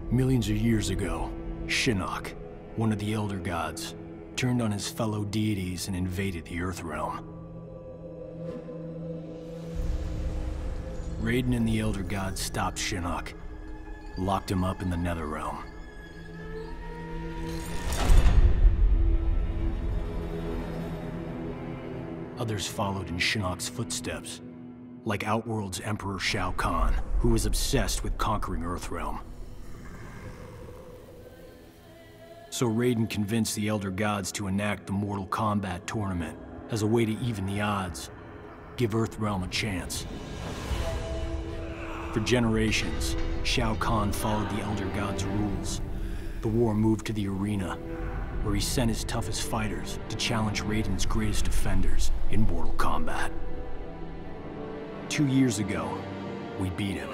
Millions of years ago, Shinnok, one of the Elder Gods, turned on his fellow deities and invaded the Earthrealm. Raiden and the Elder Gods stopped Shinnok, locked him up in the Netherrealm. Others followed in Shinnok's footsteps, like Outworld's Emperor Shao Kahn, who was obsessed with conquering Earthrealm. So Raiden convinced the Elder Gods to enact the Mortal Kombat tournament as a way to even the odds, give Earthrealm a chance. For generations, Shao Kahn followed the Elder Gods' rules. The war moved to the arena, where he sent his toughest fighters to challenge Raiden's greatest defenders in Mortal Kombat. 2 years ago, we beat him.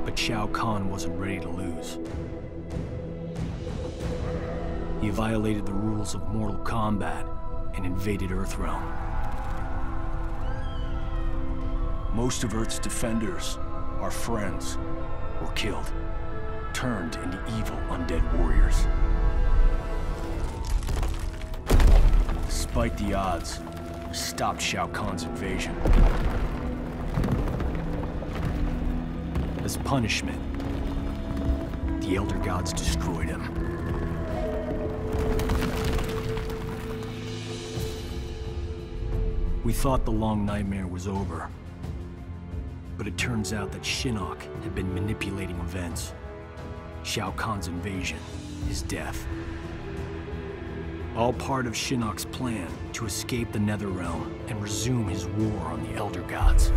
But Shao Kahn wasn't ready to lose. He violated the rules of Mortal Kombat and invaded Earthrealm. Most of Earth's defenders, our friends, were killed, turned into evil undead warriors. Despite the odds, we stopped Shao Kahn's invasion. As punishment, the Elder Gods destroyed him. We thought the long nightmare was over, but it turns out that Shinnok had been manipulating events. Shao Kahn's invasion, his death. All part of Shinnok's plan to escape the Netherrealm and resume his war on the Elder Gods.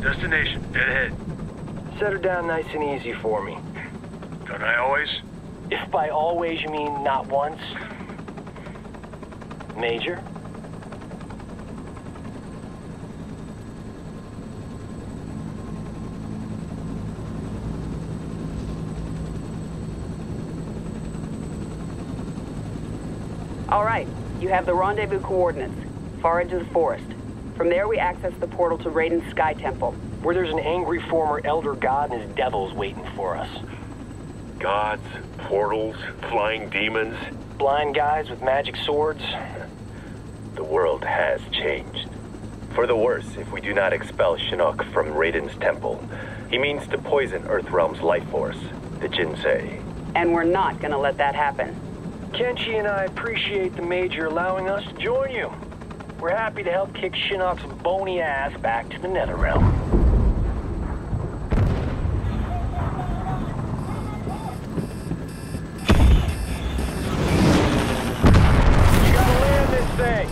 Destination, dead ahead. Set her down nice and easy for me. Don't I always? If by always you mean not once. Major? All right, you have the rendezvous coordinates, far into the forest. From there, we access the portal to Raiden's Sky Temple, Where there's an angry former Elder God and his devils waiting for us. Gods, portals, flying demons. Blind guys with magic swords. The world has changed. For the worse if we do not expel Shinnok from Raiden's temple. He means to poison Earthrealm's life force, the Jinsei. and we're not gonna let that happen. Kenshi and I appreciate the Major allowing us to join you. We're happy to help kick Shinnok's bony ass back to the Netherrealm. You gotta land this thing!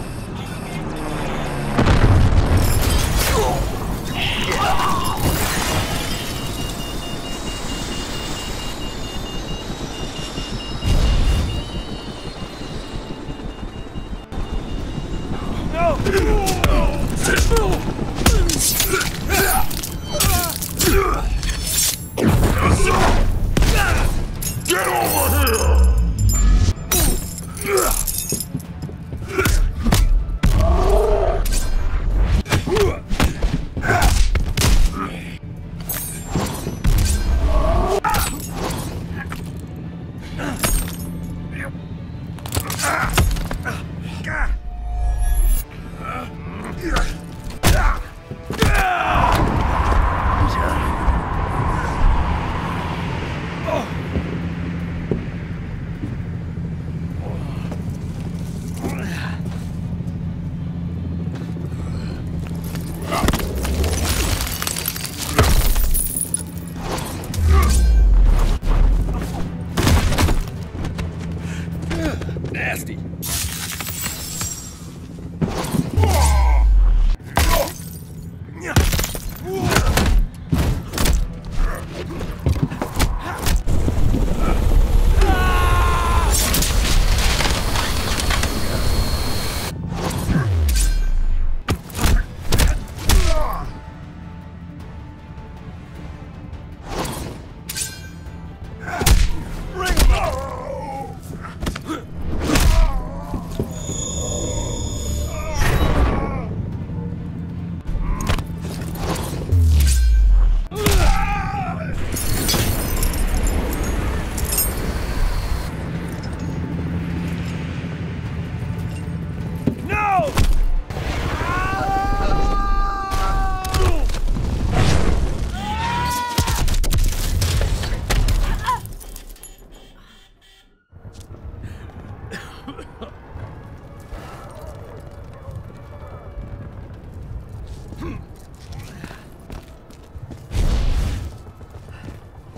Get over here!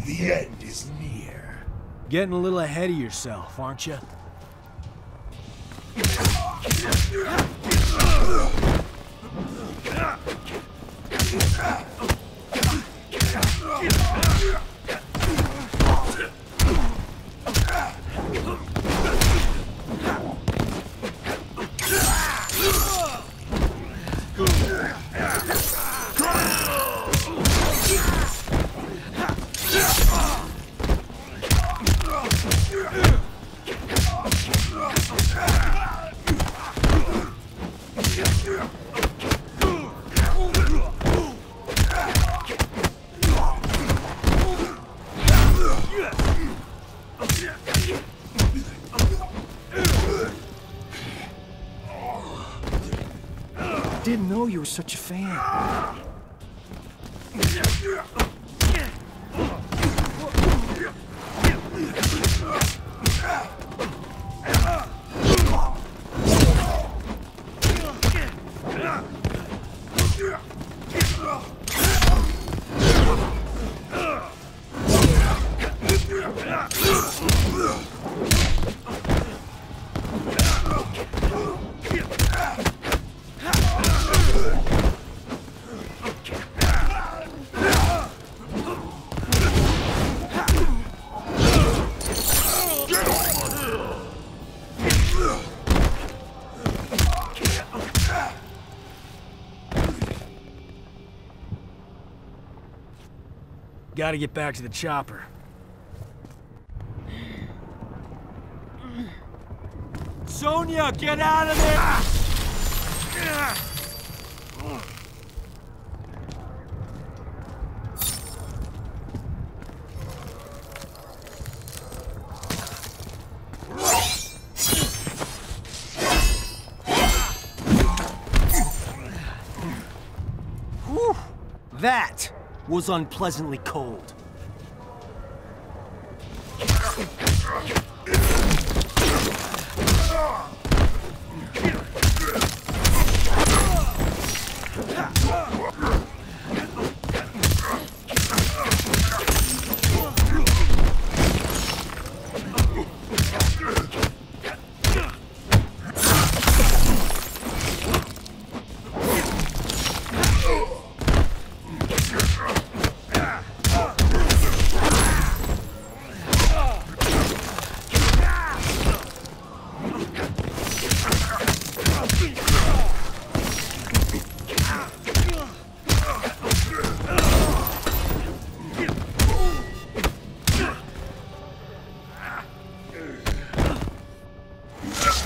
The end is near. Getting a little ahead of yourself, aren't you? Didn't know you were such a fan. Gotta get back to the chopper. Sonya, get out of there! Whew. That was unpleasantly cold.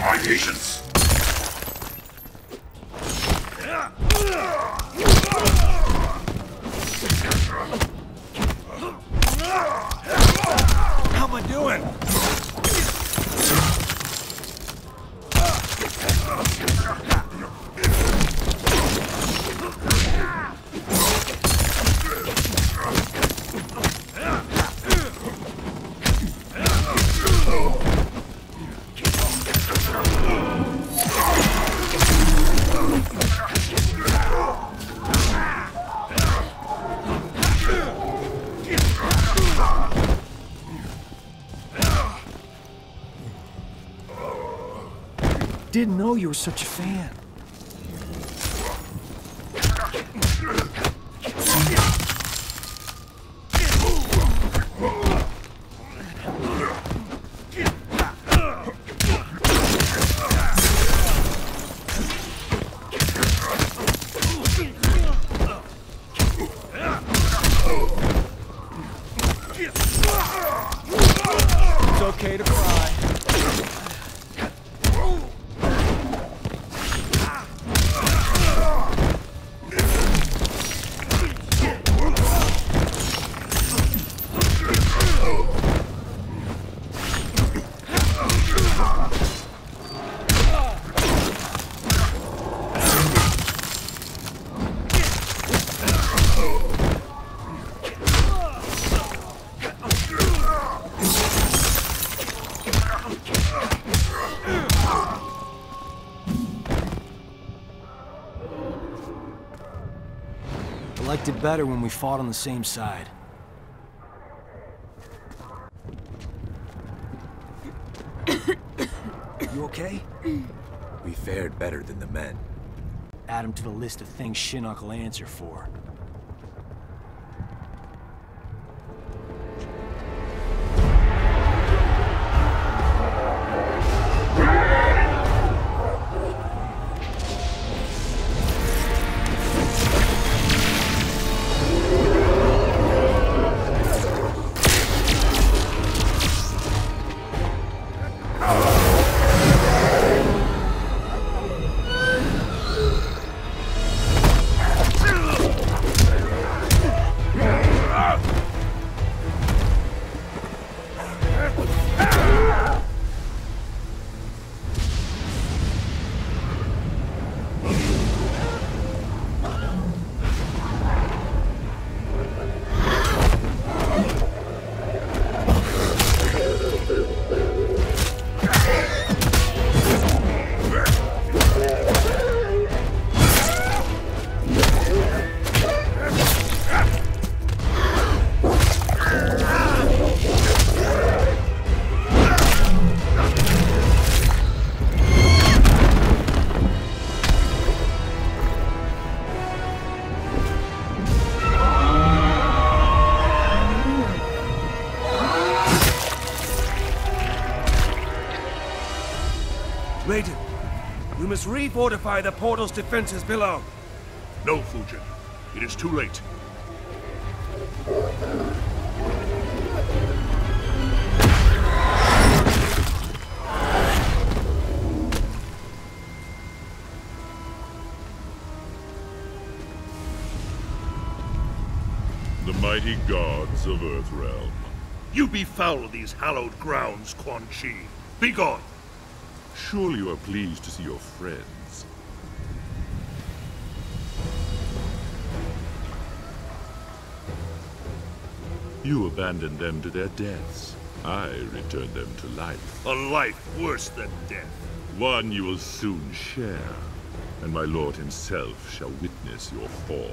My patience. How am I doing? Didn't know you were such a fan. It's okay to cry. liked it better when we fought on the same side. You okay? We fared better than the men. Add him to the list of things Shinnok will answer for. Raiden, we must refortify the portal's defenses below. No, Fujin. It is too late. The mighty gods of Earthrealm. You befoul these hallowed grounds, Quan Chi. Begone! Surely you are pleased to see your friends. You abandoned them to their deaths. I returned them to life. A life worse than death. One you will soon share, and my lord himself shall witness your fall.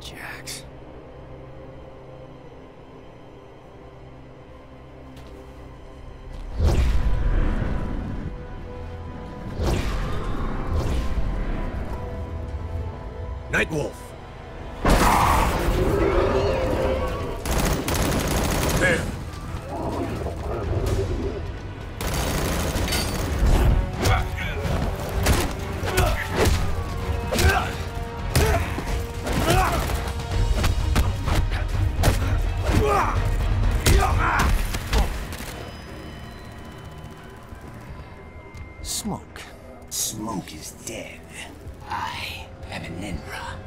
Jax. Nightwolf! There! Smoke. Smoke is dead. I am an Ninra.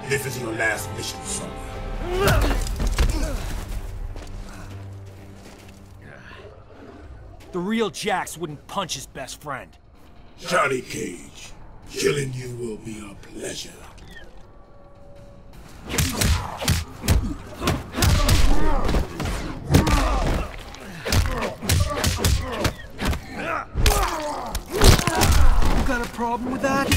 This is your last mission, Sonya. The real Jax wouldn't punch his best friend. Johnny Cage, killing you will be a pleasure. You got a problem with that?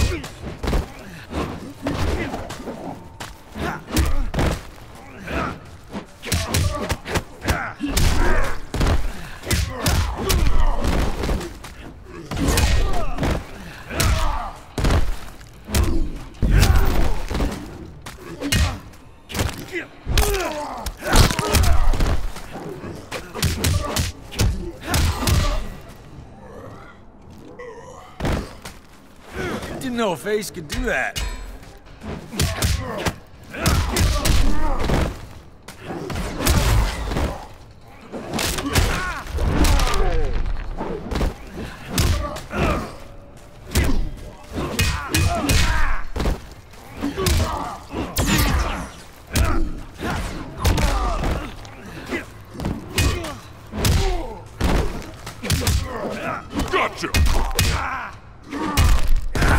Didn't know a face could do that. Gotcha!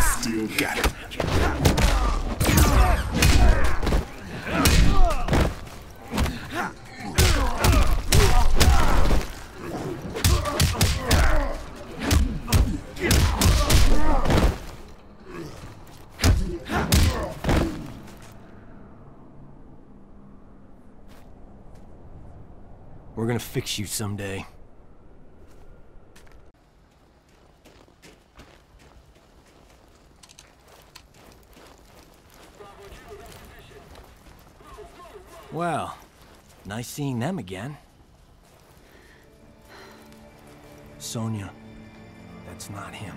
Still got it. We're gonna fix you someday. Well, nice seeing them again. Sonya, that's not him.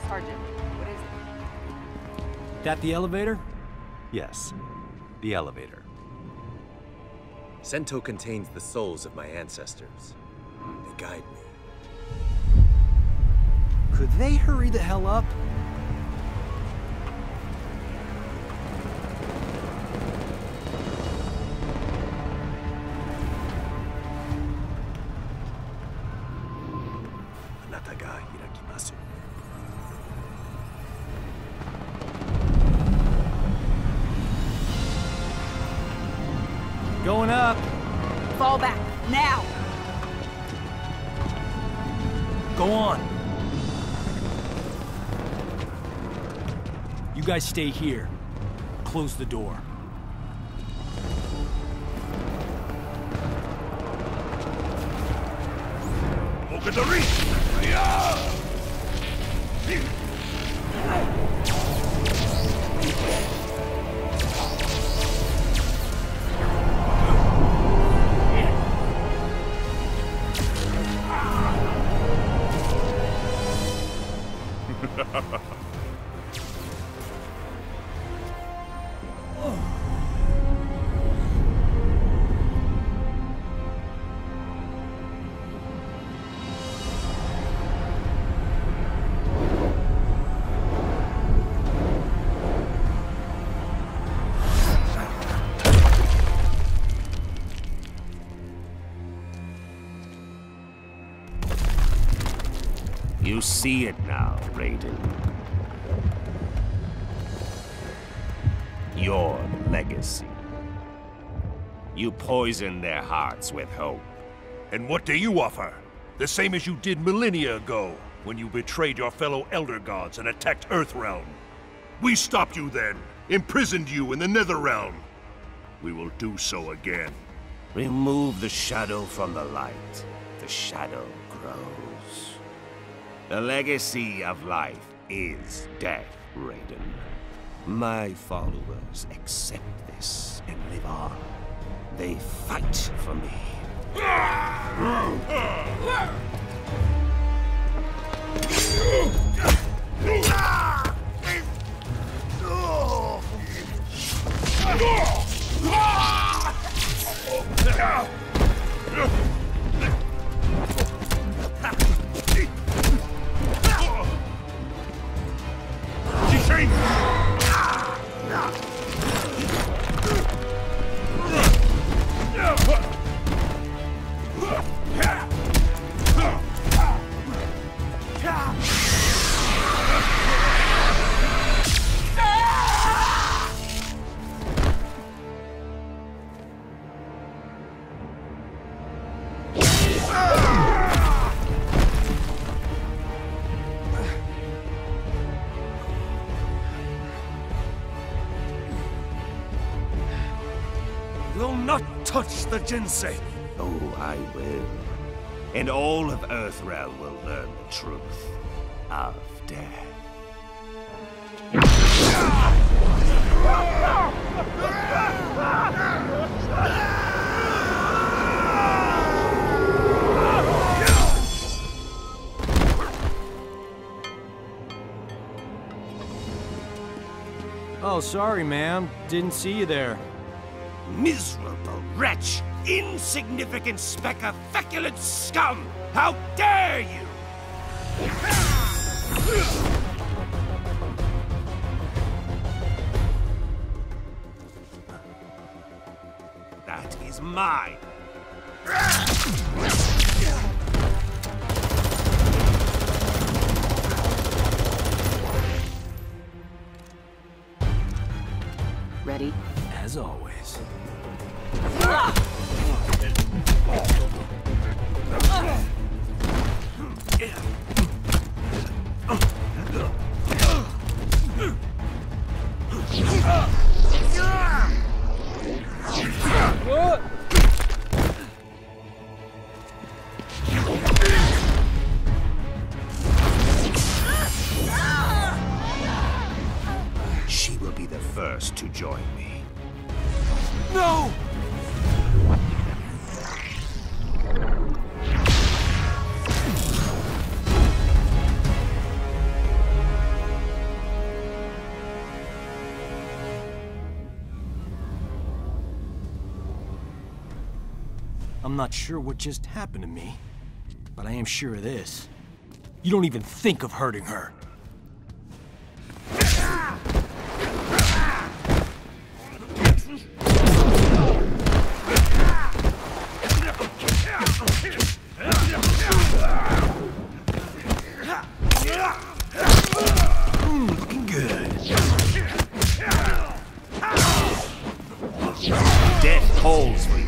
Sergeant, what is it? That the elevator? Yes, the elevator. Sento contains the souls of my ancestors. They guide me. Could they hurry the hell up? Anata ga hirakimasu. Going up. Fall back, now! Go on. You guys stay here. Close the door. Look at the reach! Yeah! You see it now, Raiden. Your legacy. You poison their hearts with hope. And what do you offer? The same as you did millennia ago, when you betrayed your fellow Elder Gods and attacked Earthrealm. We stopped you then, imprisoned you in the Netherrealm. We will do so again. Remove the shadow from the light. The shadow grows. The legacy of life is death, Raiden. My followers accept this and live on. They fight for me. Will not touch the Jinsei. Oh, I will. And all of Earthrealm will learn the truth of death. Oh, sorry, ma'am. Didn't see you there. Miserable wretch! Insignificant speck of feculent scum! How dare you! That is mine! Ready? As always. She will be the first to join me. No! I'm not sure what just happened to me, but I am sure of this. You don't even think of hurting her. Looking good. Death calls for you.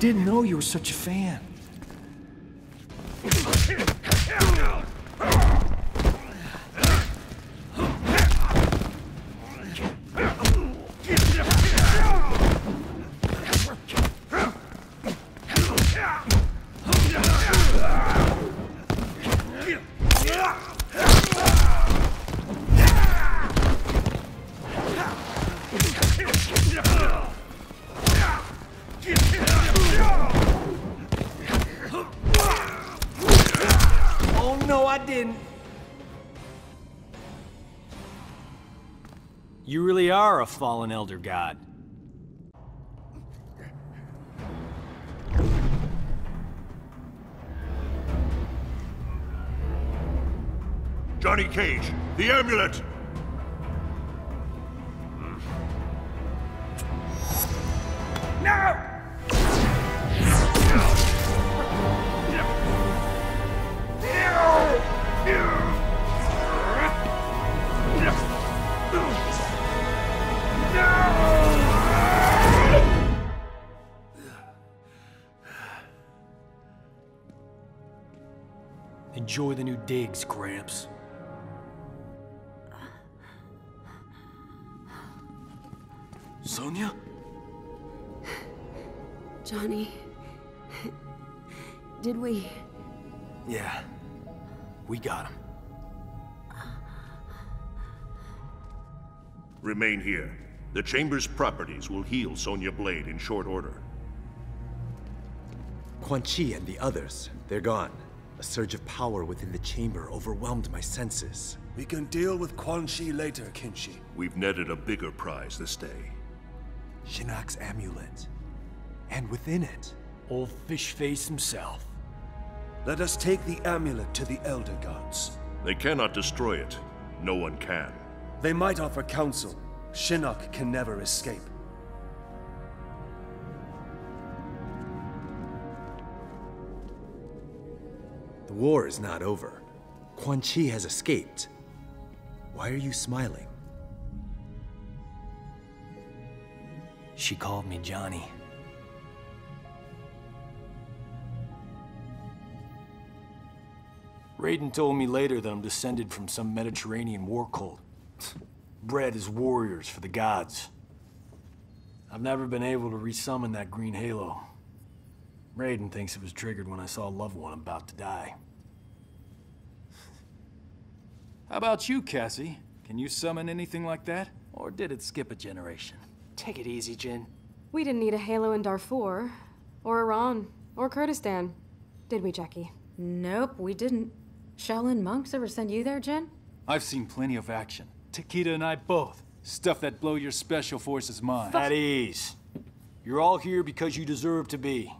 Didn't know you were such a fan. You really are a fallen elder god. Johnny Cage, the amulet! No! Enjoy the new digs, Gramps. Sonya? Johnny... Did we... Yeah. We got him. Remain here. The Chamber's properties will heal Sonya Blade in short order. Quan Chi and the others, they're gone. A surge of power within the chamber overwhelmed my senses. We can deal with Quan Chi later, Kenshi. We've netted a bigger prize this day. Shinnok's amulet. And within it... Old fish face himself. Let us take the amulet to the Elder Gods. They cannot destroy it. No one can. They might offer counsel. Shinnok can never escape. The war is not over. Quan Chi has escaped. Why are you smiling? She called me Johnny. Raiden told me later that I'm descended from some Mediterranean war cult. Bred as warriors for the gods. I've never been able to resummon that green halo. Raiden thinks it was triggered when I saw a loved one about to die. How about you, Cassie? Can you summon anything like that? Or did it skip a generation? Take it easy, Jin. We didn't need a halo in Darfur, or Iran, or Kurdistan. Did we, Jackie? Nope, we didn't. Shaolin monks ever send you there, Jin? I've seen plenty of action. Takeda and I both. Stuff that blow your special forces mind. At ease. You're all here because you deserve to be.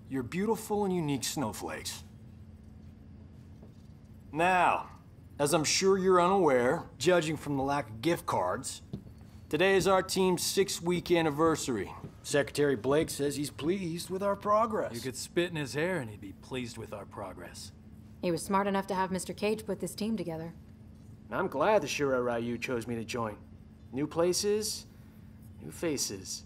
You're beautiful and unique snowflakes. Now, as I'm sure you're unaware, judging from the lack of gift cards, today is our team's 6-week anniversary. Secretary Blake says he's pleased with our progress. You could spit in his hair and he'd be pleased with our progress. He was smart enough to have Mr. Cage put this team together. I'm glad the Shura Ryu chose me to join. New places, new faces.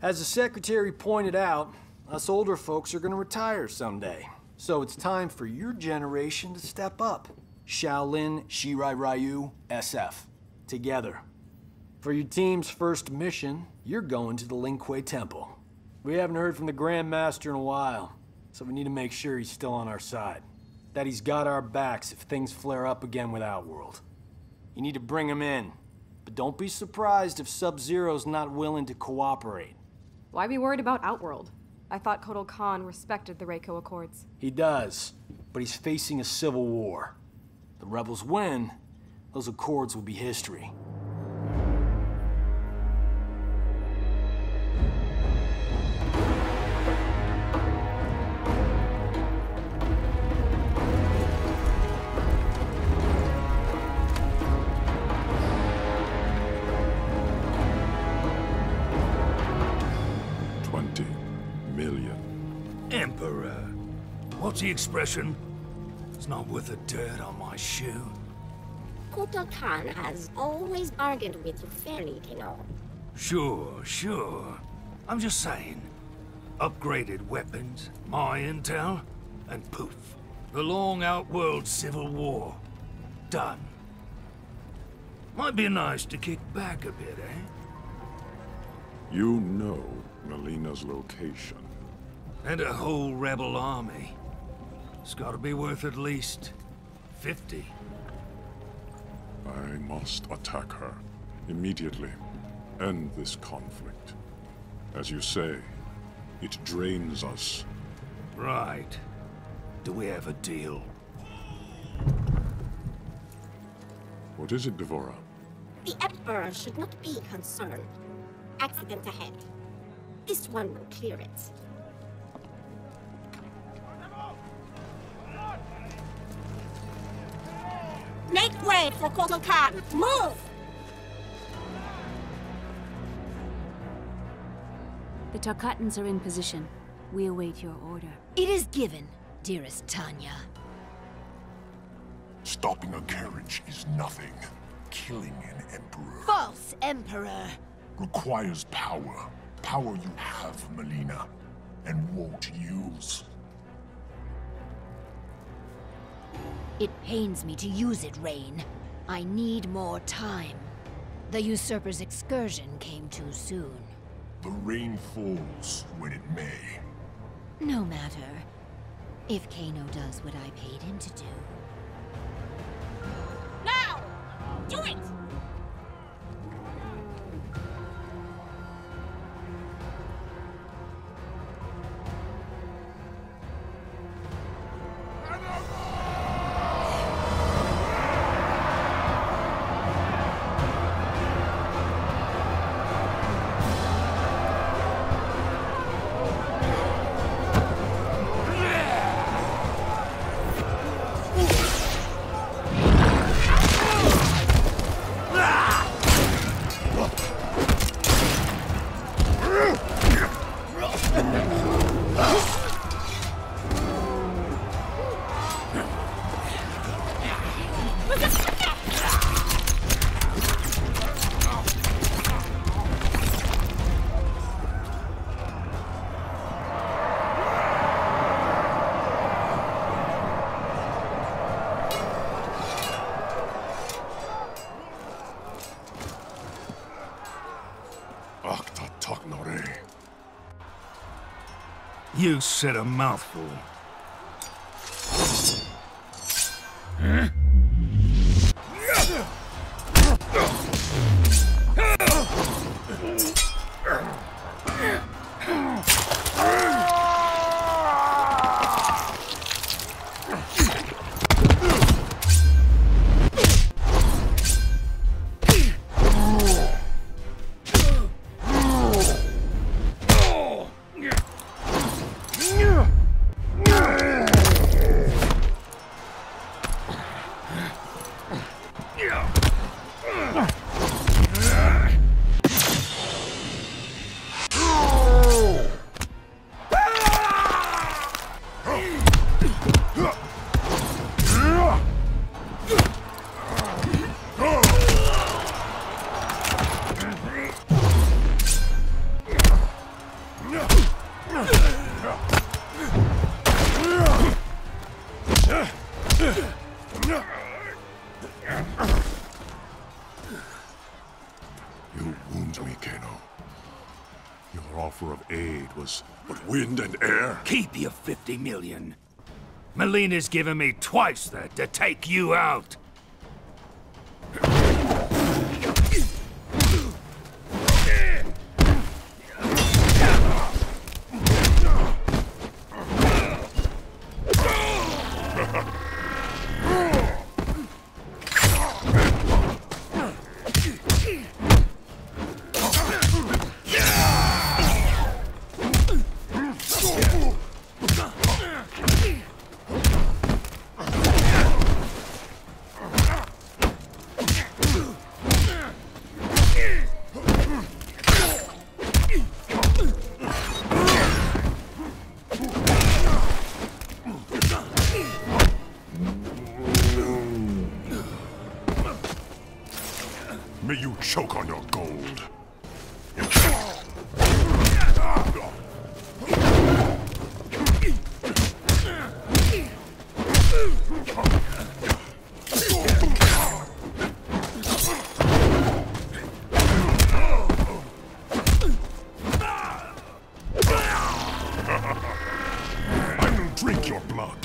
As the Secretary pointed out, us older folks are gonna retire someday. So it's time for your generation to step up. Shaolin, Shirai Ryu, SF. Together. For your team's first mission, you're going to the Lin Kuei Temple. We haven't heard from the Grand Master in a while, so we need to make sure he's still on our side. That he's got our backs if things flare up again with Outworld. You need to bring him in, but don't be surprised if Sub-Zero's not willing to cooperate. Why be worried about Outworld? I thought Kotal Khan respected the Reiko Accords. He does, but he's facing a civil war. The rebels win, those accords will be history. Emperor. What's the expression? It's not worth the dirt on my shoe. Kotal Khan has always bargained with you fairly, Kino. Sure. I'm just saying. Upgraded weapons, my intel, and poof. The long Outworld Civil War. Done. Might be nice to kick back a bit, eh? You know Melina's location. And a whole rebel army. It's gotta be worth at least 50. I must attack her immediately. End this conflict. As you say, it drains us. Right. Do we have a deal? What is it, Devora? The Emperor should not be concerned. Accident ahead. This one will clear it. Make way for Kotal Khan! Move! The Tarkatans are in position. We await your order. It is given, dearest Tanya. Stopping a carriage is nothing. Killing an emperor False Emperor! requires power. Power you have, Melina, and won't use. It pains me to use it, Rain. I need more time. The Usurper's excursion came too soon. The rain falls when it may. No matter. If Kano does what I paid him to do. Now! Do it! You said a mouthful. Huh? You wound me, Kano. Your offer of aid was but wind and air. Keep your 50 million. Melina's given me twice that to take you out. May you choke on your gold. I will drink your blood.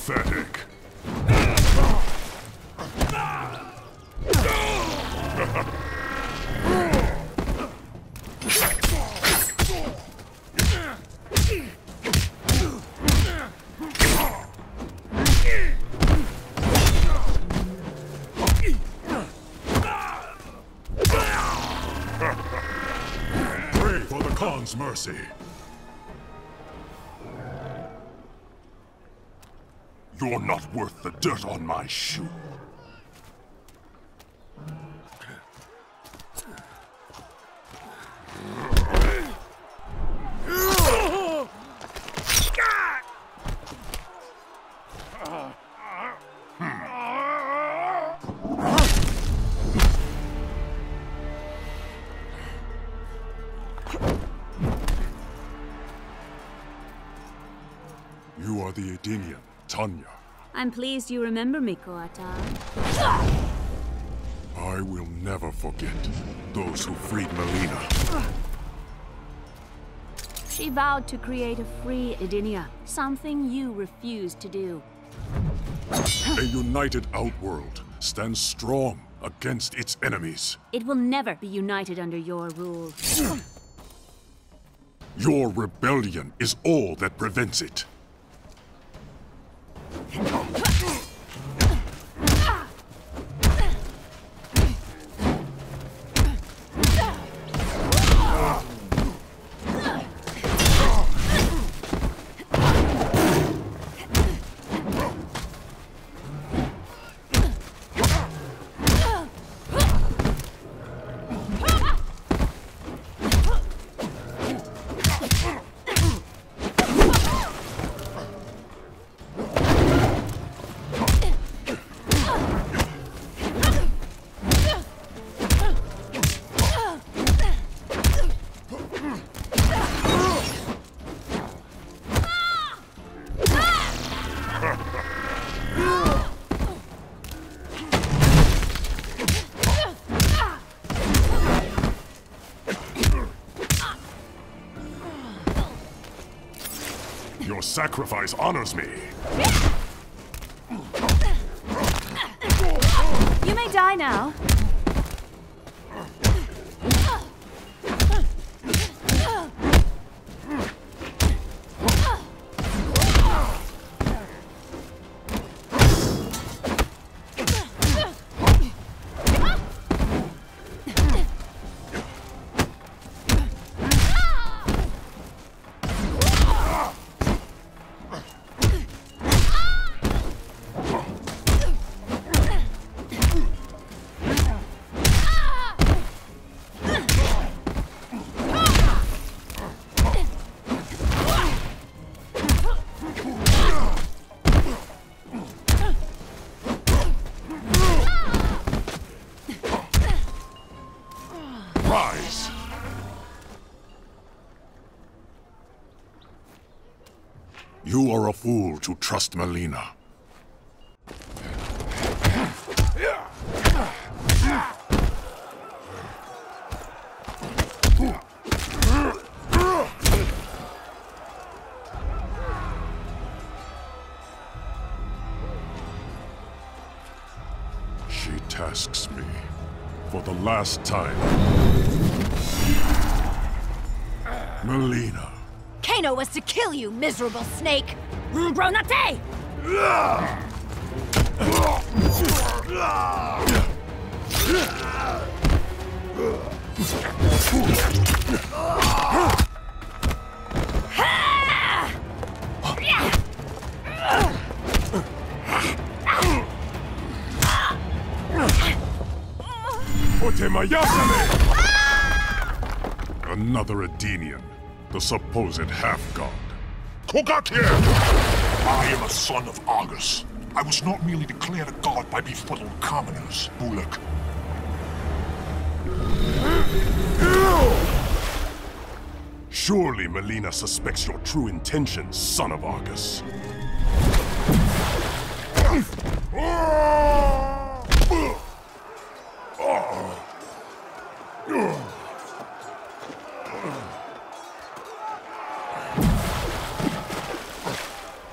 Pathetic. Pray for the Khan's mercy. You're not worth the dirt on my shoe. You are the Edenian, Tanya. I'm pleased you remember me, Koata. I will never forget those who freed Melina. She vowed to create a free Edenia, something you refused to do. A united Outworld stands strong against its enemies. It will never be united under your rule. Your rebellion is all that prevents it. Your sacrifice honors me. You may die now. Rise! You are a fool to trust Melina. She tasks me for the last time. Melina. Kano was to kill you, miserable snake! Gronate! Another Edenian, the supposed half-god. Kombat here! I am a son of Argus. I was not merely declared a god by befuddled commoners, Bullock. Surely Melina suspects your true intentions, son of Argus.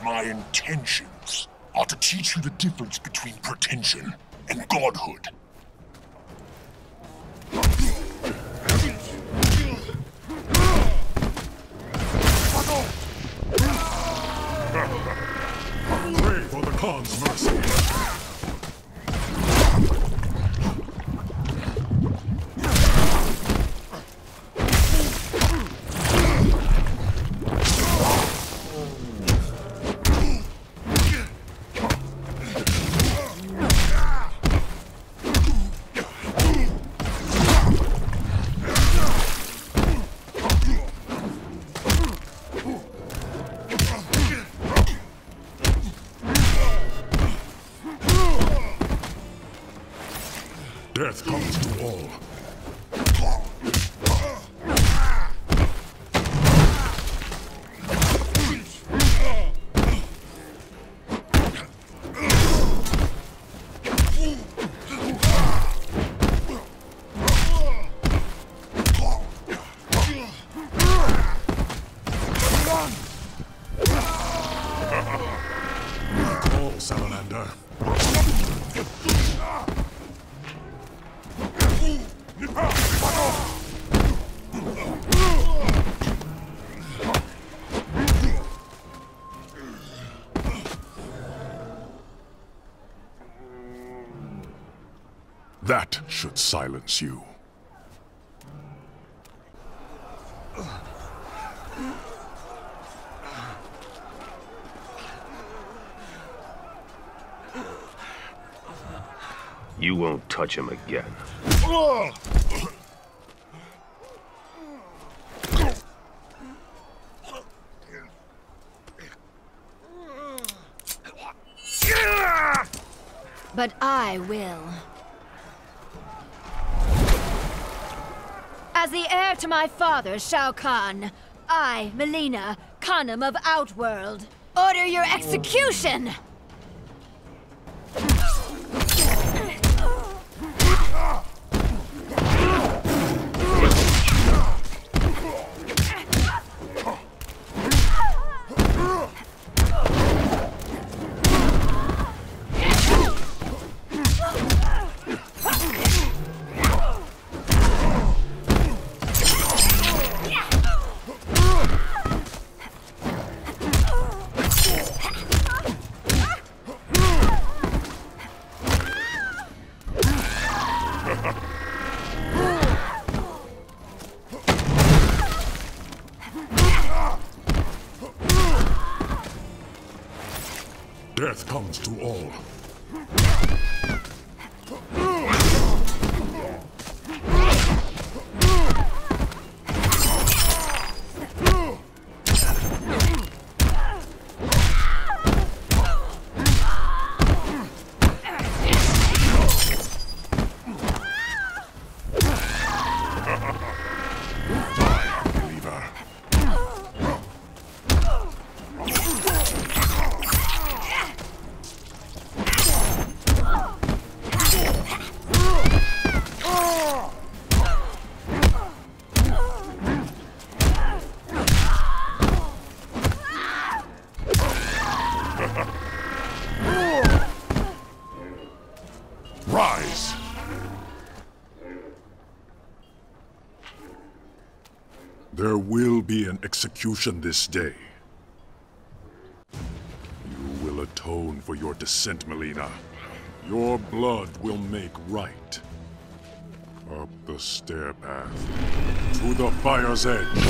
My intentions are to teach you the difference between pretension and godhood. Pray for the Khan's mercy. Death comes to all. All, Salamander. That should silence you. You won't touch him again. But I will. As the heir to my father, Shao Kahn, I, Melina, Khanum of Outworld, order your execution! Death comes to all. Rise! There will be an execution this day. You will atone for your descent, Melina. Your blood will make right. Up the stair path, to the fire's edge.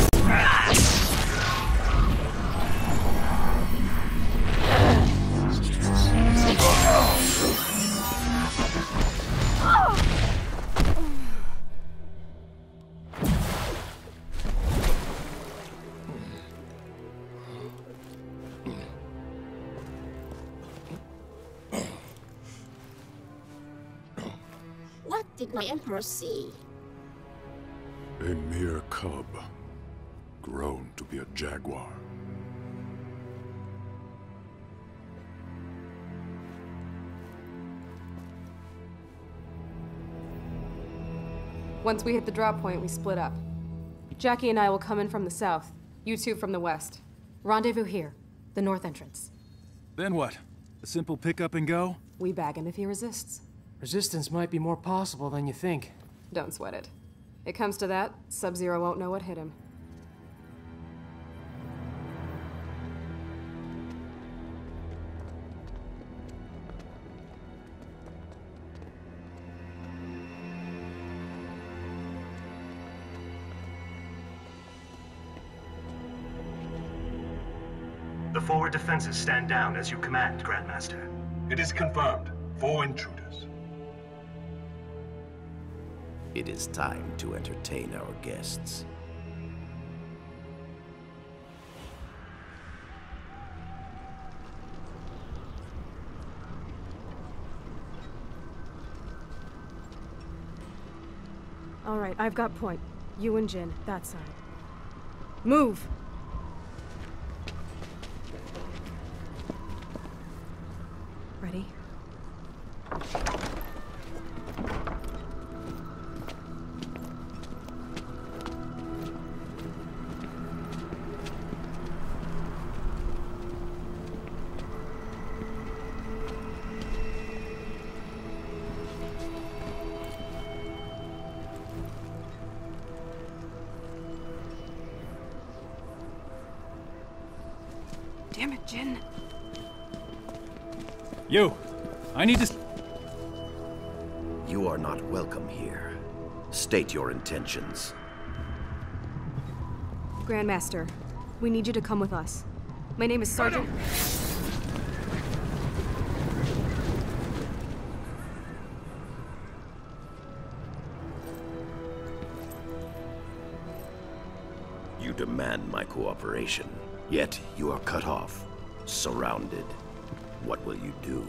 What did my emperor see? A mere cub, grown to be a jaguar. Once we hit the drop point, we split up. Jackie and I will come in from the south, you two from the west. Rendezvous here, the north entrance. Then what? A simple pick up and go? We bag him if he resists. Resistance might be more possible than you think. Don't sweat it. It comes to that, Sub-Zero won't know what hit him. The forward defenses stand down as you command, Grandmaster. It is confirmed. 4 intruders. It is time to entertain our guests. All right, I've got point. You and Jin, that side. Move! Ready? Damn it, Jin. You! I need to... You You are not welcome here. State your intentions. Grandmaster, we need you to come with us. My name is Sergeant... You demand my cooperation, yet you are cut off, surrounded. What will you do?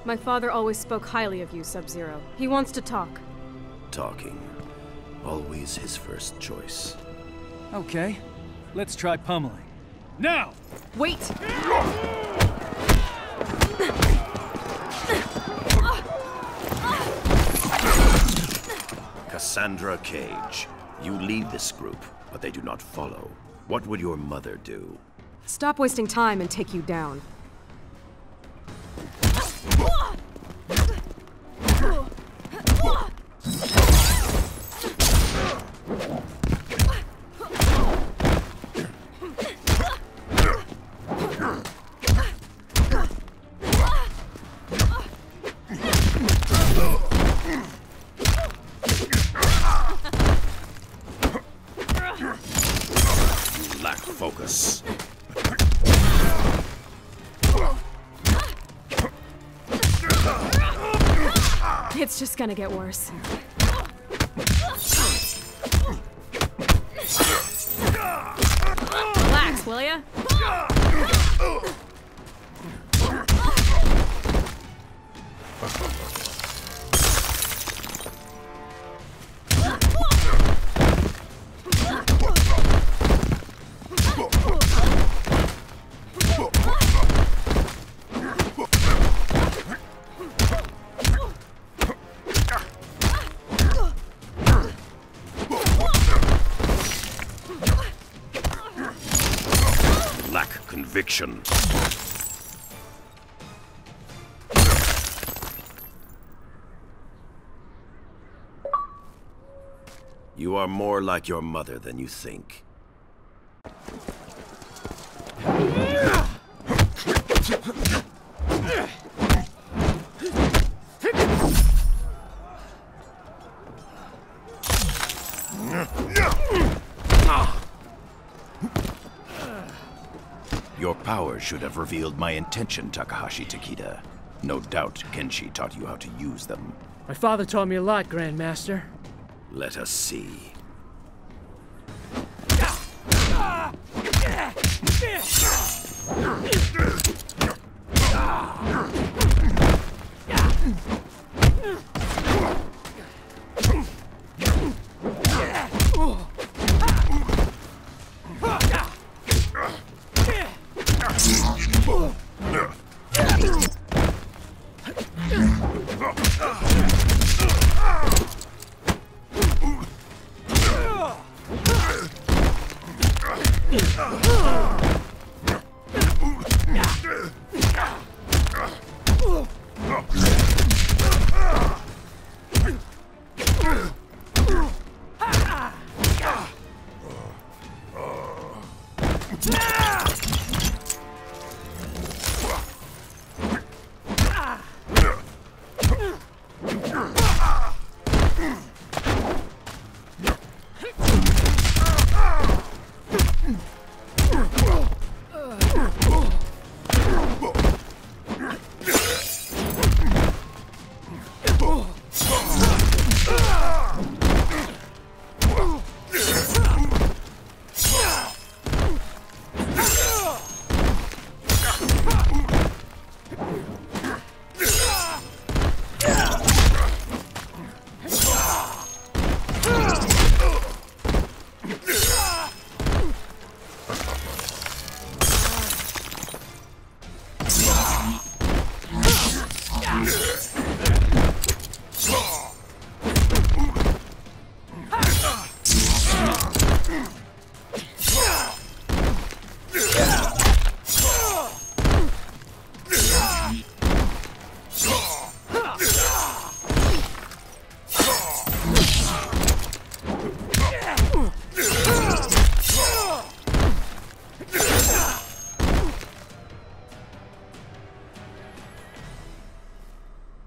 My father always spoke highly of you, Sub-Zero. He wants to talk. Talking. Always his first choice. Okay, let's try pummeling. Now! Wait! Cassandra Cage, you lead this group, but they do not follow. What would your mother do? Stop wasting time and take you down. Lack focus. It's just gonna get worse. Relax, will ya? Conviction. You are more like your mother than you think. Your power should have revealed my intention, Takahashi Takeda. No doubt Kenshi taught you how to use them. My father taught me a lot, Grandmaster. Let us see.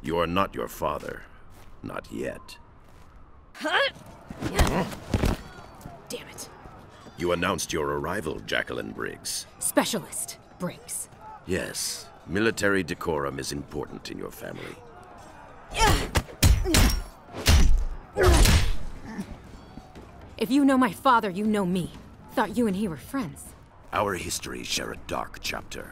You are not your father. Not yet. Damn it. You announced your arrival, Jacqueline Briggs. Specialist Briggs. Yes, military decorum is important in your family. If you know my father, you know me. Thought you and he were friends. Our histories share a dark chapter.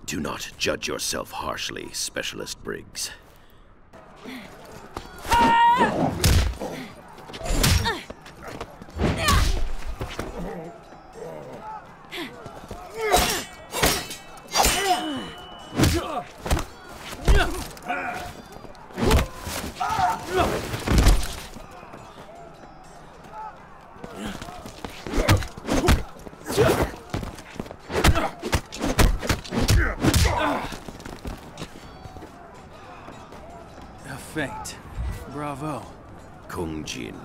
Do not judge yourself harshly, Specialist Briggs. Feint. Bravo. Kung Jin,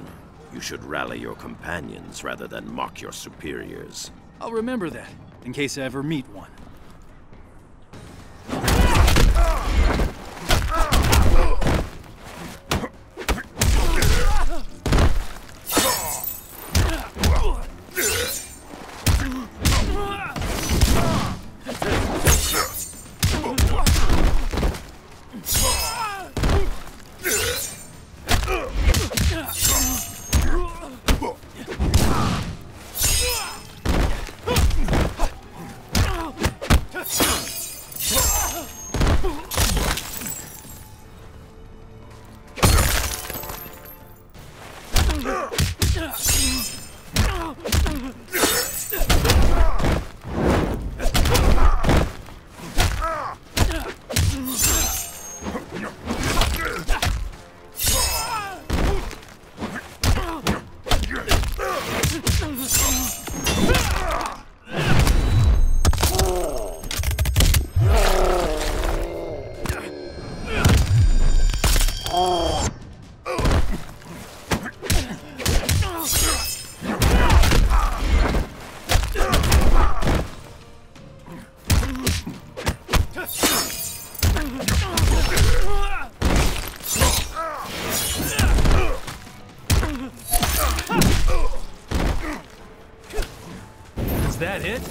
you should rally your companions rather than mock your superiors. I'll remember that, in case I ever meet one. Is that it?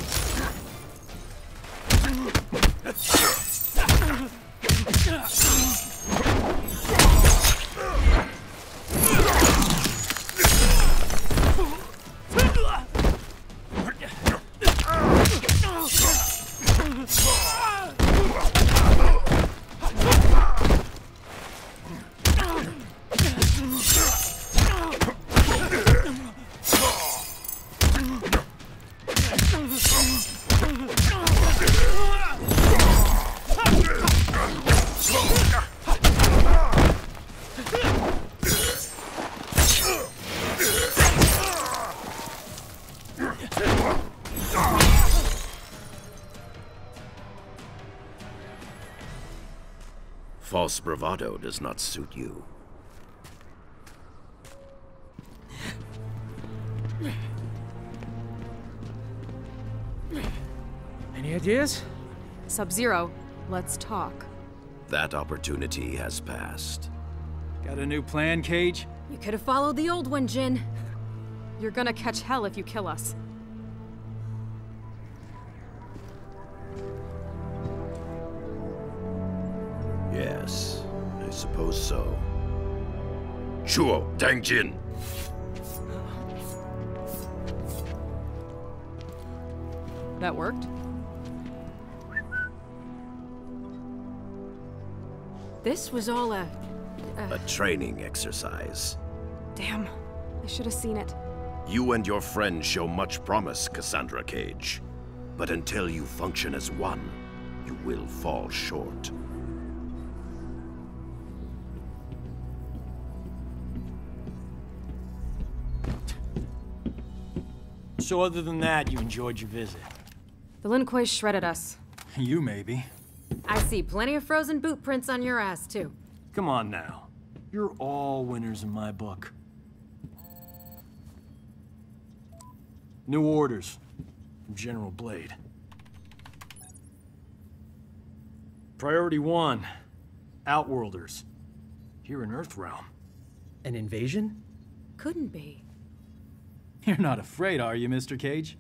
False bravado does not suit you. Any Any ideas? Sub-Zero, let's talk. That opportunity has passed. Got a new plan, Cage? You could have followed the old one, Jin. You're gonna catch hell if you kill us. Yes, I suppose so. Shuo Dangjin! That worked? This was all a training exercise. Damn, I should have seen it. You and your friend show much promise, Cassandra Cage. But until you function as one, you will fall short. So other than that, you enjoyed your visit? The Lin Kuei shredded us. You maybe. I see plenty of frozen boot prints on your ass, too. Come on now. You're all winners in my book. New orders from General Blade. Priority 1, Outworlders. Here in Earthrealm. An invasion? Couldn't be. You're not afraid, are you, Mr. Cage?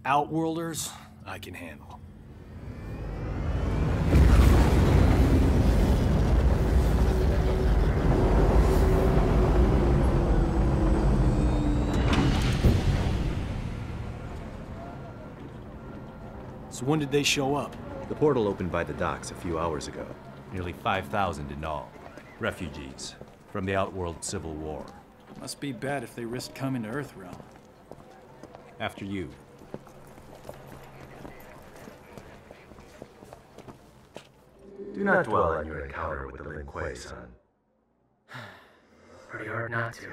Outworlders, I can handle. So when did they show up? The portal opened by the docks a few hours ago. Nearly 5,000 in all. Refugees from the Outworld Civil War. Must be bad if they risked coming to Earthrealm. After you. Do not dwell on your encounter with the Lin Kuei, son. Pretty hard not to.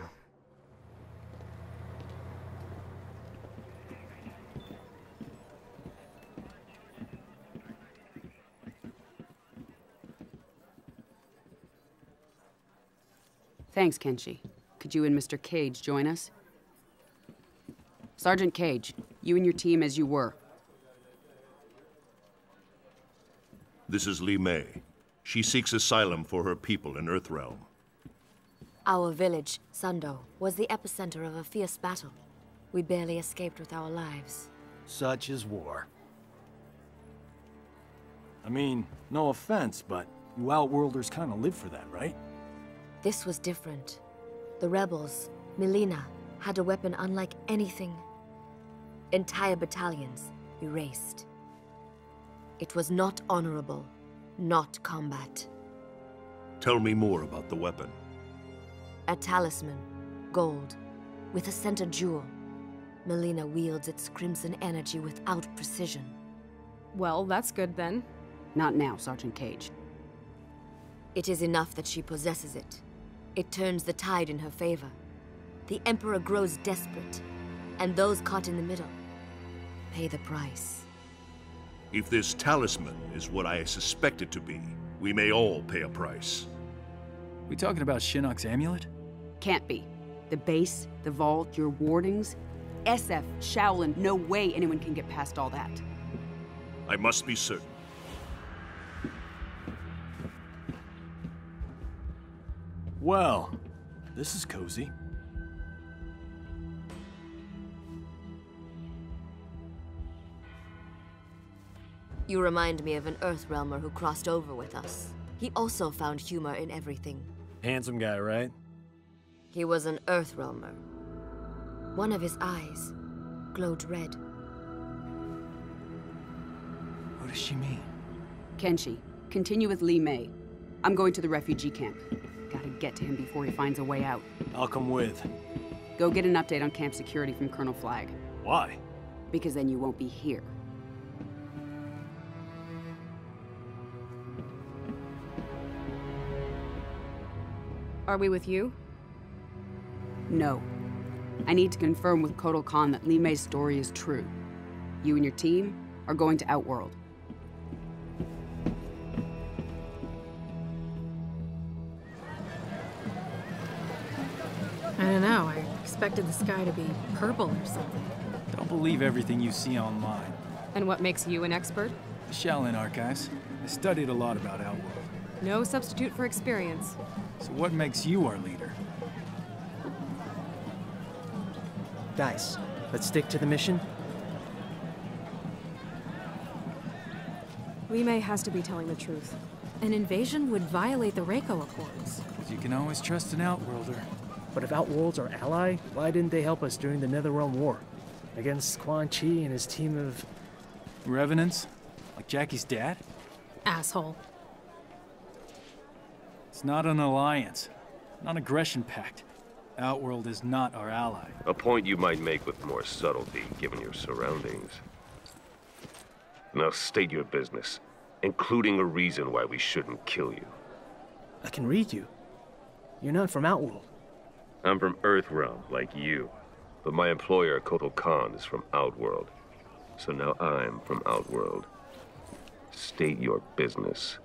Thanks, Kenshi. Could you and Mr. Cage join us? Sergeant Cage, you and your team as you were. This is Li Mei. She seeks asylum for her people in Earthrealm. Our village, Sundo, was the epicenter of a fierce battle. We barely escaped with our lives. Such is war. I mean, no offense, but you Outworlders kind of live for that, right? This was different. The rebels, Mileena, had a weapon unlike anything. Entire battalions erased. It was not honorable, not combat. Tell me more about the weapon. A talisman, gold, with a center jewel. Mileena wields its crimson energy without precision. Well, that's good then. Not now, Sergeant Cage. It is enough that she possesses it. It turns the tide in her favor. The Emperor grows desperate, and those caught in the middle pay the price. If this talisman is what I suspect it to be, we may all pay a price. We talking about Shinnok's amulet? Can't be. The base, the vault, your wardings. SF, Shaolin, no way anyone can get past all that. I must be certain. Well, this is cozy. You remind me of an Earthrealmer who crossed over with us. He also found humor in everything. Handsome guy, right? He was an Earthrealmer. One of his eyes glowed red. What does she mean? Kenshi, continue with Li Mei. I'm going to the refugee camp. Gotta get to him before he finds a way out. I'll come with. Go get an update on camp security from Colonel Flagg. Why? Because then you won't be here. Are we with you? No. I need to confirm with Kotal Khan that Li Mei's story is true. You and your team are going to Outworld. I don't know. I expected the sky to be purple or something. Don't believe everything you see online. And what makes you an expert? The Shaolin Archives. I studied a lot about Outworld. No substitute for experience. So what makes you our leader? Guys, let's stick to the mission. Li Mei has to be telling the truth. An invasion would violate the Reiko Accords. You can always trust an Outworlder. But if Outworld's our ally, why didn't they help us during the Netherrealm War? Against Quan Chi and his team of... Revenants? Like Jackie's dad? Asshole. It's not an alliance. Non-aggression pact. Outworld is not our ally. A point you might make with more subtlety, given your surroundings. Now state your business, including a reason why we shouldn't kill you. I can read you. You're not from Outworld. I'm from Earthrealm, like you. But my employer, Kotal Kahn, is from Outworld. So now I'm from Outworld. State your business.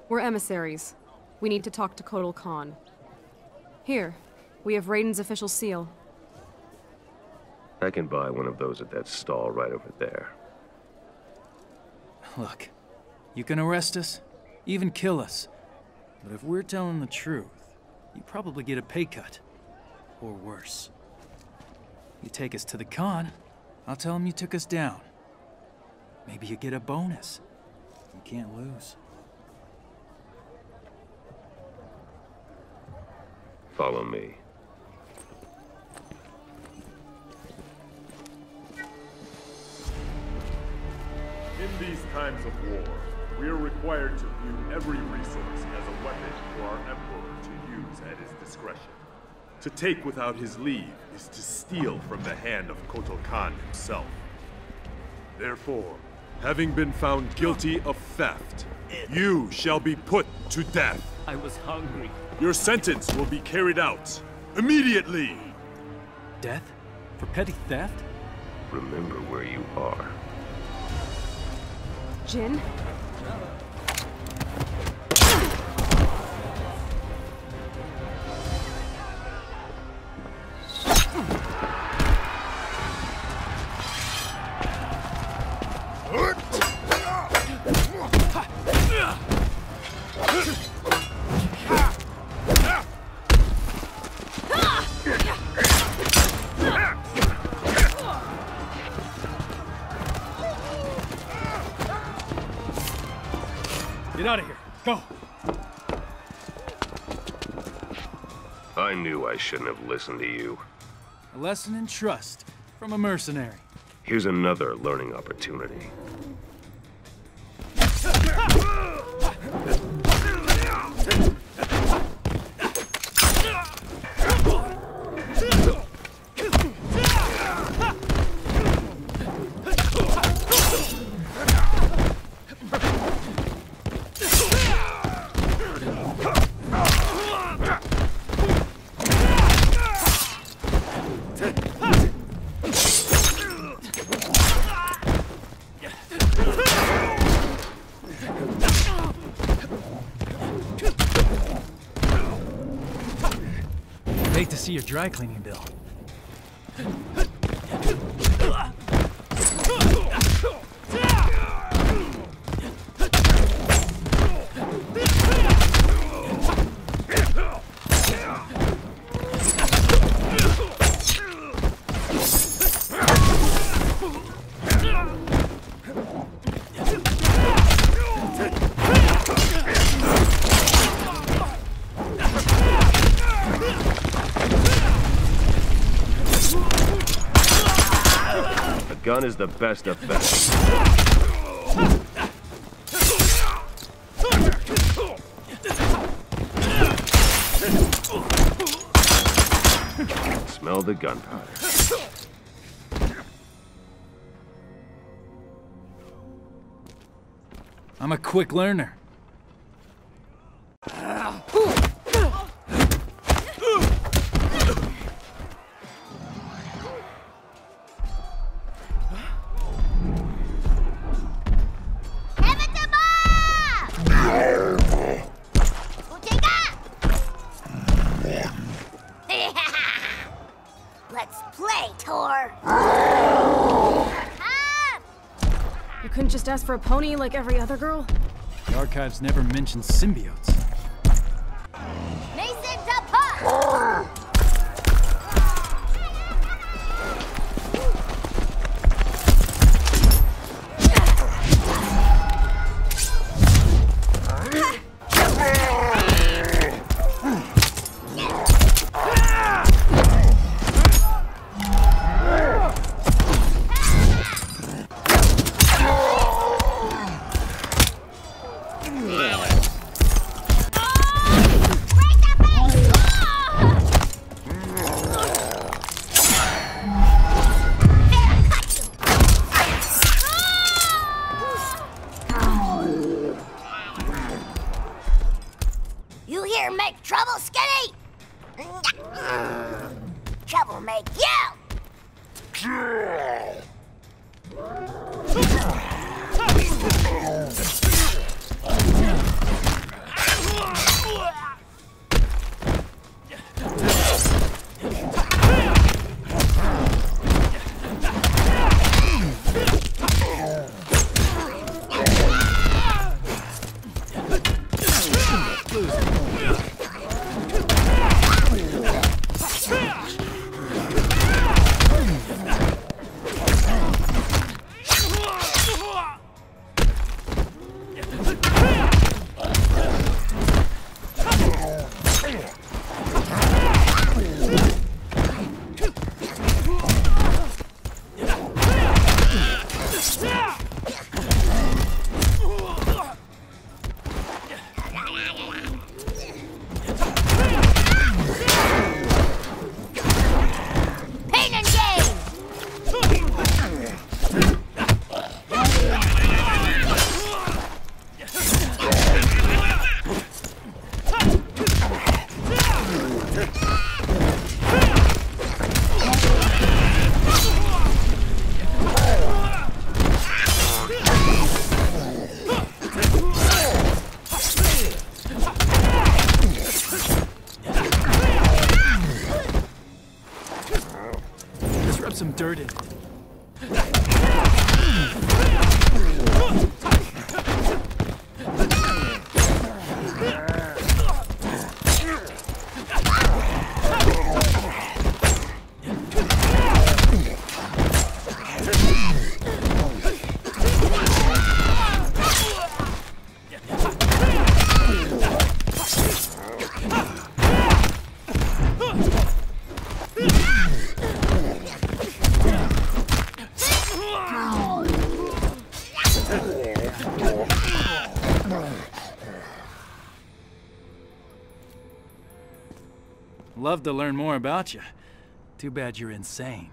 We're emissaries. We need to talk to Kotal Kahn. Here, we have Raiden's official seal. I can buy one of those at that stall right over there. Look, you can arrest us, even kill us. But if we're telling the truth, you probably get a pay cut. Or worse. You take us to the Khan, I'll tell him you took us down. Maybe you get a bonus. You can't lose. Follow me. In these times of war, we are required to view every resource as a weapon for our Emperor to use at his discretion. To take without his leave is to steal from the hand of Kotal Kahn himself. Therefore, having been found guilty of theft, you shall be put to death. I was hungry. Your sentence will be carried out immediately. Death? For petty theft? Remember where you are. Jin? Get out of here. Go. I knew I shouldn't have listened to you. A lesson in trust from a mercenary. Here's another learning opportunity. Hate to see your dry cleaning bill. Gun is the best of best. Smell the gunpowder. I'm a quick learner. couldn't just ask for a pony like every other girl? The archives never mentioned symbiotes. Mason's up high! You here make trouble, Skinny? Trouble make you! Some dirt in it. Love to learn more about you. Too bad you're insane.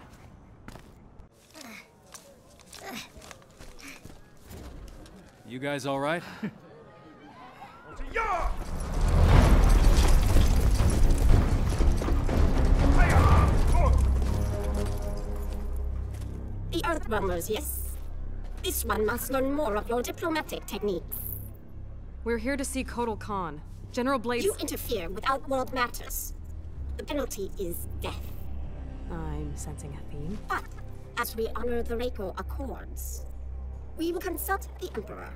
You guys all right? The Earthrealmers, yes. This one must learn more of your diplomatic techniques. We're here to see Kotal Kahn. General Blade's— You interfere with Outworld matters. The penalty is death. I'm sensing a theme. But, as we honor the Reiko Accords, we will consult the Emperor.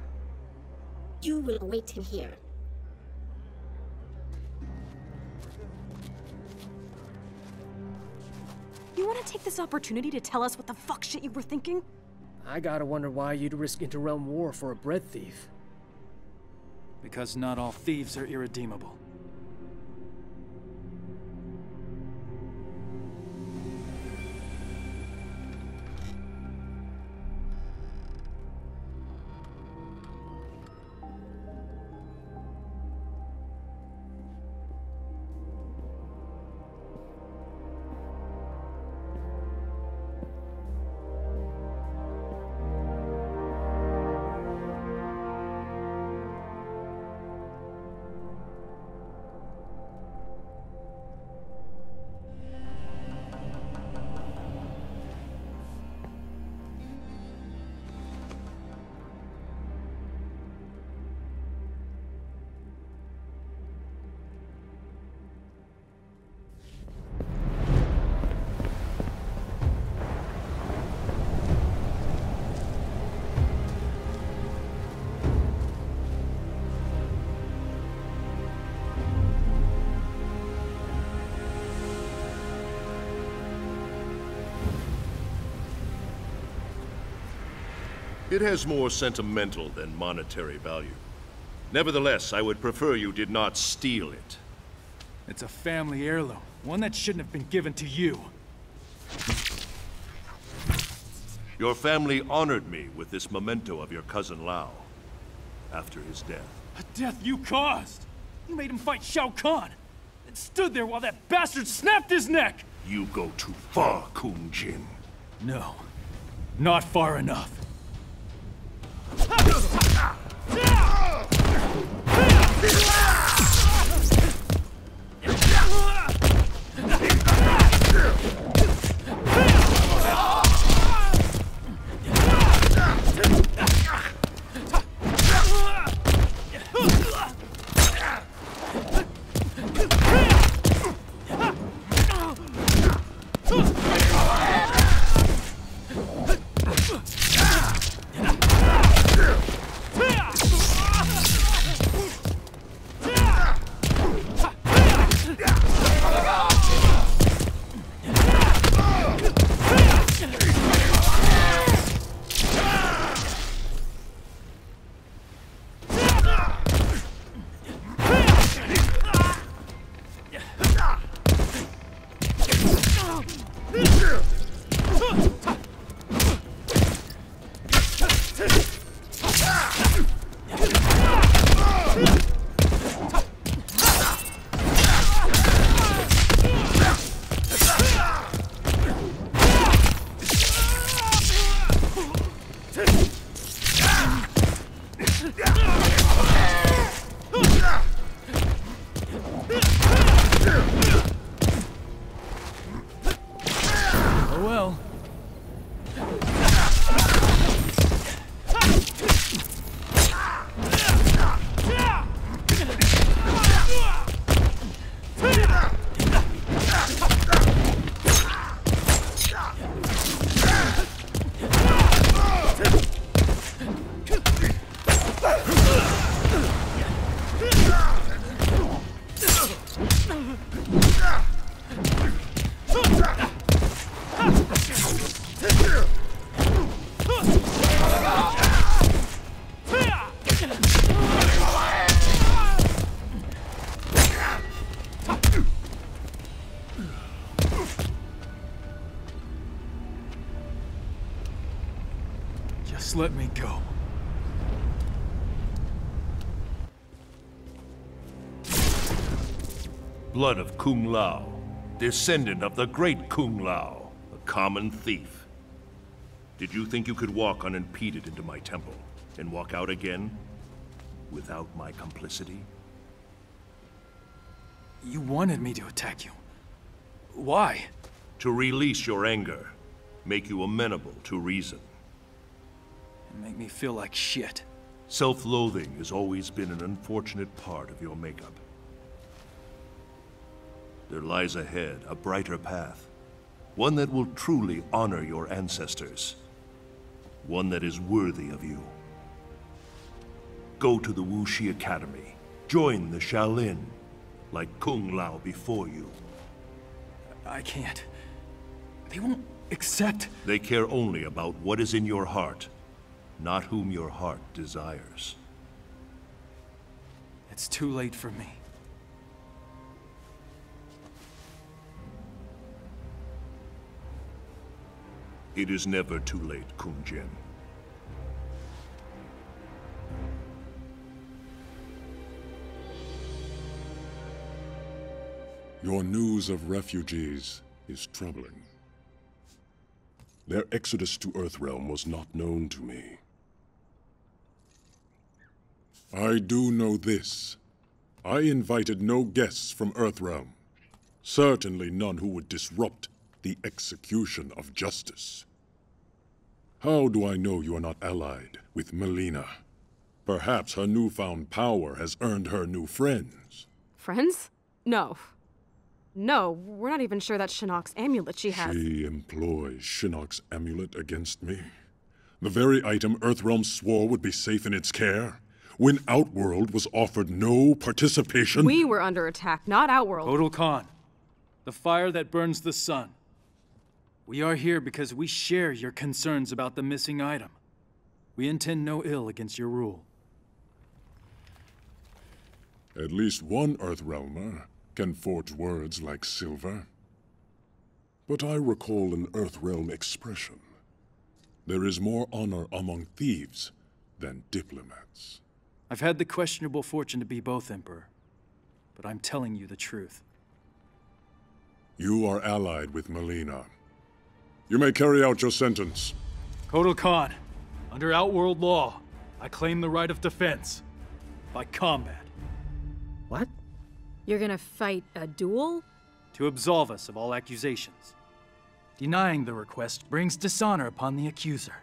You will await him here. You want to take this opportunity to tell us what the fuck shit you were thinking? I gotta wonder why you'd risk interrealm war for a bread thief. Because not all thieves are irredeemable. It has more sentimental than monetary value. Nevertheless, I would prefer you did not steal it. It's a family heirloom, one that shouldn't have been given to you. Your family honored me with this memento of your cousin Lao after his death. A death you caused! You made him fight Shao Kahn, and stood there while that bastard snapped his neck! You go too far, Kun Jin. No, not far enough. Just let me go. Blood of Kung Lao, descendant of the great Kung Lao, a common thief. Did you think you could walk unimpeded into my temple and walk out again without my complicity? You wanted me to attack you. Why? To release your anger, make you amenable to reason. And make me feel like shit. Self-loathing has always been an unfortunate part of your makeup. There lies ahead a brighter path, one that will truly honor your ancestors, one that is worthy of you. Go to the Wuxi Academy, join the Shaolin, like Kung Lao before you. I can't. They won't accept. They care only about what is in your heart, not whom your heart desires. It's too late for me. It is never too late, Kun Jin. Your news of refugees is troubling. Their exodus to Earthrealm was not known to me. I do know this. I invited no guests from Earthrealm. Certainly none who would disrupt the execution of justice. How do I know you are not allied with Mileena? Perhaps her newfound power has earned her new friends. Friends? No. No, we're not even sure that's Shinnok's amulet she has. She employs Shinnok's amulet against me. The very item Earthrealm swore would be safe in its care, when Outworld was offered no participation. We were under attack, not Outworld. Kotal Kahn, the fire that burns the sun. We are here because we share your concerns about the missing item. We intend no ill against your rule. At least one Earthrealmer can forge words like silver. But I recall an Earthrealm expression. There is more honor among thieves than diplomats. I've had the questionable fortune to be both, Emperor. But I'm telling you the truth. You are allied with Mileena. You may carry out your sentence. Kotal Kahn, under Outworld law, I claim the right of defense. By combat. What? You're gonna fight a duel? To absolve us of all accusations. Denying the request brings dishonor upon the accuser.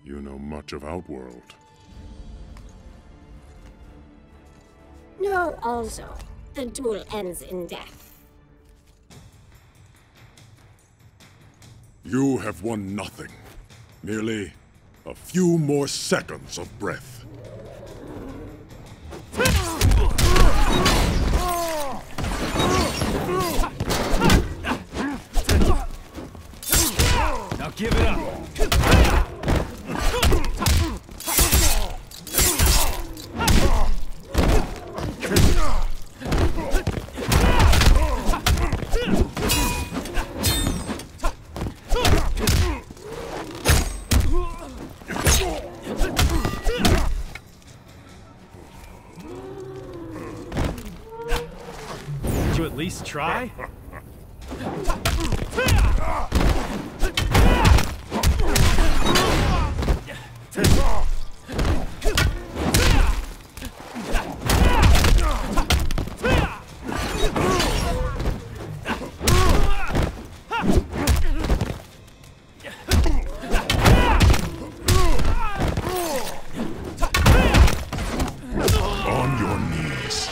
You know much of Outworld. No, also, the duel ends in death. You have won nothing. Merely a few more seconds of breath. Now give it up. Did you at least try? On your knees.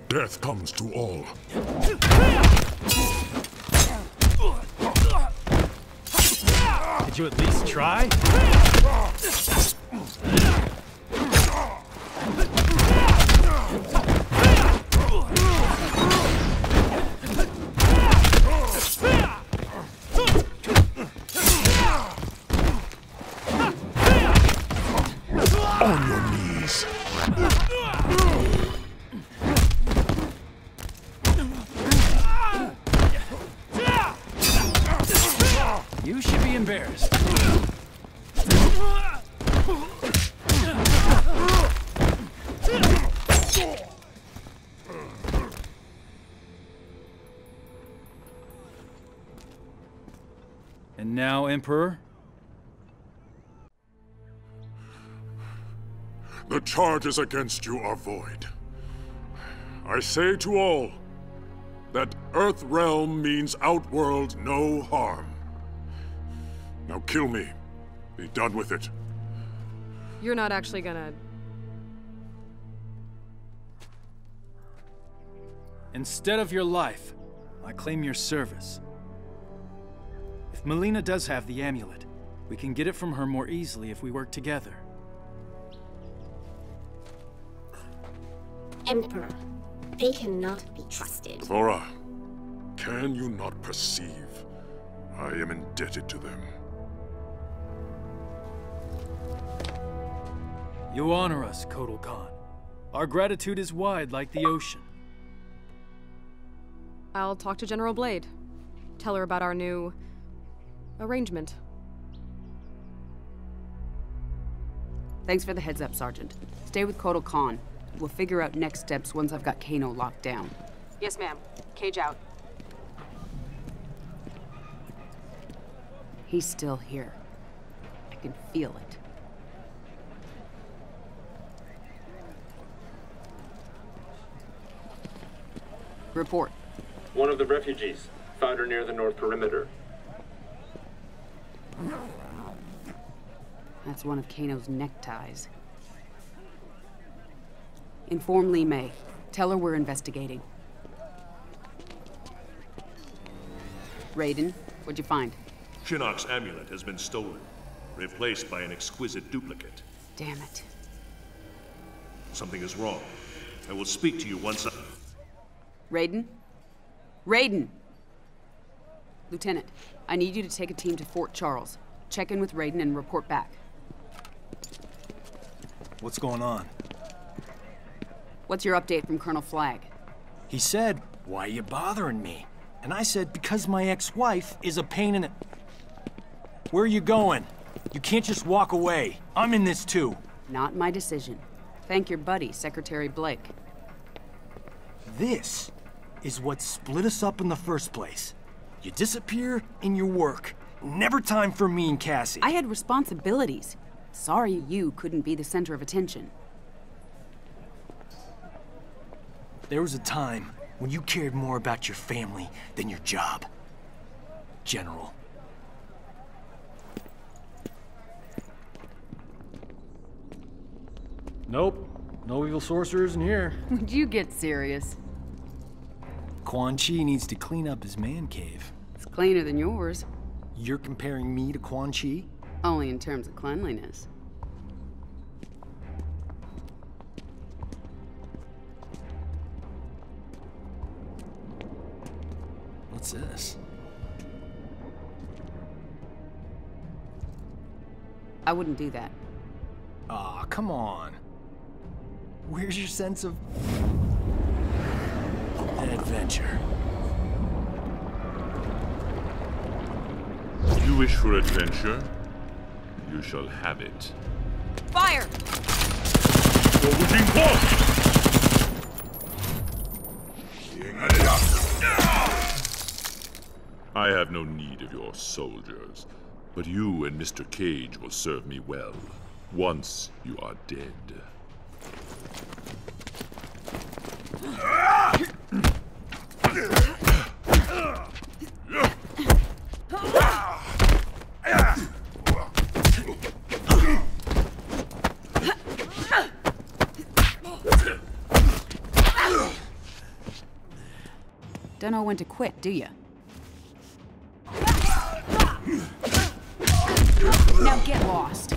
Death comes to all. Did you at least try? On your knees. You should be embarrassed. And now, Emperor? The charges against you are void. I say to all that Earthrealm means Outworld no harm. Now kill me. Be done with it. You're not actually gonna... Instead of your life, I claim your service. If Mileena does have the amulet, we can get it from her more easily if we work together. Emperor, they cannot be trusted. Thora, can you not perceive I am indebted to them? You honor us, Kotal Kahn. Our gratitude is wide like the ocean. I'll talk to General Blade. Tell her about our new... arrangement. Thanks for the heads up, Sergeant. Stay with Kotal Kahn. We'll figure out next steps once I've got Kano locked down. Yes, ma'am. Cage out. He's still here. I can feel it. Report. One of the refugees. Found her near the north perimeter. That's one of Kano's neckties. Inform Li Mei. Tell her we're investigating. Raiden, what'd you find? Shinnok's amulet has been stolen. replaced by an exquisite duplicate. Damn it. Something is wrong. I will speak to you once I... Raiden? Raiden! Lieutenant, I need you to take a team to Fort Charles. Check in with Raiden and report back. What's going on? What's your update from Colonel Flagg? He said, "Why are you bothering me?" And I said, "Because my ex-wife is a pain in the..." Where are you going? You can't just walk away. I'm in this too. Not my decision. Thank your buddy, Secretary Blake. This is what split us up in the first place. You disappear in your work. Never time for me and Cassie. I had responsibilities. Sorry you couldn't be the center of attention. There was a time when you cared more about your family than your job. General. Nope. No evil sorcerers in here. Would you get serious? Quan Chi needs to clean up his man cave. It's cleaner than yours. You're comparing me to Quan Chi? Only in terms of cleanliness. What's this? I wouldn't do that. Aw, come on. Where's your sense of... adventure? You wish for adventure? You shall have it. Fire! I have no need of your soldiers, but you and Mr. Cage will serve me well, once you are dead. Don't know when to quit, do you? Now get lost.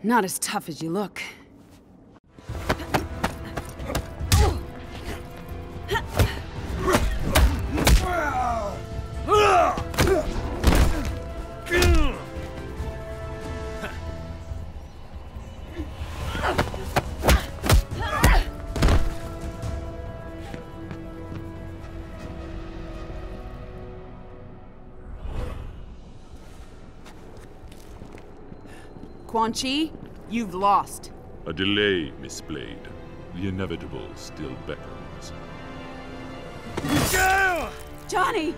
Not as tough as you look. Quan Chi, you've lost. A delay, Miss Blade. The inevitable still beckons. Johnny!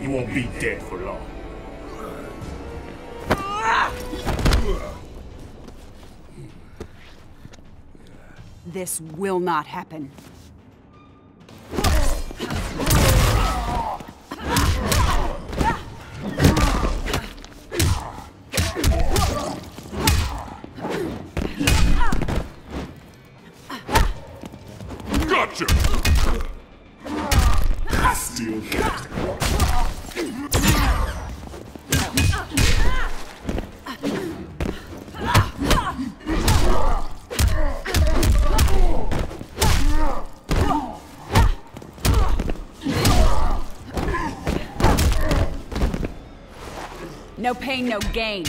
You won't be dead for long. This will not happen. Gotcha! Still dead. No pain, no gain.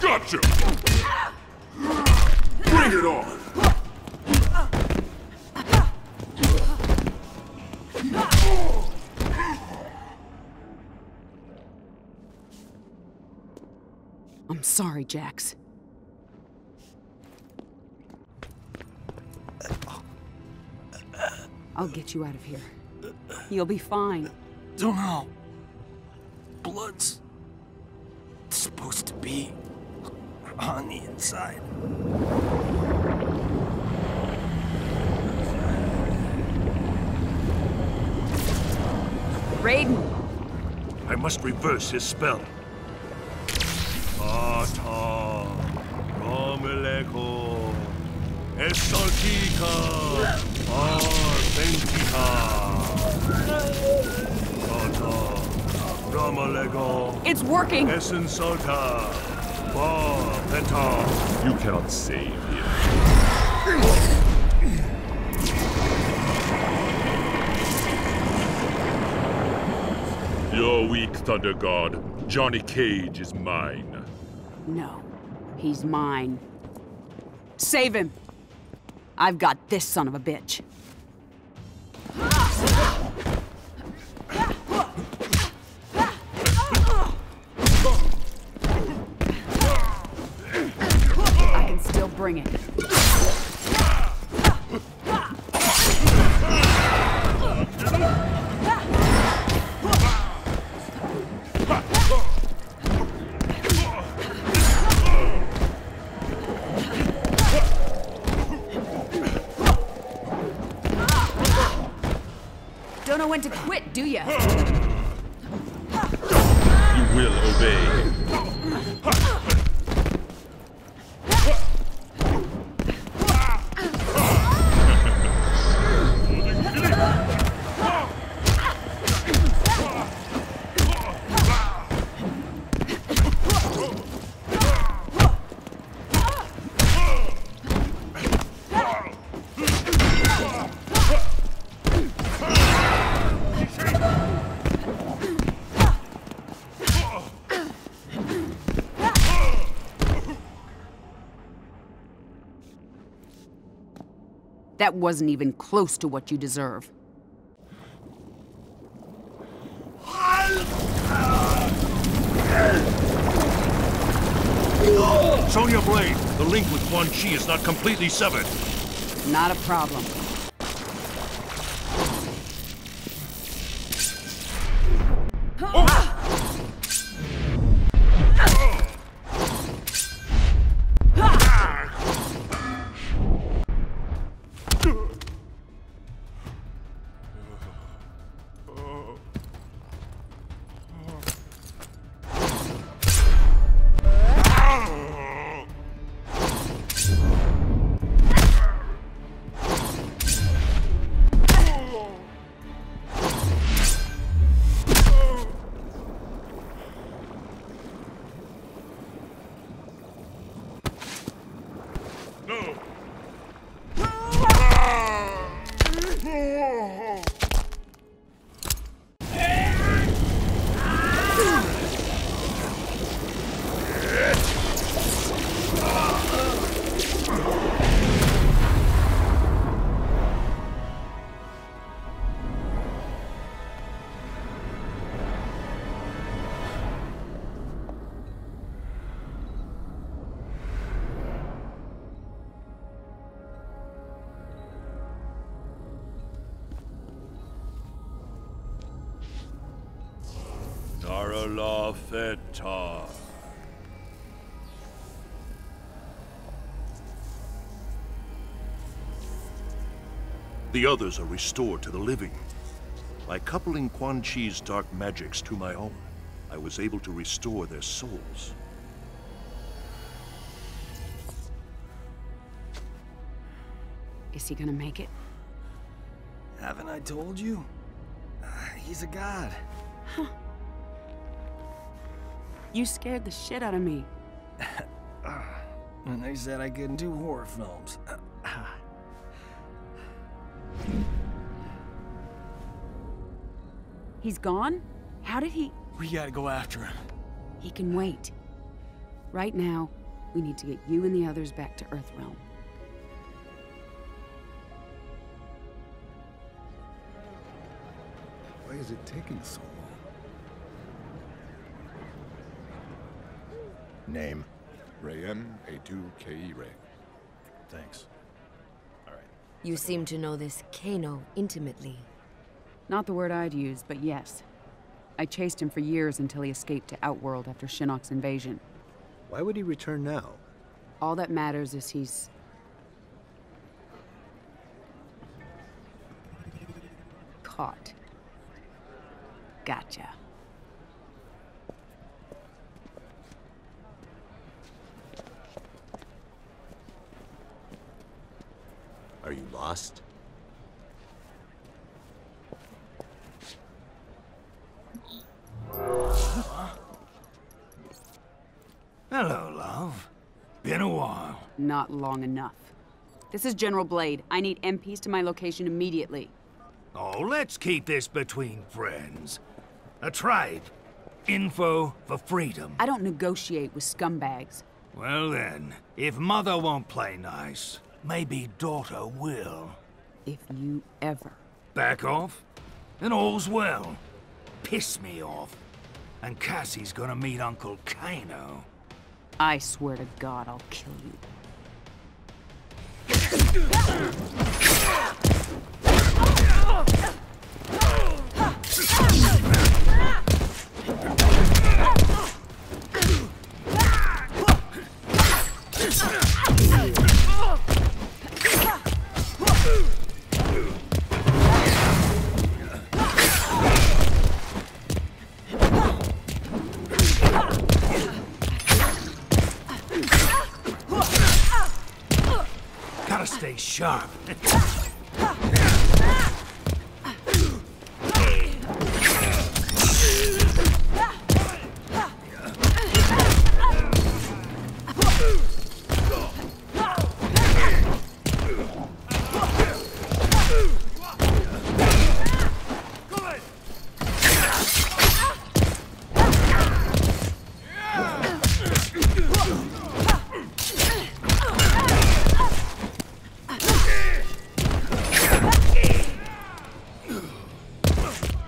Gotcha! Bring it on! I'm sorry, Jax. I'll get you out of here. You'll be fine. Don't know. Blood's supposed to be on the inside. Raiden! I must reverse his spell. Ata, Romeleko, Esaltika, Arpentika. Ata, Romeleko. It's working! Esensalta, Penta. You cannot save him. You're weak, Thunder God. Johnny Cage is mine. No, he's mine. Save him! I've got this son of a bitch. I can still bring it. Don't know when to quit, do ya? You will obey. That wasn't even close to what you deserve. Sonya Blade, the link with Quan Chi is not completely severed. Not a problem. Narala Fetar. The others are restored to the living. By coupling Quan Chi's dark magics to my own, I was able to restore their souls. Is he gonna make it? Haven't I told you? He's a god. Huh. You scared the shit out of me. And they said I couldn't do horror films. He's gone? How did he... We gotta go after him. He can wait. Right now, we need to get you and the others back to Earthrealm. Why is it taking so long? Name? Rayen A2KE Ray. Thanks. You seem to know this Kano intimately. Not the word I'd use, but yes. I chased him for years until he escaped to Outworld after Shinnok's invasion. Why would he return now? All that matters is he's... caught. Gotcha. Are you lost? Hello, love. Been a while. Not long enough. This is General Blade. I need MPs to my location immediately. Oh, let's keep this between friends. A trade. Info for freedom. I don't negotiate with scumbags. Well then, if mother won't play nice, maybe daughter will. If you ever... Back off, and all's well. Piss me off, and Cassie's gonna meet Uncle Kano. I swear to God, I'll kill you. Gotta stay sharp.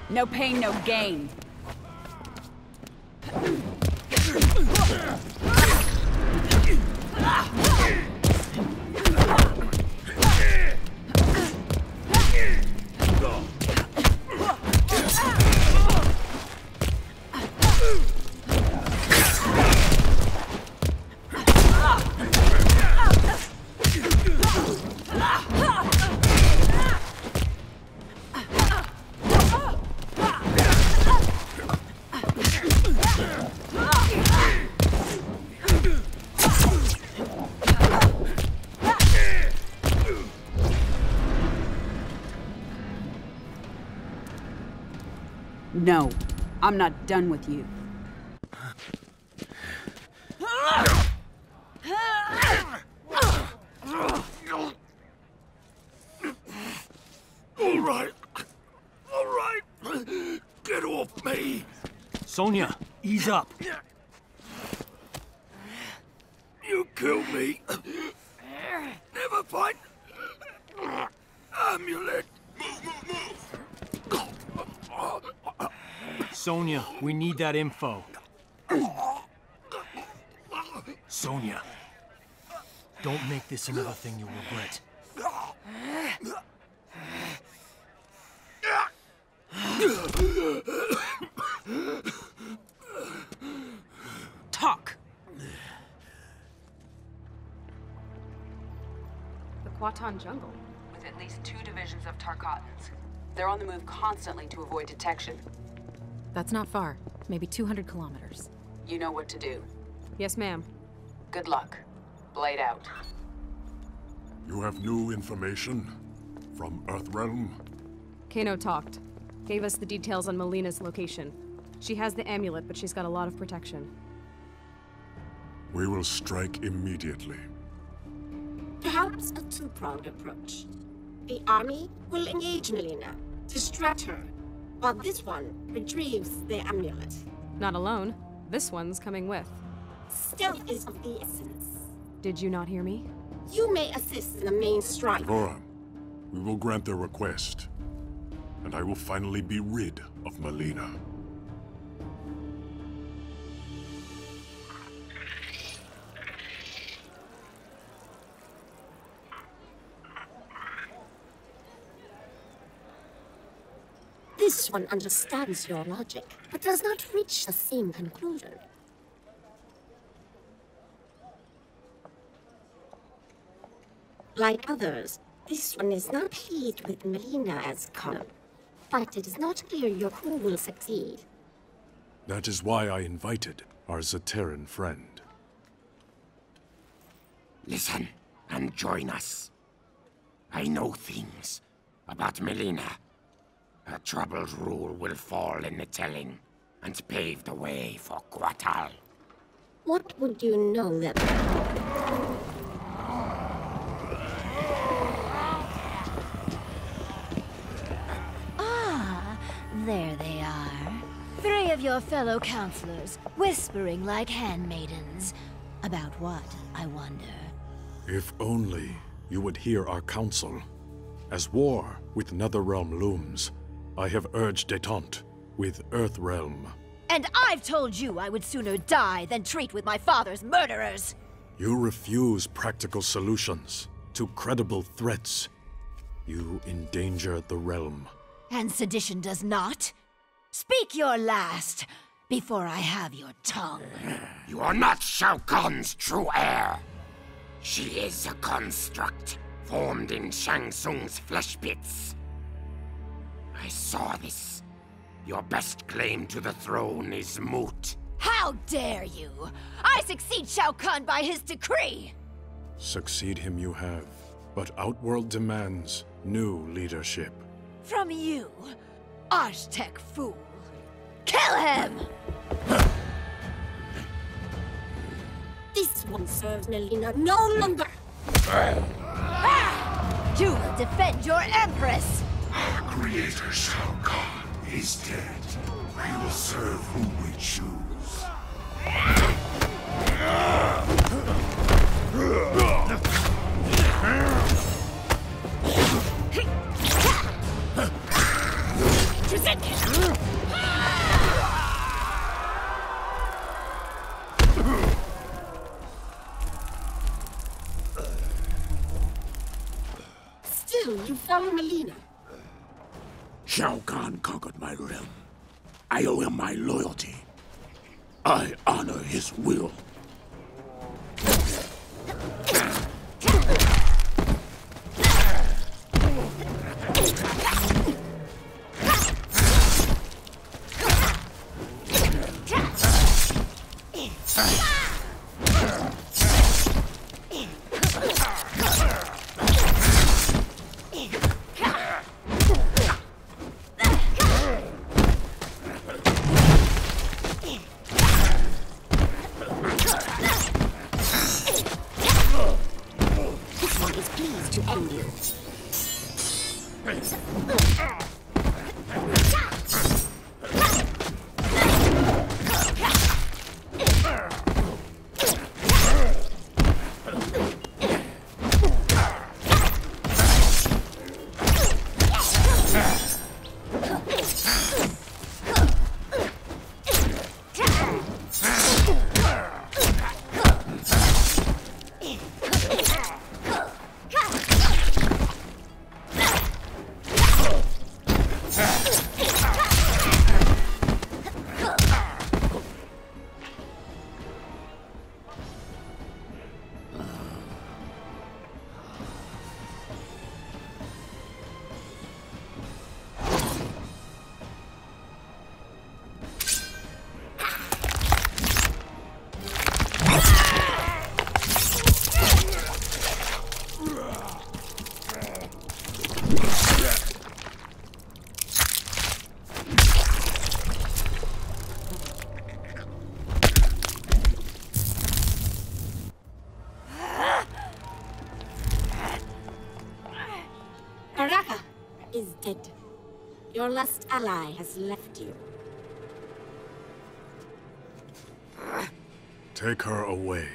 No pain, no gain. No, I'm not done with you. All right. Get off me. Sonya, ease up. You killed me. Never fight. Amulet. Move. Sonya, we need that info. Sonya, don't make this another thing you'll regret. Quatan jungle. With at least 2 divisions of Tarkatans. They're on the move constantly to avoid detection. That's not far. Maybe 200 kilometers. You know what to do. Yes, ma'am. Good luck. Blade out. You have new information from Earthrealm? Kano talked. Gave us the details on Melina's location. She has the amulet, but she's got a lot of protection. We will strike immediately. Perhaps a two-pronged approach. The army will engage Melina, distract her, while this one retrieves the amulet. Not alone. This one's coming with. Stealth is of the essence. Did you not hear me? You may assist in the main strike. Devora, we will grant their request, and I will finally be rid of Melina. This one understands your logic, but does not reach the same conclusion. Like others, this one is not pleased with Melina as Khan, but it is not clear your crew will succeed. That is why I invited our Zaterran friend. Listen and join us. I know things about Melina. Her troubled rule will fall in the telling and pave the way for Quatal. What would you know that... There they are. 3 of your fellow counselors, whispering like handmaidens. About what, I wonder? If only you would hear our counsel. As war with Netherrealm looms, I have urged detente with Earthrealm. And I've told you I would sooner die than treat with my father's murderers! You refuse practical solutions to credible threats. You endanger the realm. And sedition does not? Speak your last, before I have your tongue. You are not Shao Kahn's true heir. She is a construct, formed in Shang Tsung's flesh pits. I saw this. Your best claim to the throne is moot. How dare you! I succeed Shao Kahn by his decree! Succeed him you have, but Outworld demands new leadership. From you, Aztec fool. Kill him! This one serves Melina no longer! You will defend your empress! Our creator Shao Kahn is dead. We will serve whom we choose. Still, you follow Melina. Shao Kahn conquered my realm. I owe him my loyalty. I honor his will. Your last ally has left you. Take her away.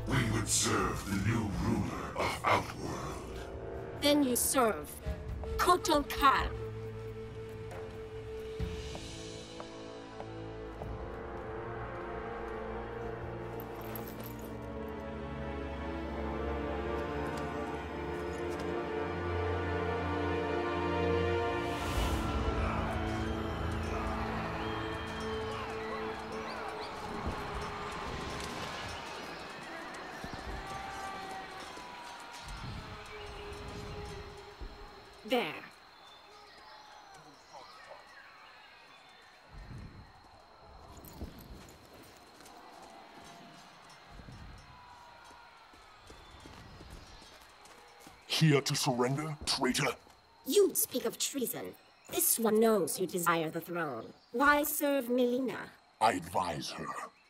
We would serve the new ruler of Outworld. Then you serve Kotal Kahn. There. Here to surrender, traitor? You speak of treason. This one knows you desire the throne. Why serve Melina? I advise her.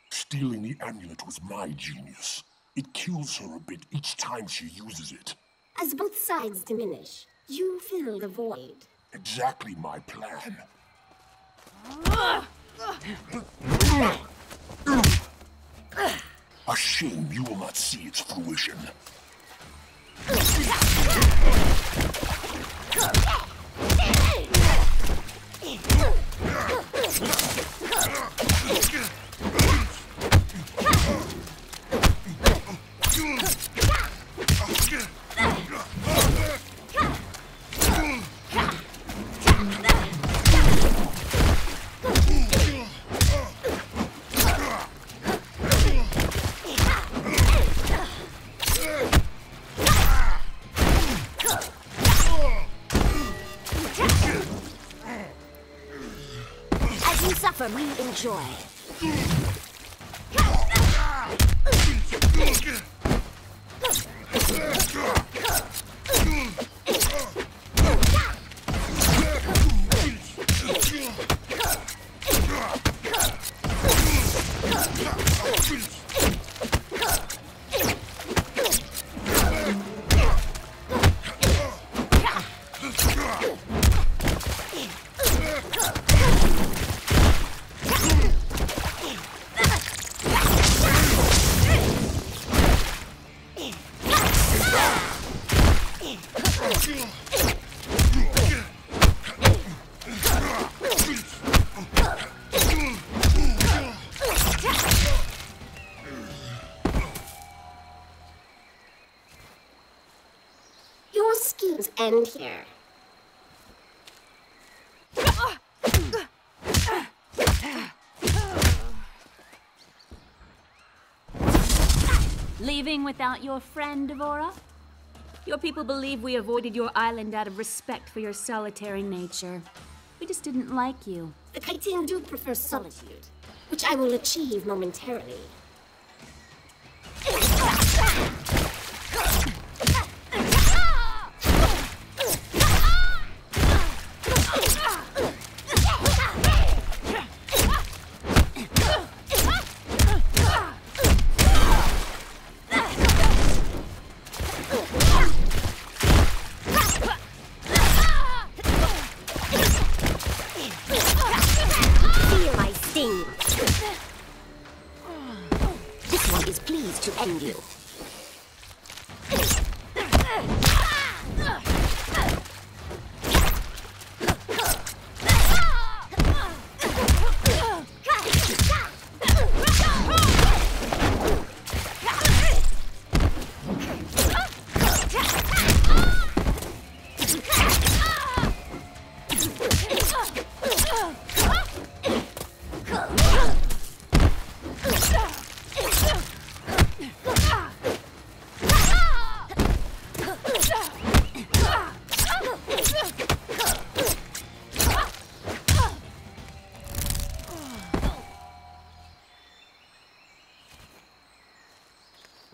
Stealing the amulet was my genius. It kills her a bit each time she uses it. As both sides diminish, you fill the void. Exactly my plan. A shame you will not see its fruition. Suffer, we enjoy. Your schemes end here. Leaving without your friend, Devora? Your people believe we avoided your island out of respect for your solitary nature. We just didn't like you. The Kaitin do prefer solitude, which I will achieve momentarily. This one is pleased to end you.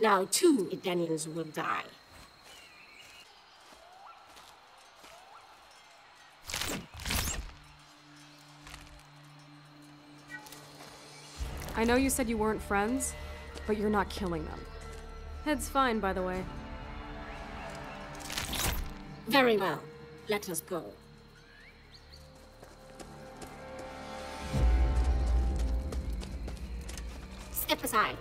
Now 2 Idanians will die. I know you said you weren't friends, but you're not killing them. Head's fine, by the way. Very well. Let us go. Step aside.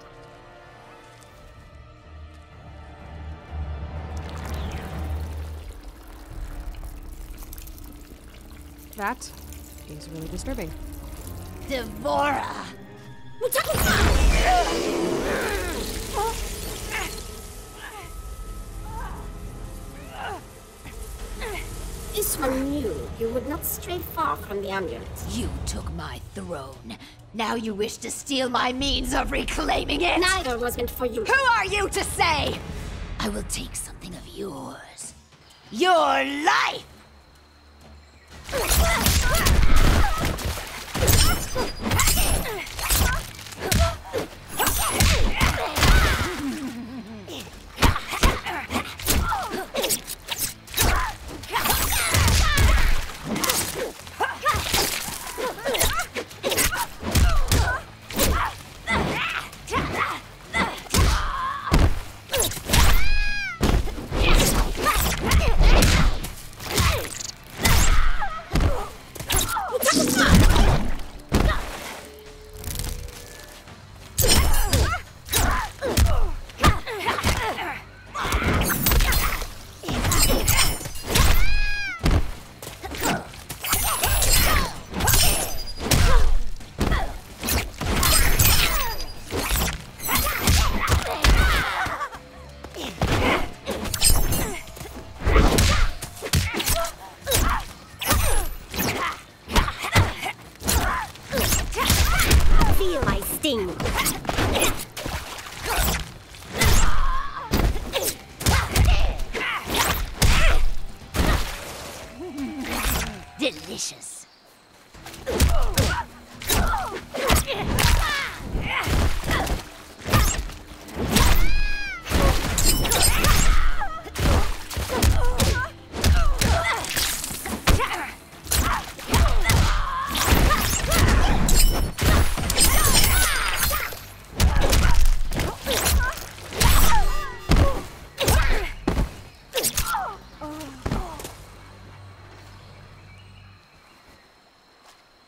That is really disturbing. Devora! This one knew you would not stray far from the amulet. You took my throne. Now you wish to steal my means of reclaiming it? Neither was meant for you. Who are you to say? I will take something of yours. Your life! Delicious.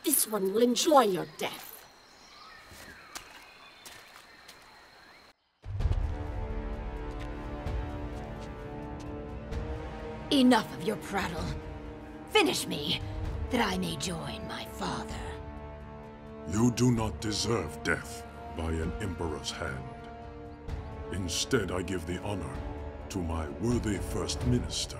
This one will enjoy your death. Enough of your prattle. Finish me, that I may join my father. You do not deserve death by an emperor's hand. Instead, I give the honor to my worthy first minister.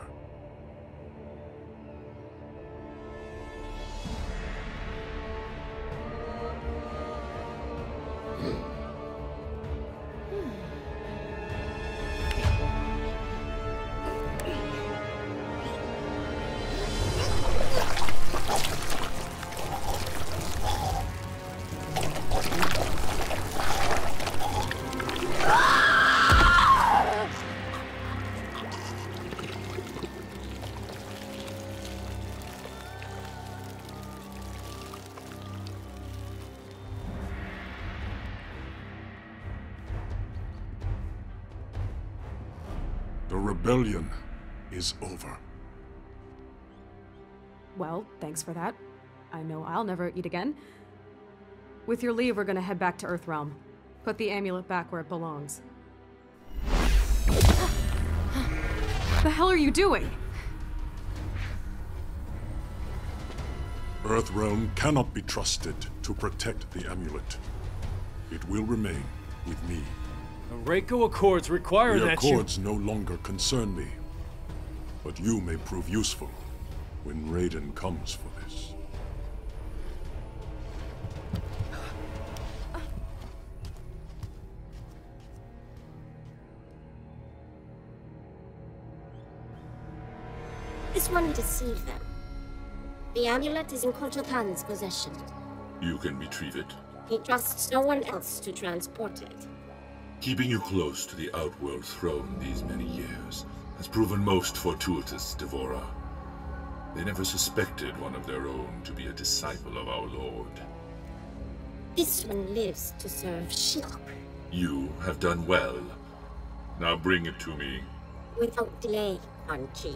The rebellion is over. Well, thanks for that. I know I'll never eat again. With your leave, we're gonna head back to Earthrealm. Put the amulet back where it belongs. The hell are you doing? Earthrealm cannot be trusted to protect the amulet. It will remain with me. The Reiko Accords require the that you... Accords no longer concern me. But you may prove useful when Raiden comes for this. This one deceived them. The amulet is in Kotal Khan's possession. You can retrieve it. He trusts no one else to transport it. Keeping you close to the Outworld throne these many years has proven most fortuitous, Devora. They never suspected one of their own to be a disciple of our Lord. This one lives to serve Shinnok. You have done well. Now bring it to me. Without delay, Quan Chi.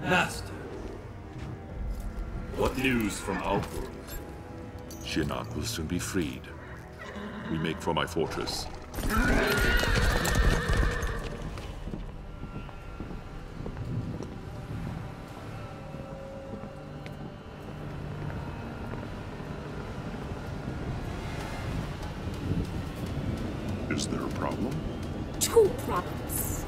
Master. What news from Outworld? Shinnok will soon be freed. We make for my fortress. Is there a problem? Two problems.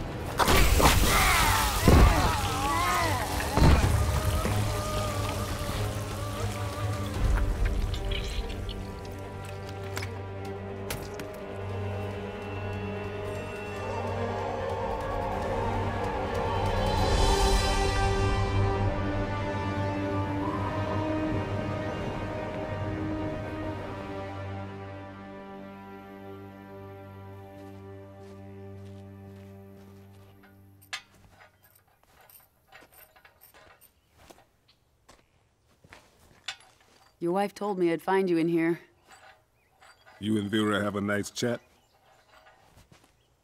Your wife told me I'd find you in here. You and Vera have a nice chat?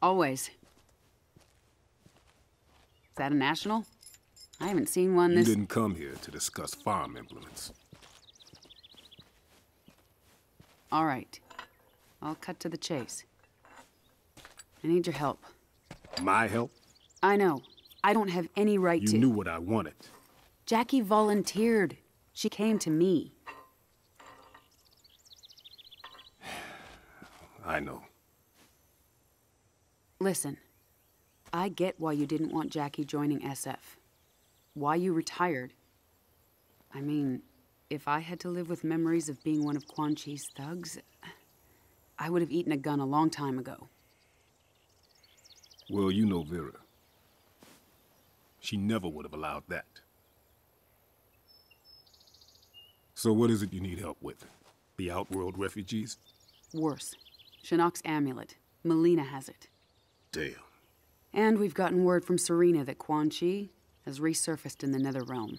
Always. Is that a national? I haven't seen one this... You didn't come here to discuss farm implements. All right. I'll cut to the chase. I need your help. My help? I know. I don't have any right to... You knew what I wanted. Jackie volunteered. She came to me. I know. Listen, I get why you didn't want Jackie joining SF. Why you retired. I mean, if I had to live with memories of being one of Quan Chi's thugs, I would have eaten a gun a long time ago. Well, you know Vera. She never would have allowed that. So what is it you need help with? The Outworld refugees? Worse. Shinnok's amulet. Melina has it. Damn. And we've gotten word from Serena that Quan Chi has resurfaced in the Netherrealm.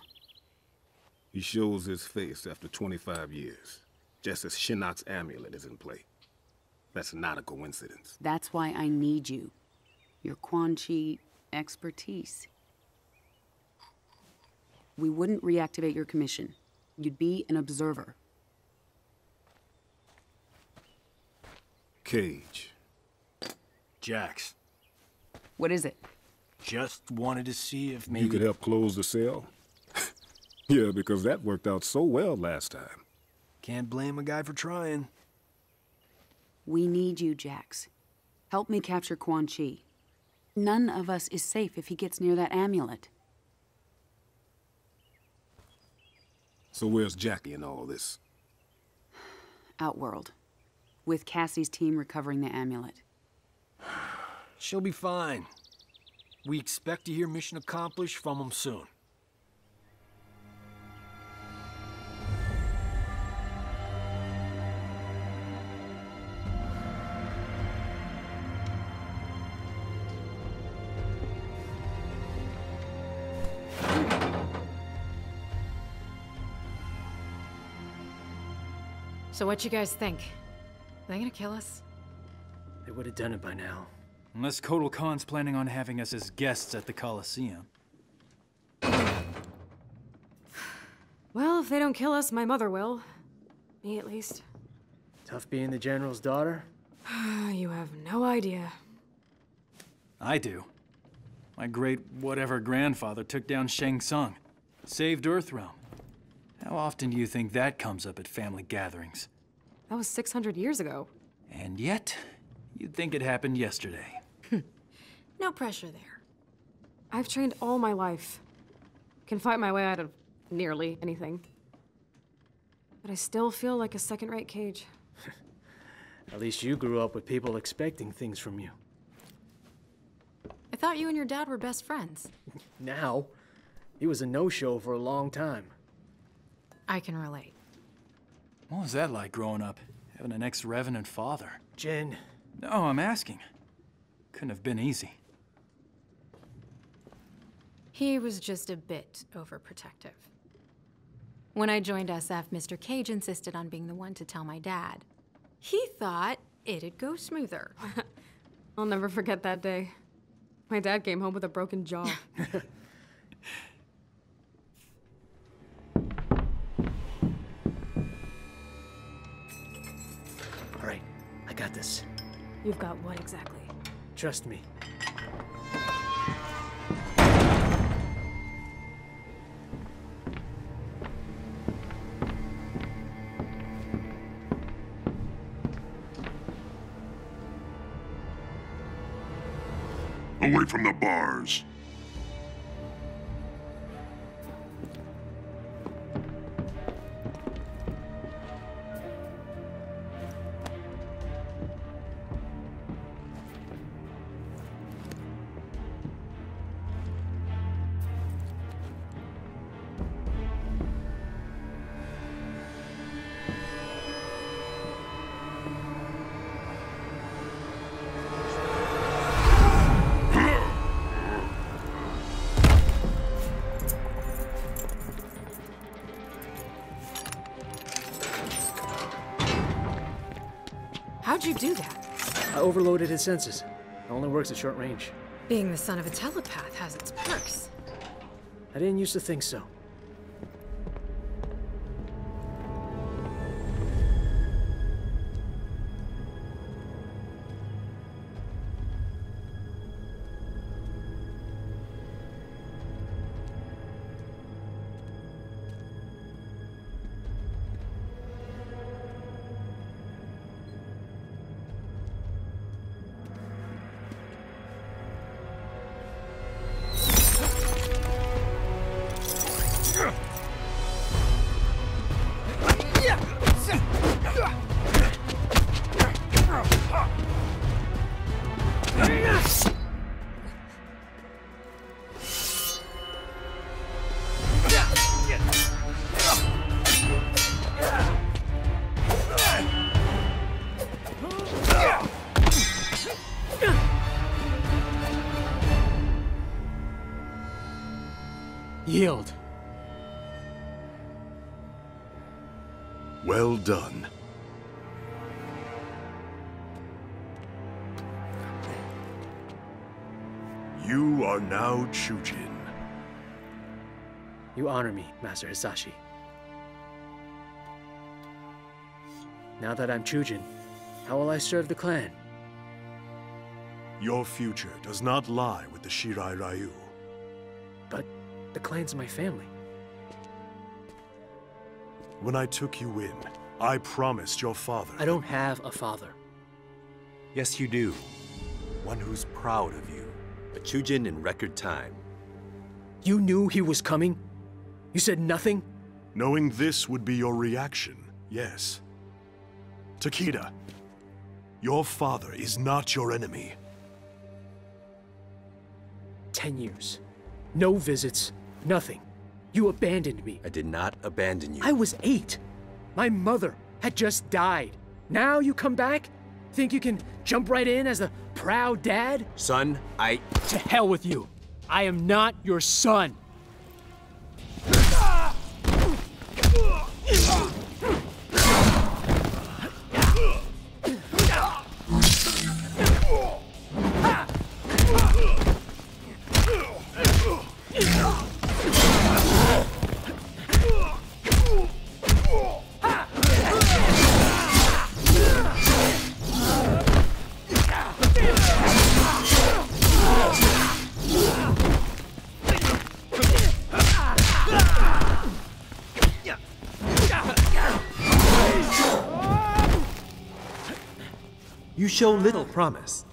He shows his face after 25 years, just as Shinnok's amulet is in play. That's not a coincidence. That's why I need you. Your Quan Chi expertise. We wouldn't reactivate your commission. You'd be an observer. Cage. Jax. What is it? Just wanted to see if maybe... You could help close the cell? Yeah, because that worked out so well last time. Can't blame a guy for trying. We need you, Jax. Help me capture Quan Chi. None of us is safe if he gets near that amulet. So where's Jackie in all this? Outworld. With Cassie's team recovering the amulet. She'll be fine. We expect to hear mission accomplished from them soon. So what you guys think? Are they gonna kill us? They would have done it by now. Unless Kotal Khan's planning on having us as guests at the Coliseum. Well, if they don't kill us, my mother will. Me, at least. Tough being the General's daughter? You have no idea. I do. My great whatever grandfather took down Shang Tsung. Saved Earthrealm. How often do you think that comes up at family gatherings? That was 600 years ago. And yet, you'd think it happened yesterday. No pressure there. I've trained all my life. Can fight my way out of nearly anything. But I still feel like a second-rate cage. At least you grew up with people expecting things from you. I thought you and your dad were best friends. Now, he was a no-show for a long time. I can relate. What was that like growing up, having an ex-revenant father? Jen, No, I'm asking. Couldn't have been easy. He was just a bit overprotective. When I joined SF, Mr. Cage insisted on being the one to tell my dad. He thought it'd go smoother. I'll never forget that day. My dad came home with a broken jaw. All right, I got this. You've got what exactly? Trust me. Away from the bars. How'd you do that? I overloaded his senses. It only works at short range. Being the son of a telepath has its perks. I didn't used to think so. Yield. Well done. You are now Chujin. You honor me, Master Hisashi. Now that I'm Chujin, how will I serve the clan? Your future does not lie with the Shirai Ryu. But the clan's my family. When I took you in, I promised your father... I don't have a father. Yes, you do. One who's proud of you. A Chujin in record time. You knew he was coming? You said nothing? Knowing this would be your reaction, yes. Takeda, your father is not your enemy. 10 years. No visits. Nothing. You abandoned me. I did not abandon you. I was 8. My mother had just died. Now you come back? Think you can jump right in as the proud dad? Son, To hell with you. I am not your son. You show little promise.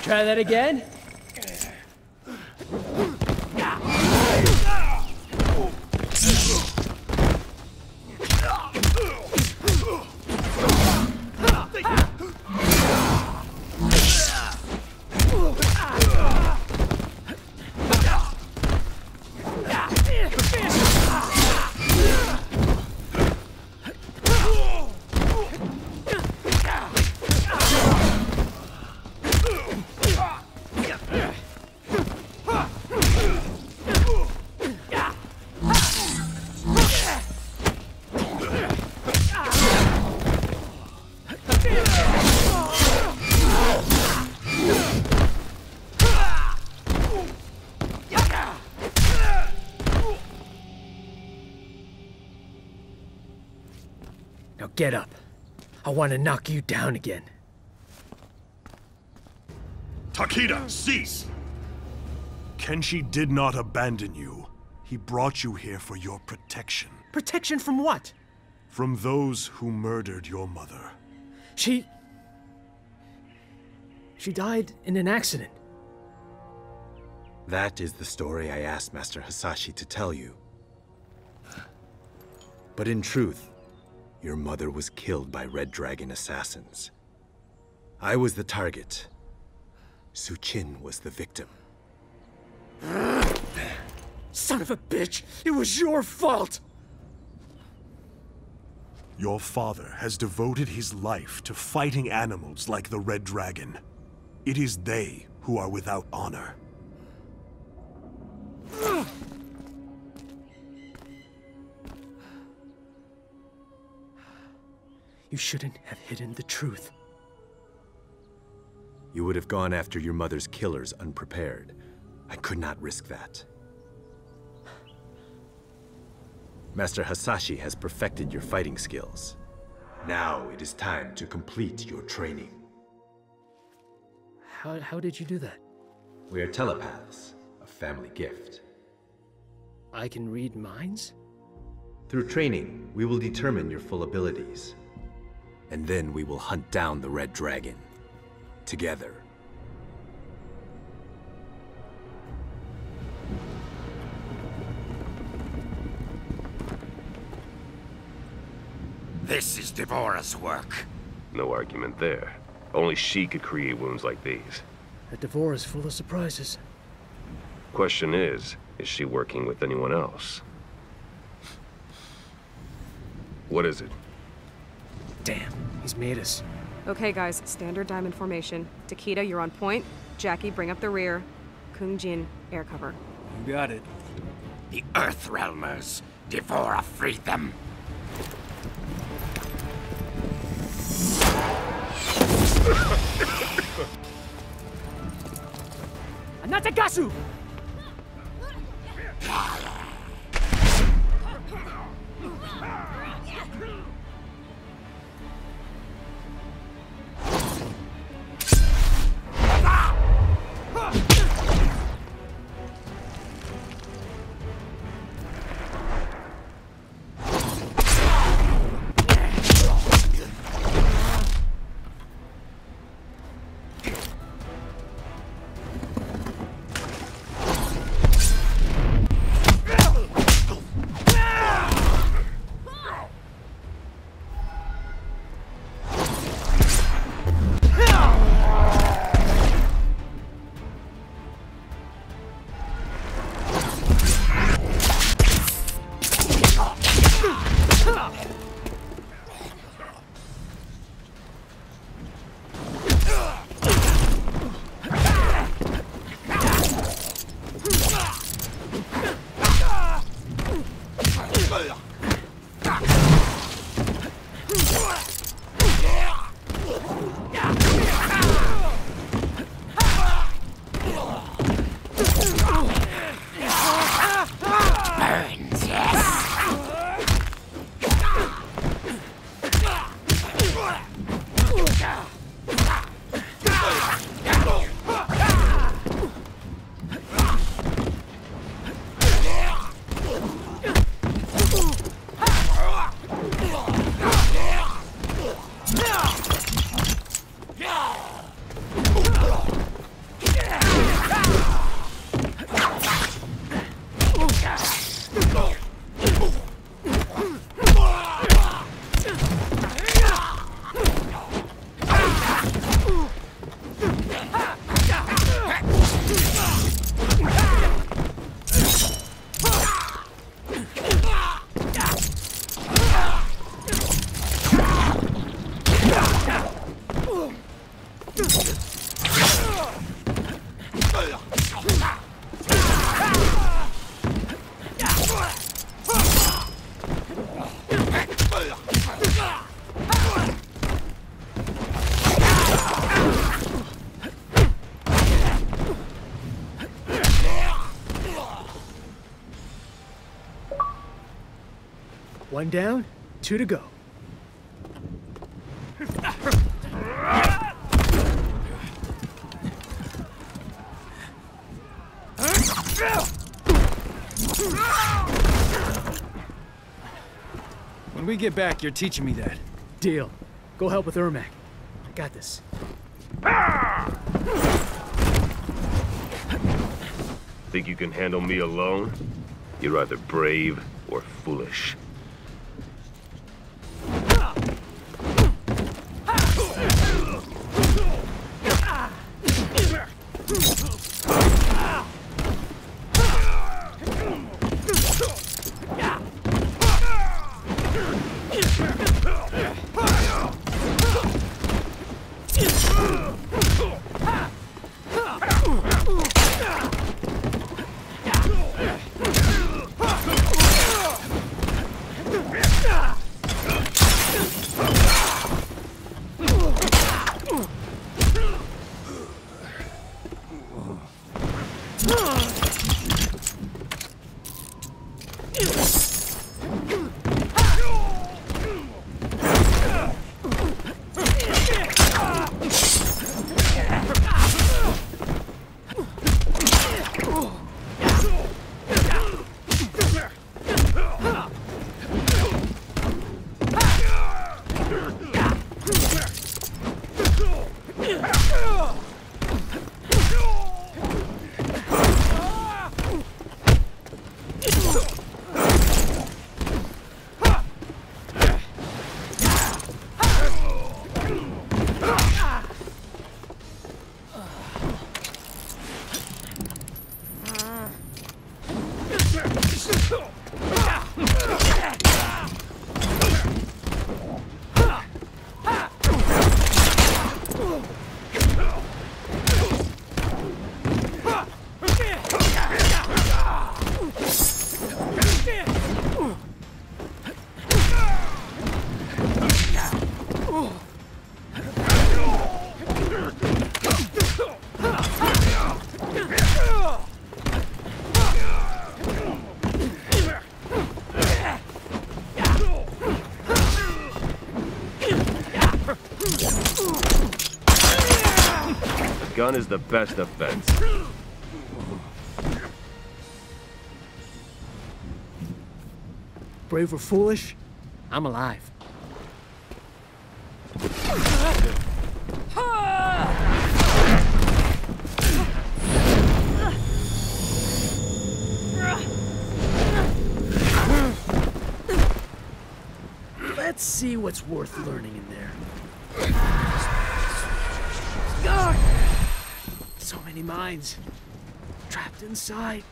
Try that again? Now get up. I want to knock you down again. Takeda, cease! Kenshi did not abandon you. He brought you here for your protection. Protection from what? From those who murdered your mother. She died in an accident. That is the story I asked Master Hasashi to tell you. But in truth, your mother was killed by Red Dragon assassins. I was the target. Suchin was the victim. Son of a bitch! It was your fault! Your father has devoted his life to fighting animals like the Red Dragon. It is they who are without honor. You shouldn't have hidden the truth. You would have gone after your mother's killers unprepared. I could not risk that. Master Hasashi has perfected your fighting skills. Now it is time to complete your training. How did you do that? We are telepaths, a family gift. I can read minds? Through training, we will determine your full abilities. And then we will hunt down the Red Dragon. Together. This is Devora's work. No argument there. Only she could create wounds like these. That Devora's full of surprises. Question is she working with anyone else? What is it? Damn, he's made us. Okay, guys, standard diamond formation. Takeda, you're on point. Jackie, bring up the rear. Kung Jin, air cover. You got it. The Earthrealmers. Devora freed them. Anatagasu! One down, 2 to go. When we get back, you're teaching me that. Deal. Go help with Ermac. I got this. Think you can handle me alone? You're either brave or foolish. Gun is the best defense. Brave or foolish, I'm alive. Let's see what's worth learning in there. So many minds trapped inside.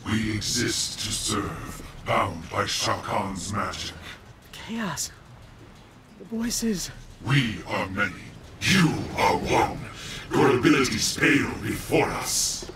We exist to serve, bound by Shao Kahn's magic. Chaos. The voices. We are many. You are one. Your abilities pale before us.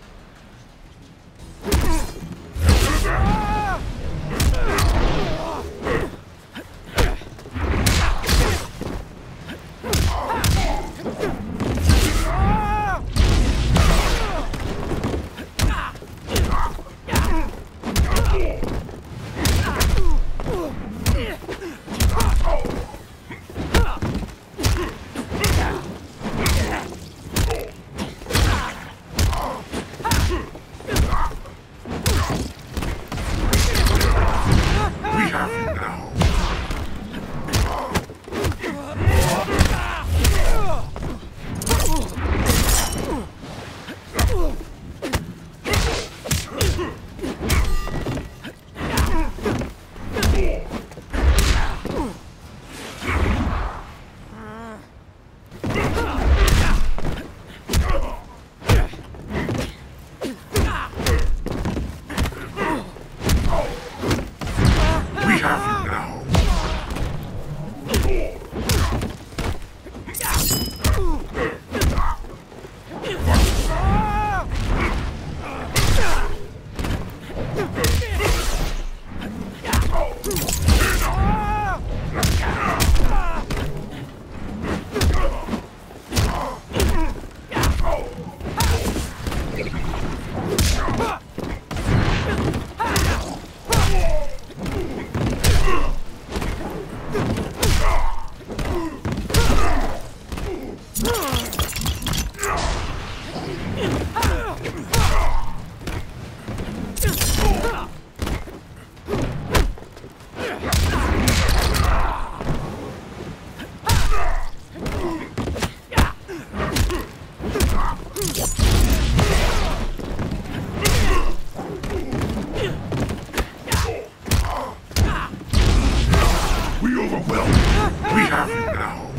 Well, we have you now.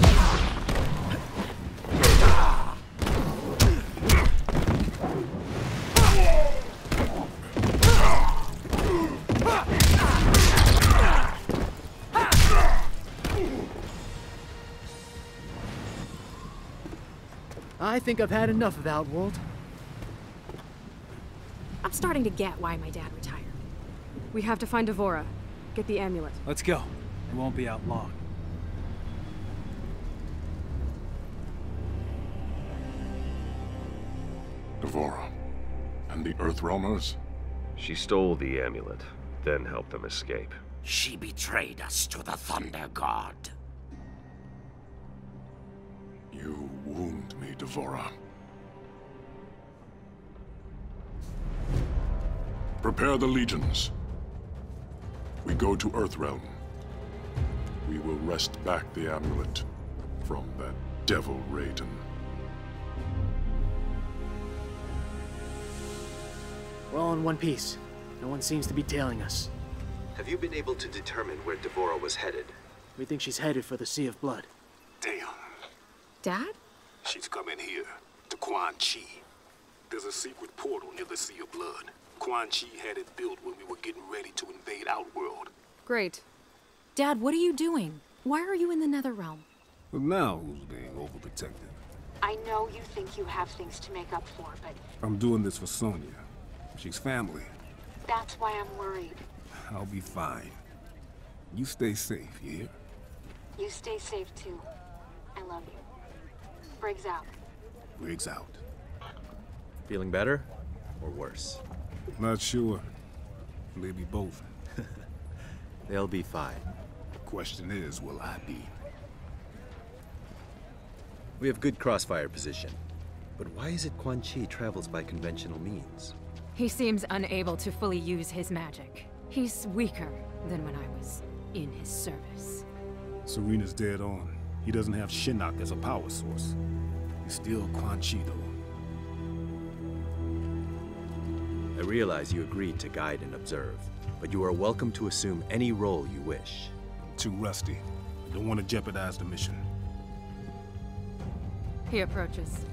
I think I've had enough of Outworld. I'm starting to get why my dad retired. We have to find D'Vorah. Get the amulet. Let's go. We won't be out long. D'Vorah and the Earthrealmers? She stole the amulet, then helped them escape. She betrayed us to the Thunder God. You wound me, D'Vorah. Prepare the legions. We go to Earthrealm. We will wrest back the amulet from that devil Raiden. We're all in one piece. No one seems to be tailing us. Have you been able to determine where D'Vorah was headed? We think she's headed for the Sea of Blood. Damn. Dad? She's coming here, to Quan Chi. There's a secret portal near the Sea of Blood. Quan Chi had it built when we were getting ready to invade Outworld. Great. Dad, what are you doing? Why are you in the Netherrealm? Well, now who's being overprotective? I know you think you have things to make up for, but I'm doing this for Sonya. She's family. that's why I'm worried. I'll be fine. You stay safe, you hear? You stay safe too. I love you. Briggs out. Briggs out. Feeling better? Or worse? Not sure. Maybe both. They'll be fine. The question is, will I be? We have good crossfire position. But why is it Quan Chi travels by conventional means? He seems unable to fully use his magic. He's weaker than when I was in his service. Serena's dead on. He doesn't have Shinnok as a power source. He's still Quan Chi, though. I realize you agreed to guide and observe, but you are welcome to assume any role you wish. I'm too rusty. Don't want to jeopardize the mission. He approaches.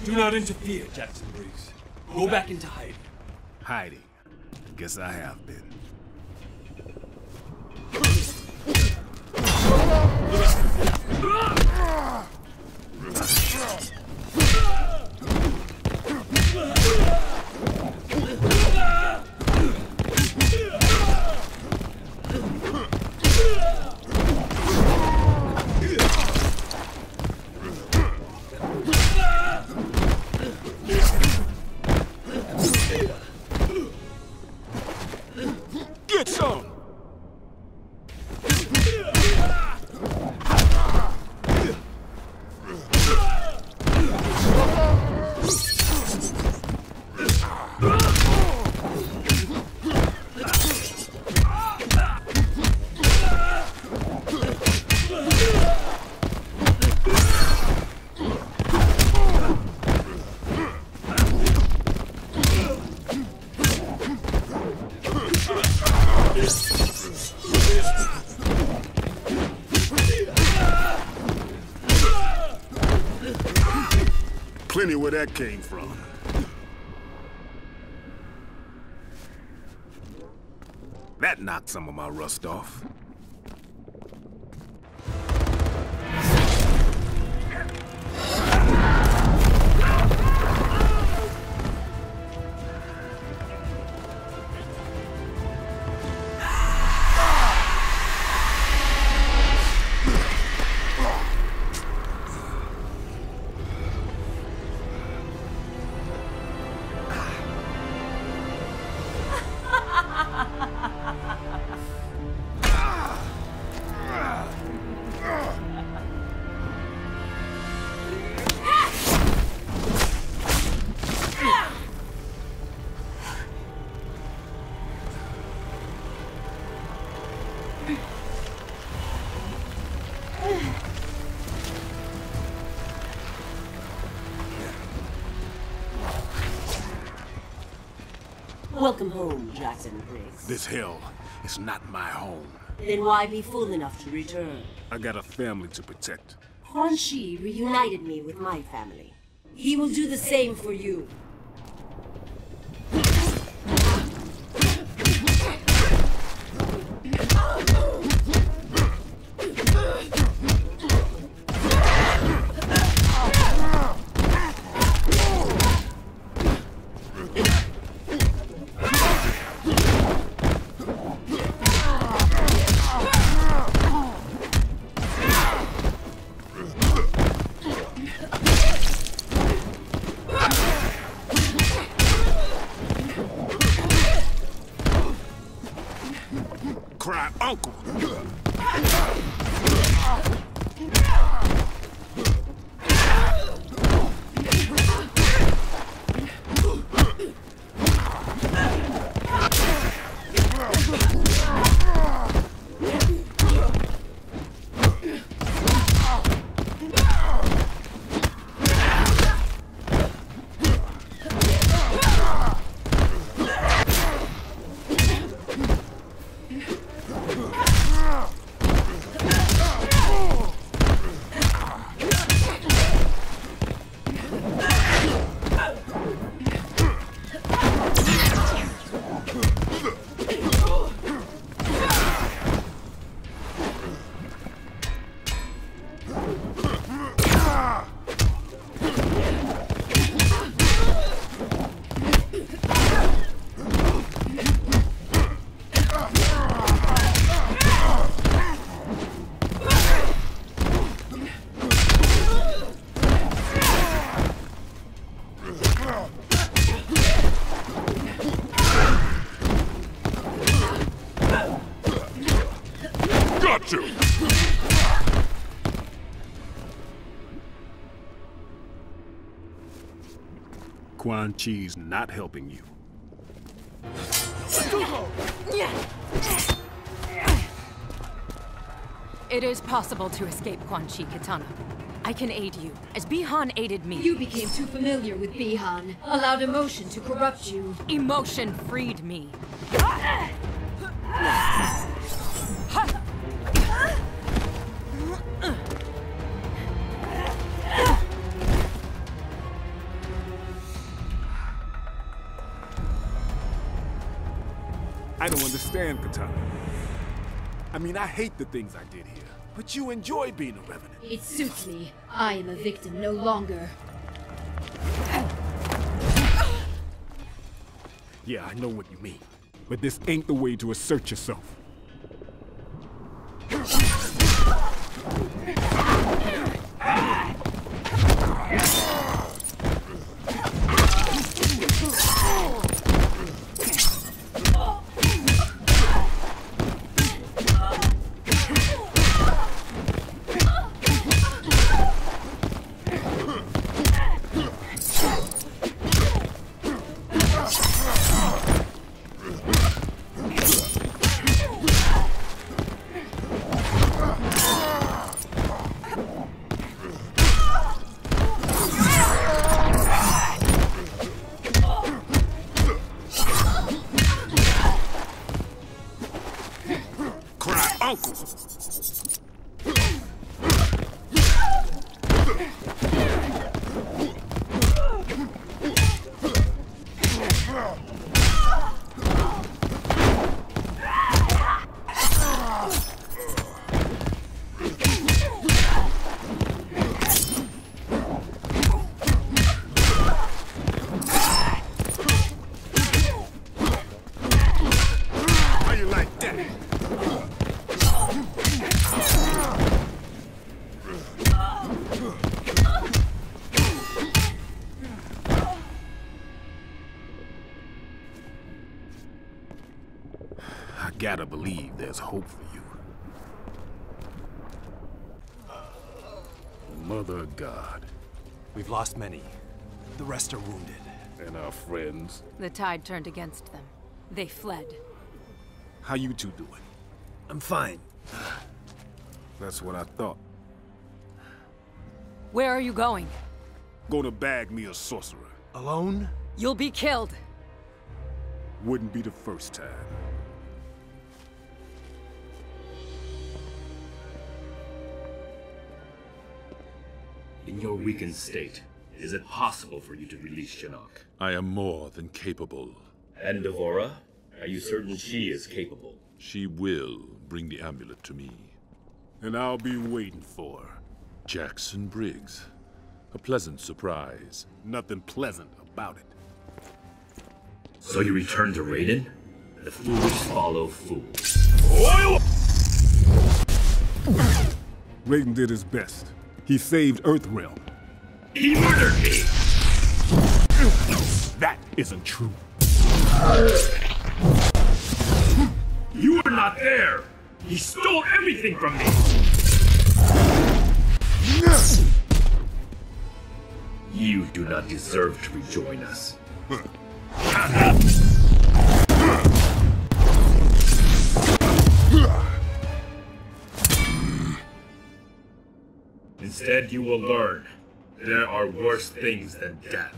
Do not interfere, Jackson Briggs. Go back into hiding. Hiding? Guess I have been. Plenty where that came from. That knocked some of my rust off. Welcome home, Jackson Briggs. This hell is not my home. Then why be fool enough to return? I got a family to protect. Quan Chi reunited me with my family. He will do the same for you. Cry uncle! Quan Chi's not helping you. It is possible to escape Quan Chi, Katana. I can aid you, as Bi-Han aided me. You became too familiar with Bi-Han, allowed emotion to corrupt you. Emotion freed me. I don't understand, Katana. I mean, I hate the things I did here, but you enjoy being a revenant. It suits me. I am a victim no longer. Yeah, I know what you mean, but this ain't the way to assert yourself. Cry uncle! How you like that? I gotta believe there's hope for you. Mother of God. We've lost many. The rest are wounded. And our friends. The tide turned against them. They fled. How you two doing? I'm fine. That's what I thought. Where are you going? Gonna bag me a sorcerer. Alone? You'll be killed. Wouldn't be the first time. In your weakened state, is it possible for you to release Shinnok? I am more than capable. And D'Vorah? Are you certain she is capable? She will bring the amulet to me. And I'll be waiting for her. Jackson Briggs. A pleasant surprise. Nothing pleasant about it. So you return to Raiden? The foolish follow fools. Raiden did his best. He saved Earthrealm. He murdered me! That isn't true. You were not there! He stole everything from me! You do not deserve to rejoin us. Instead, you will learn there are worse things than death.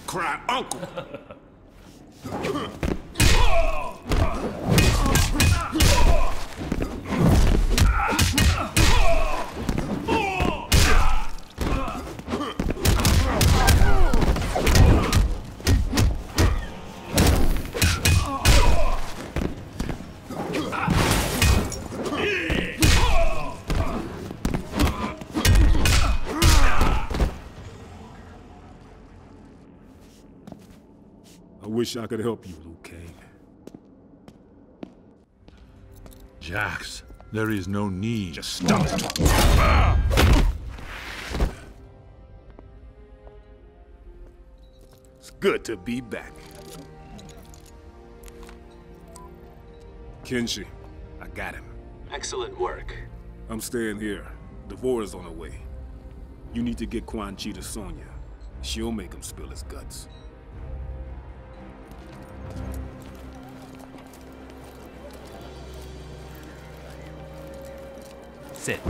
Cry uncle! I wish I could help you, Liu Kang. Jax, there is no need. Just stop it. It's good to be back. Kenshi, I got him. Excellent work. I'm staying here. D'Vorah's on the way. You need to get Quan Chi to Sonya. She'll make him spill his guts. Sit.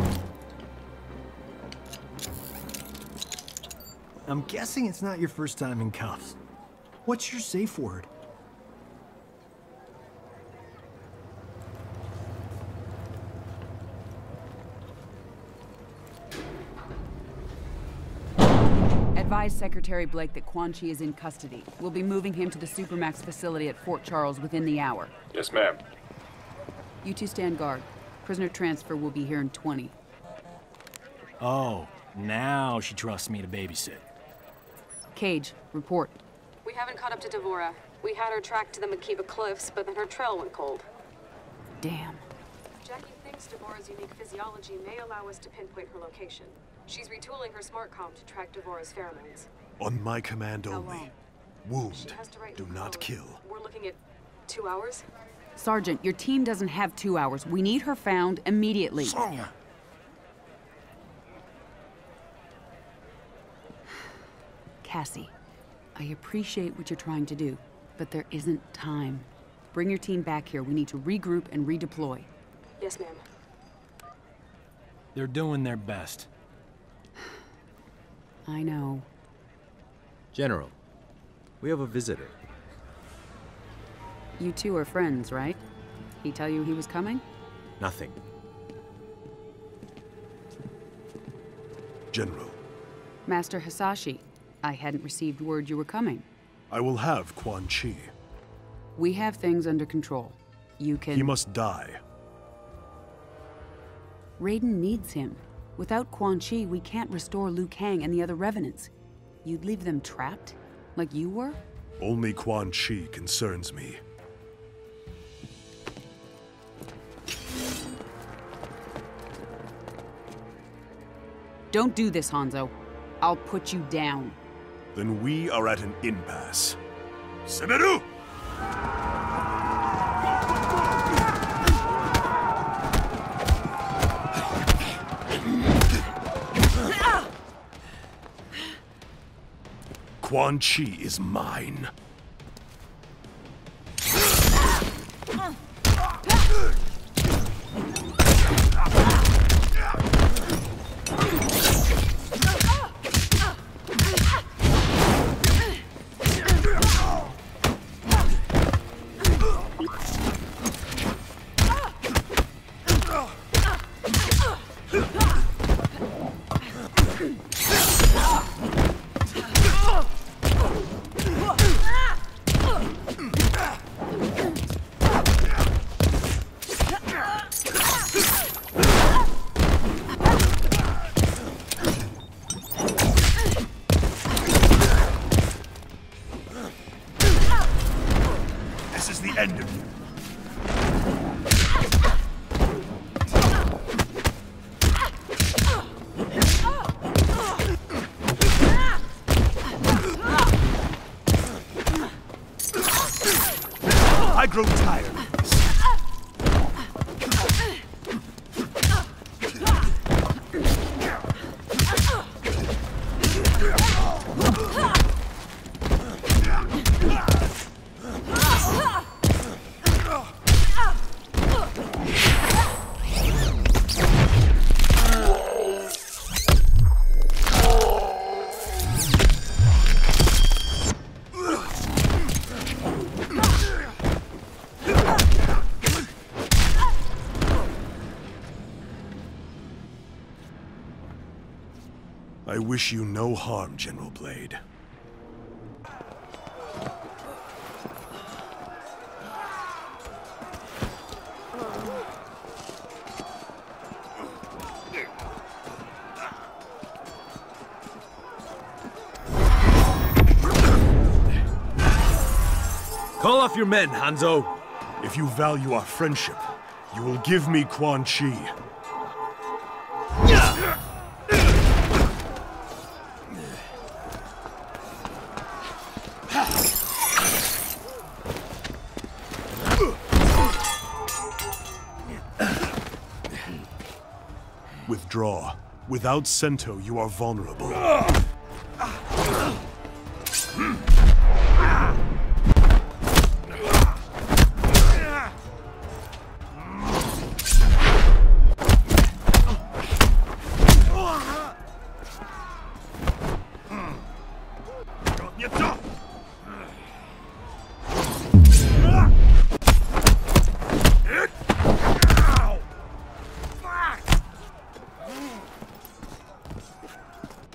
I'm guessing it's not your first time in cuffs. What's your safe word? Advise Secretary Blake that Quan Chi is in custody. We'll be moving him to the Supermax facility at Fort Charles within the hour. Yes, ma'am. You two stand guard. Prisoner transfer will be here in 20. Oh, now she trusts me to babysit. Cage, report. We haven't caught up to D'Vorah. We had her tracked to the Makiba Cliffs, but then her trail went cold. Damn. Jackie thinks D'Vorah's unique physiology may allow us to pinpoint her location. She's retooling her smart comm to track Devora's pheromones. On my command How only. long? Wound. Has to write Do her not code. kill. We're looking at 2 hours? Sergeant, your team doesn't have 2 hours. We need her found immediately. Sonya! Cassie, I appreciate what you're trying to do, but there isn't time. Bring your team back here. We need to regroup and redeploy. Yes, ma'am. They're doing their best. I know. General, we have a visitor. You two are friends, right? He tell you he was coming? Nothing. General. Master Hisashi, I hadn't received word you were coming. I will have Quan Chi. We have things under control. You can... He must die. Raiden needs him. Without Quan Chi, we can't restore Liu Kang and the other revenants. You'd leave them trapped? Like you were? Only Quan Chi concerns me. Don't do this, Hanzo. I'll put you down. Then we are at an impasse. Semeru! Quan Chi is mine. I grow tired of this. I wish you no harm, General Blade. Call off your men, Hanzo! If you value our friendship, you will give me Quan Chi. Withdraw. Without Sento, you are vulnerable.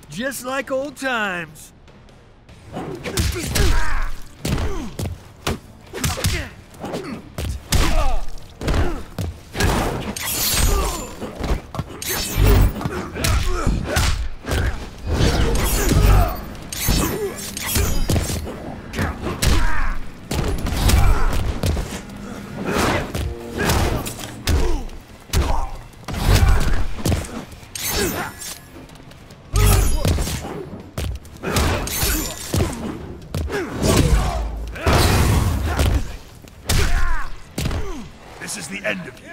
Just like old times. end of you.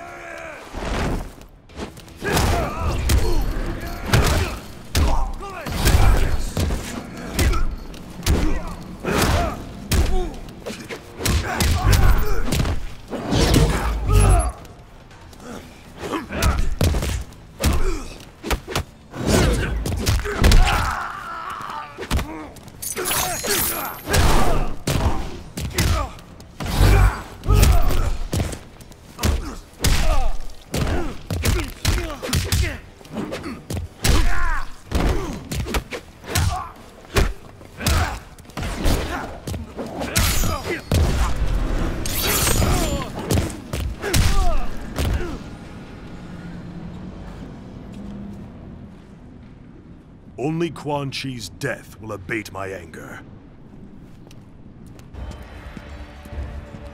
Only Quan Chi's death will abate my anger.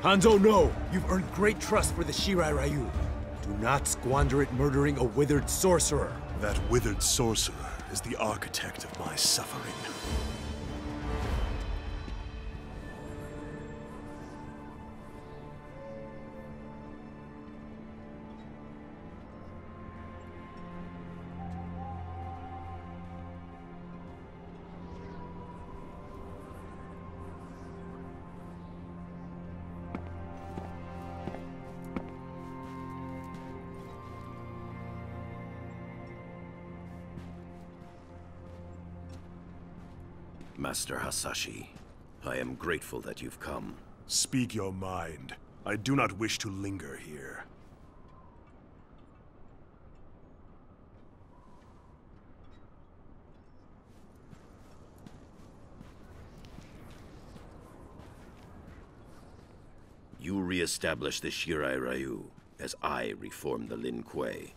Hanzo, no! You've earned great trust for the Shirai Ryu. Do not squander it murdering a withered sorcerer. That withered sorcerer is the architect of my suffering. Master Hasashi, I am grateful that you've come. Speak your mind. I do not wish to linger here. You re-establish the Shirai Ryu, as I reform the Lin Kuei.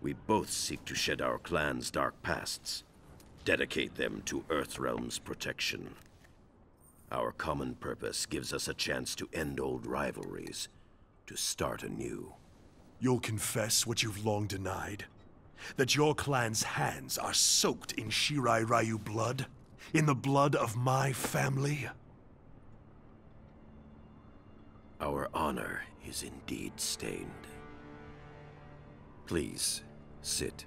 We both seek to shed our clan's dark pasts, dedicate them to Earthrealm's protection. Our common purpose gives us a chance to end old rivalries, to start anew. You'll confess what you've long denied? That your clan's hands are soaked in Shirai Ryu blood? In the blood of my family? Our honor is indeed stained. Please, sit.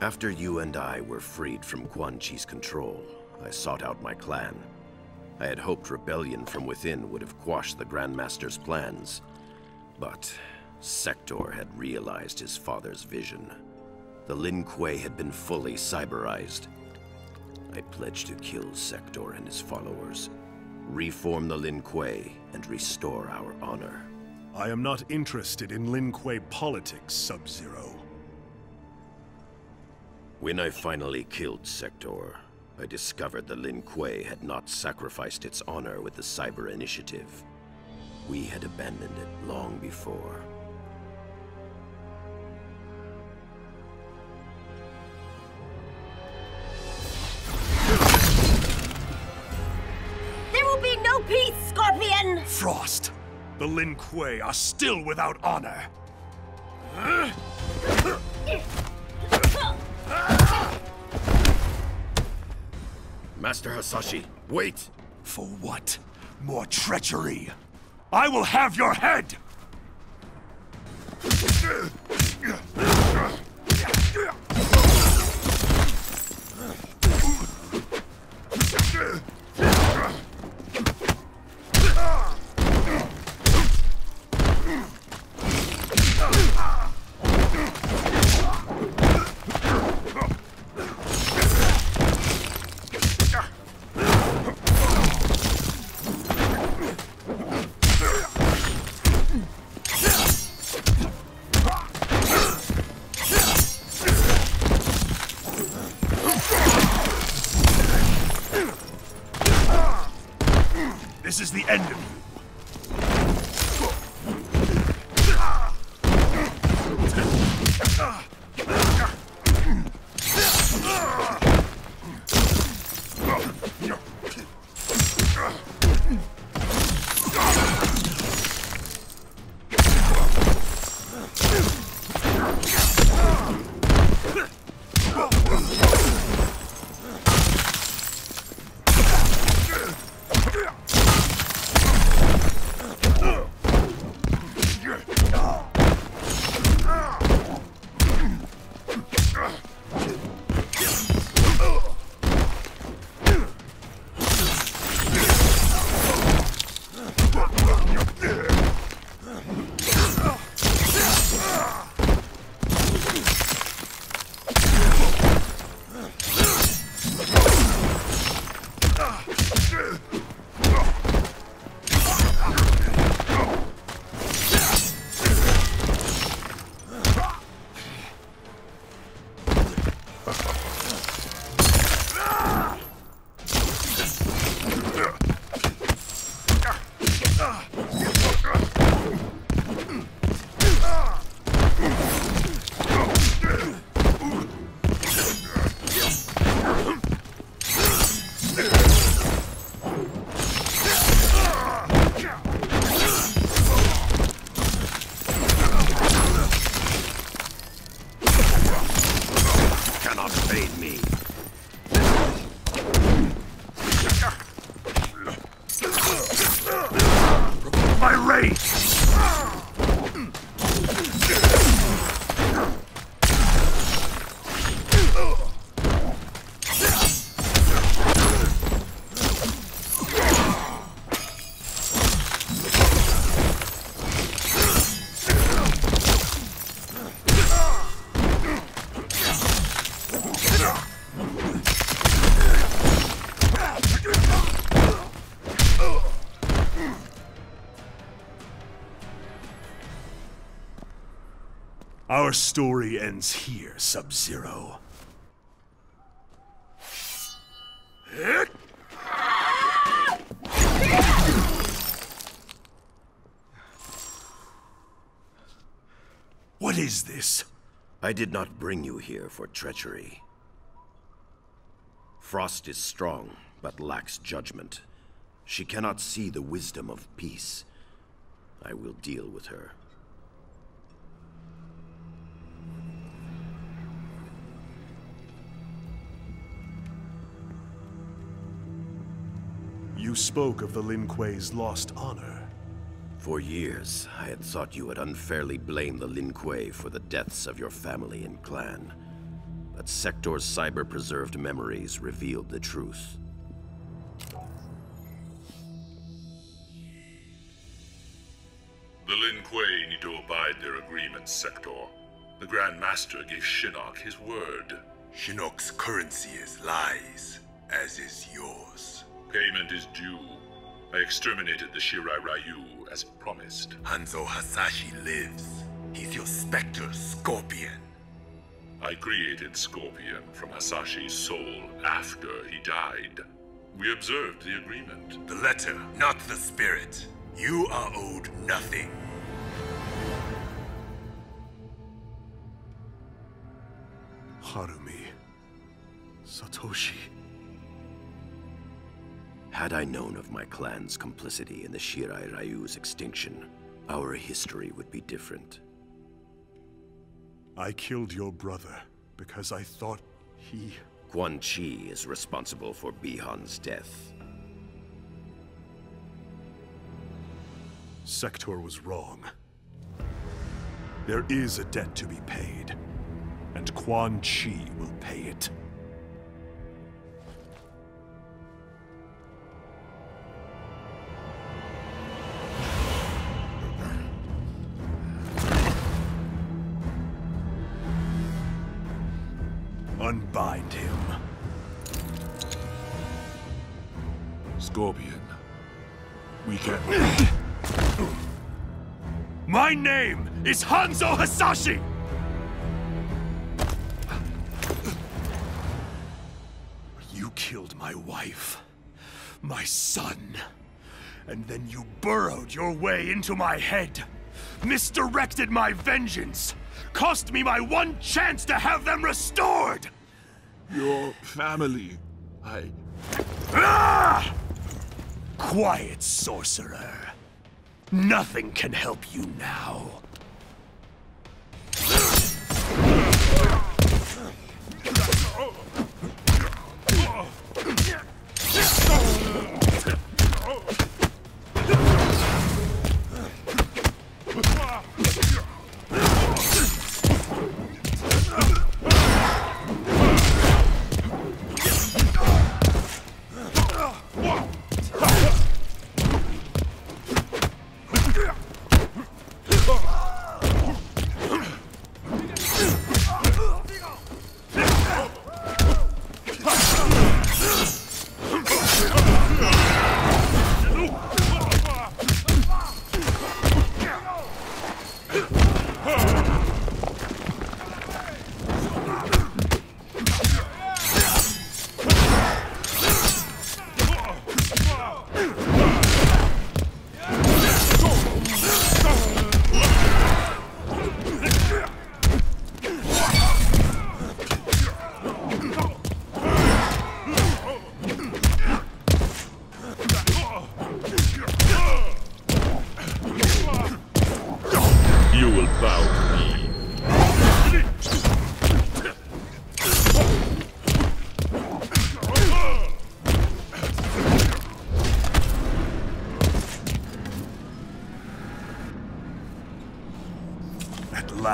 After you and I were freed from Quan Chi's control, I sought out my clan. I had hoped rebellion from within would have quashed the Grandmaster's plans. But Sector had realized his father's vision. The Lin Kuei had been fully cyberized. I pledged to kill Sector and his followers, reform the Lin Kuei, and restore our honor. I am not interested in Lin Kuei politics, Sub-Zero. When I finally killed Sector, I discovered the Lin Kuei had not sacrificed its honor with the Cyber Initiative. We had abandoned it long before. There will be no peace, Scorpion! Frost! The Lin Kuei are still without honor! Master Hasashi, wait! For what? More treachery? I will have your head! This is the end of you. Obtain me. My rage! Our story ends here, Sub-Zero. What is this? I did not bring you here for treachery. Frost is strong, but lacks judgment. She cannot see the wisdom of peace. I will deal with her. You spoke of the Lin Kuei's lost honor. For years, I had thought you would unfairly blame the Lin Kuei for the deaths of your family and clan. But Sector's cyber-preserved memories revealed the truth. The Lin Kuei need to abide their agreements, Sector. The Grand Master gave Shinnok his word. Shinnok's currency is lies, as is yours. Payment is due. I exterminated the Shirai Ryu as promised. Hanzo Hasashi lives. He's your Spectre Scorpion. I created Scorpion from Hasashi's soul after he died. We observed the agreement. The letter, not the spirit. You are owed nothing. Harumi. Satoshi. Had I known of my clan's complicity in the Shirai Ryu's extinction, our history would be different. I killed your brother because I thought he... Quan Chi is responsible for Bihan's death. Sector was wrong. There is a debt to be paid, and Quan Chi will pay it. Unbind him. Scorpion, we can... My name is Hanzo Hasashi! You killed my wife, my son, and then you burrowed your way into my head, misdirected my vengeance, cost me my one chance to have them restored! Your family, Ah! Quiet, sorcerer. Nothing can help you now.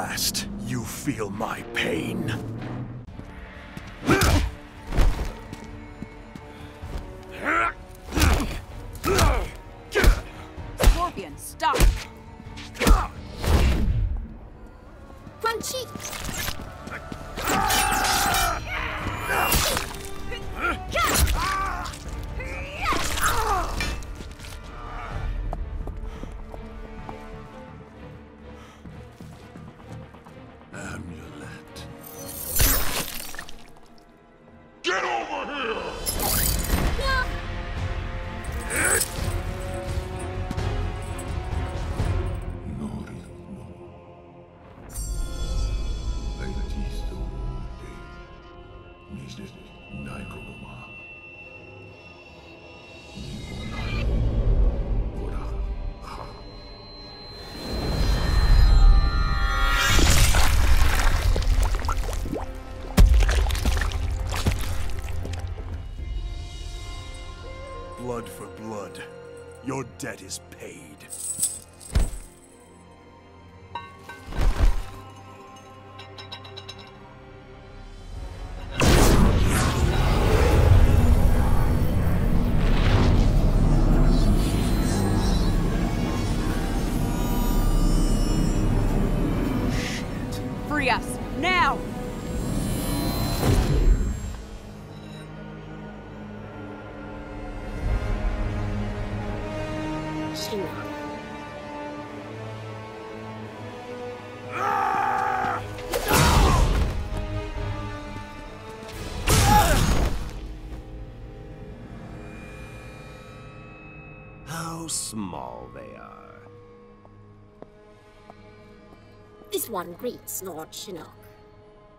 last you feel my pain. Scorpion, stop! Quan Chi! Amulet. Get over here! Blood for blood. Your debt is paid. Free us, now! Shinnok. How small they are. This one greets Lord Shinnok.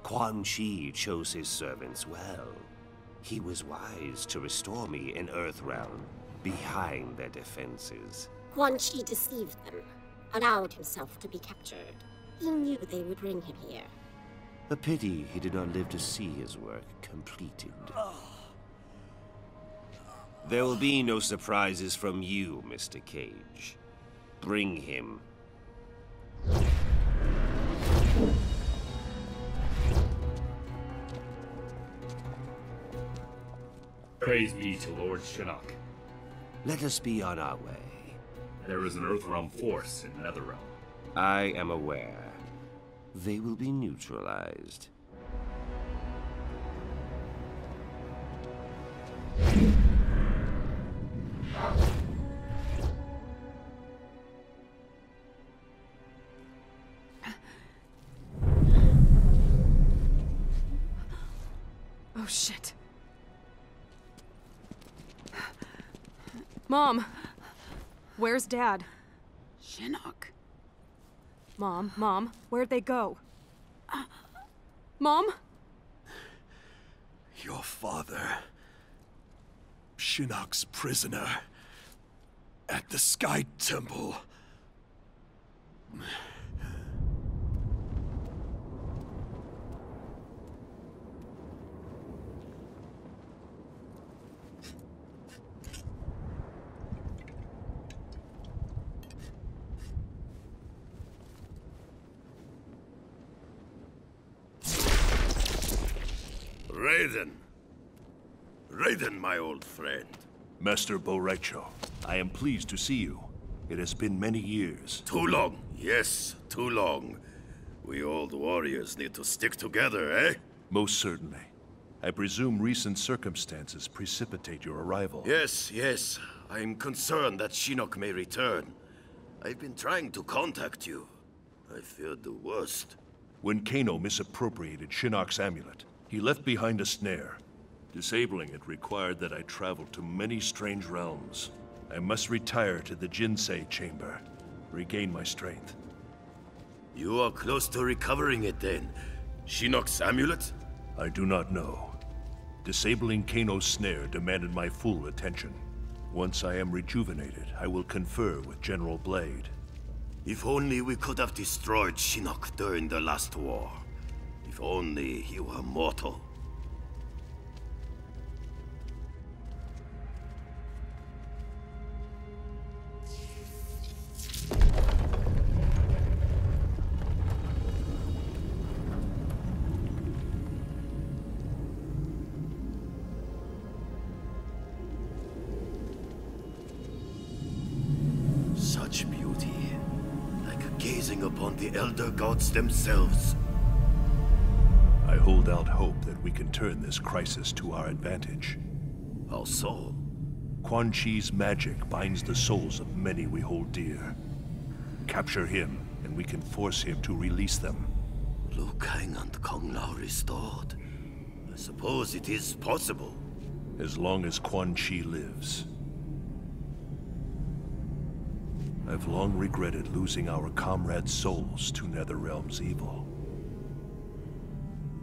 Quan Chi chose his servants well. He was wise to restore me in Earthrealm, behind their defenses. Quan Chi deceived them, allowed himself to be captured. He knew they would bring him here. A pity he did not live to see his work completed. There will be no surprises from you, Mr. Cage. Bring him. Praise be to Lord Shinnok. Let us be on our way. There is an Earthrealm force in Netherrealm. I am aware. They will be neutralized. Oh, shit. Mom! Where's Dad? Shinnok. Mom, where'd they go? Mom? Your father, Shinnok's prisoner, at the Sky Temple. Raiden, my old friend. Master Borecho, I am pleased to see you. It has been many years. Too long. Yes, too long. We old warriors need to stick together, eh? Most certainly. I presume recent circumstances precipitate your arrival. Yes. I'm concerned that Shinnok may return. I've been trying to contact you. I feared the worst. When Kano misappropriated Shinnok's amulet, he left behind a snare. Disabling it required that I travel to many strange realms. I must retire to the Jinsei Chamber, regain my strength. You are close to recovering it then. Shinnok's amulet? I do not know. Disabling Kano's snare demanded my full attention. Once I am rejuvenated, I will confer with General Blade. If only we could have destroyed Shinnok during the last war. If only he were mortal. seizing upon the Elder Gods themselves. I hold out hope that we can turn this crisis to our advantage. How so? Quan Chi's magic binds the souls of many we hold dear. Capture him, and we can force him to release them. Liu Kang and Kung Lao restored. I suppose it is possible. As long as Quan Chi lives. I've long regretted losing our comrades' souls to Netherrealm's evil.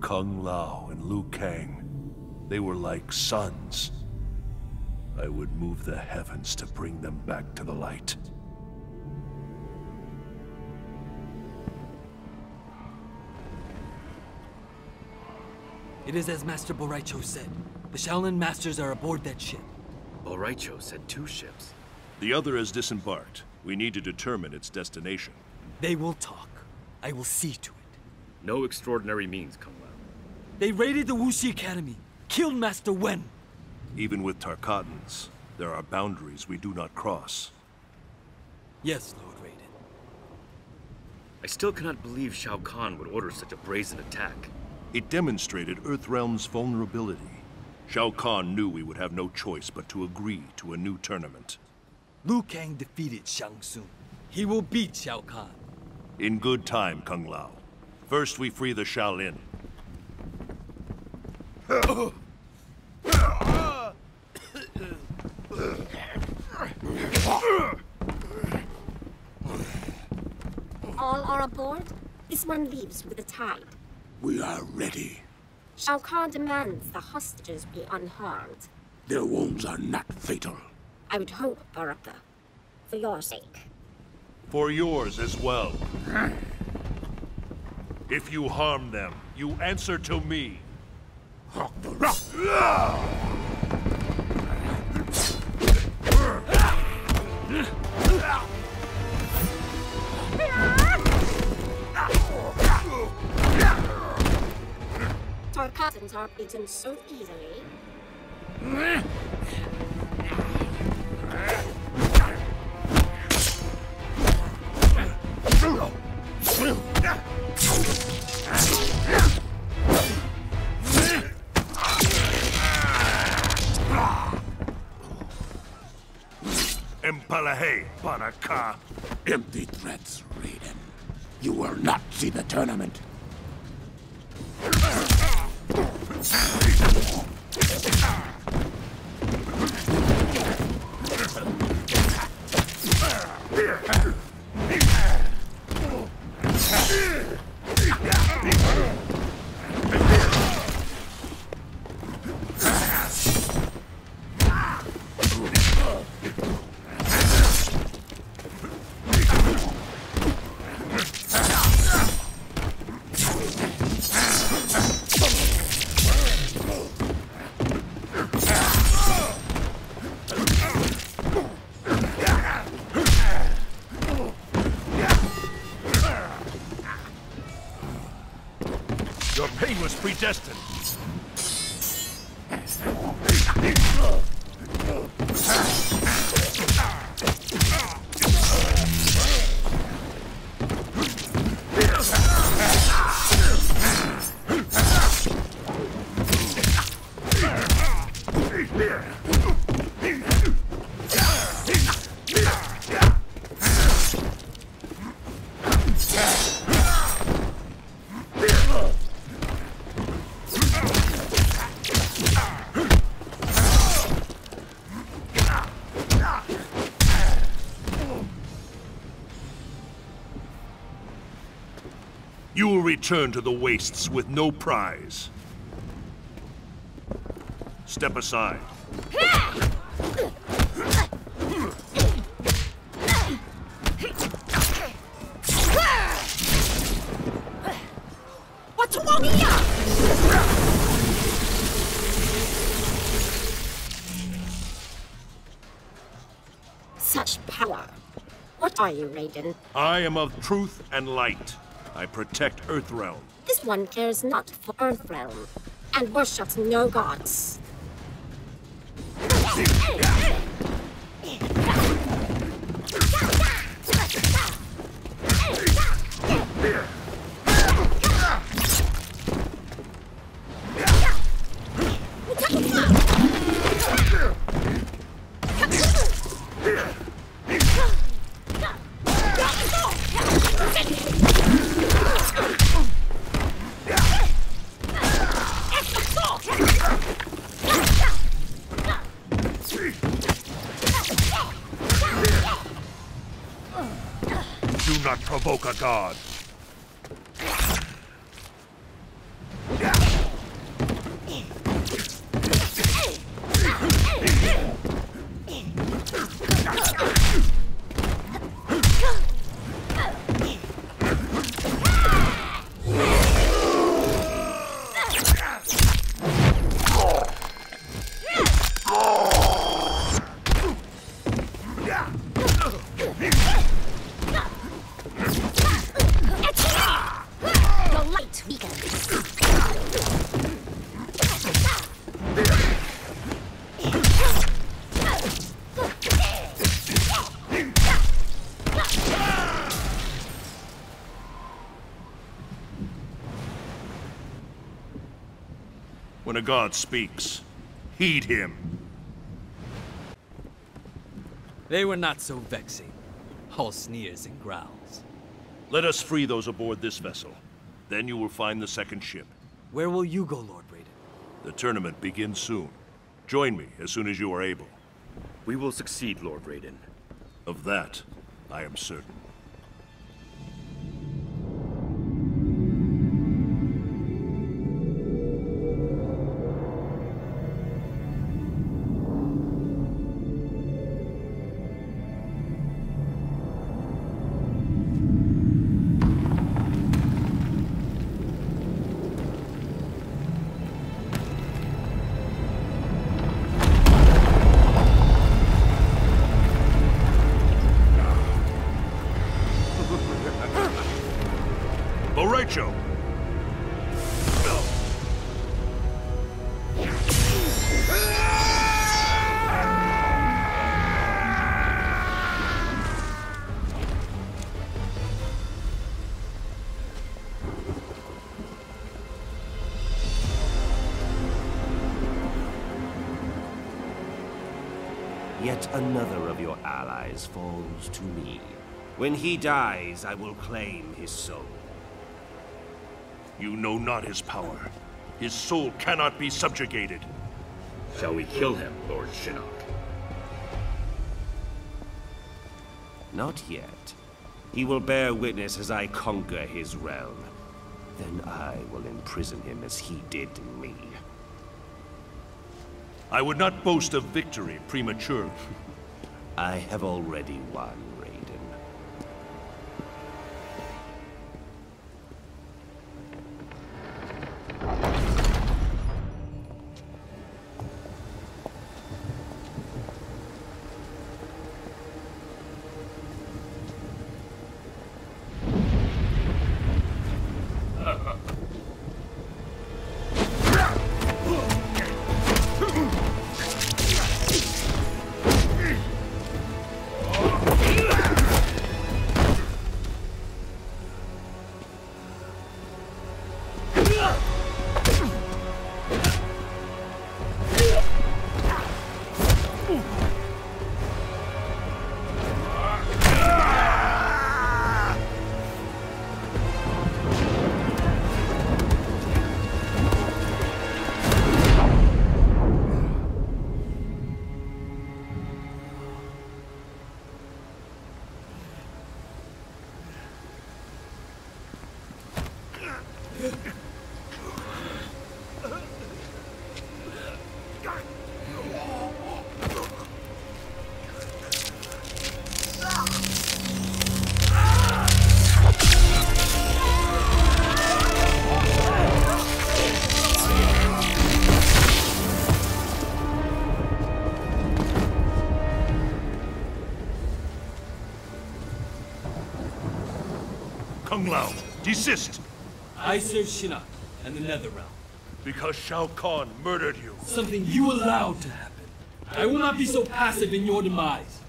Kung Lao and Liu Kang, they were like sons. I would move the heavens to bring them back to the light. It is as Master Boraicho said. The Shaolin Masters are aboard that ship. Boraicho said 2 ships. The other has disembarked. We need to determine its destination. They will talk. I will see to it. No extraordinary means, Kung Lao. They raided the Wuxi Academy, killed Master Wen. Even with Tarkatans, there are boundaries we do not cross. Yes, Lord Raiden. I still cannot believe Shao Kahn would order such a brazen attack. It demonstrated Earthrealm's vulnerability. Shao Kahn knew we would have no choice but to agree to a new tournament. Liu Kang defeated Shang Tsung. He will beat Shao Kahn. In good time, Kung Lao. First we free the Shaolin. All are aboard? This one leaves with the tide. We are ready. Shao Kahn demands the hostages be unharmed. Their wounds are not fatal. I would hope, Baraka. For your sake. For yours as well. If you harm them, you answer to me. Tarkatans aren't beaten so easily. Empalahe, Baraka. Empty threats, Raiden. You will not see the tournament. Your pain was predestined. You will return to the wastes with no prize. Step aside. What's wrong here? Such power. What are you, Raiden? I am of truth and light. I protect Earthrealm. This one cares not for Earthrealm, and worships no gods. Do not provoke a god. When a god speaks, heed him. They were not so vexing. All sneers and growls. Let us free those aboard this vessel. Then you will find the second ship. Where will you go, Lord Raiden? The tournament begins soon. Join me as soon as you are able. We will succeed, Lord Raiden. Of that, I am certain. Yet another of your allies falls to me. When he dies, I will claim his soul. You know not his power. His soul cannot be subjugated. Shall we kill him, Lord Shinnok? Not yet. He will bear witness as I conquer his realm. Then I will imprison him as he did me. I would not boast of victory prematurely. I have already won, Raiden. Kung Lao, desist! I serve Shinnok and the Netherrealm. Because Shao Kahn murdered you. Something you allowed to happen. I will not be so passive in your demise.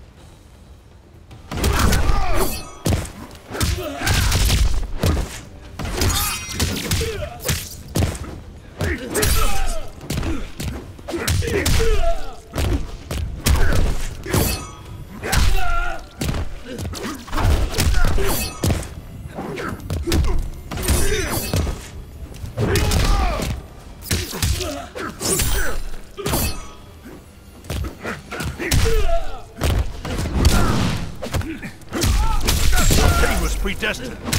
predestined.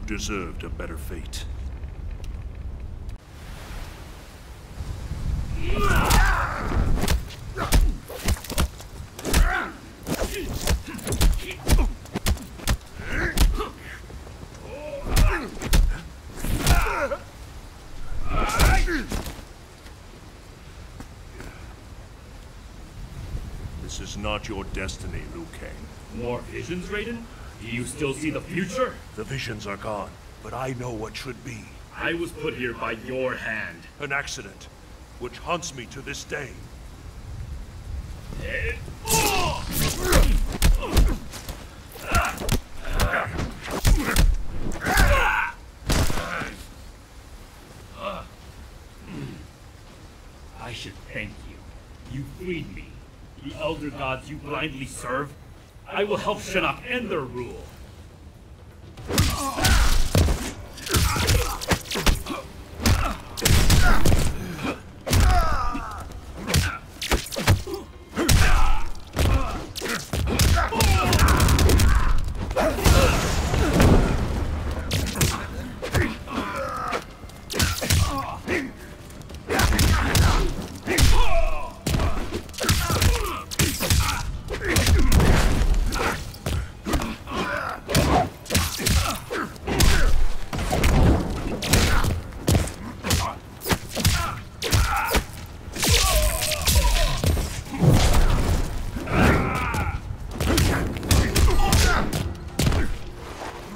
Deserved a better fate. This is not your destiny, Liu Kang. More visions, Raiden? Do you still see the future? The visions are gone, but I know what should be. I was put here by your hand. An accident, which haunts me to this day. I should thank you. You freed me. The Elder Gods you blindly serve. I will help Shinnok end their rule.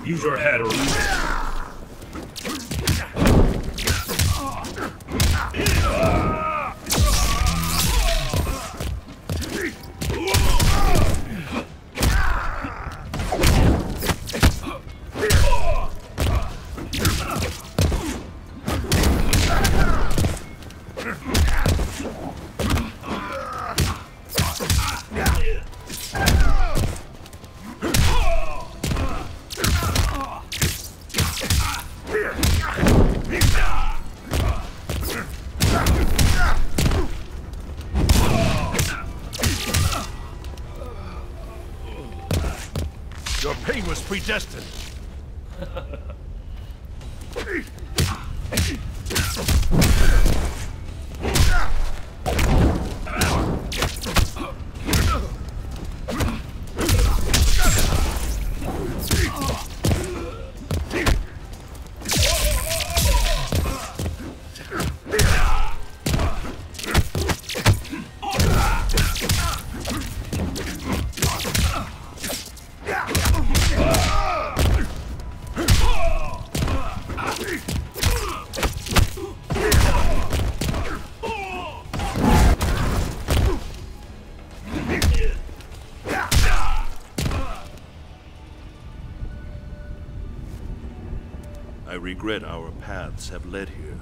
Use your head or Your pain was predestined. I regret our paths have led here.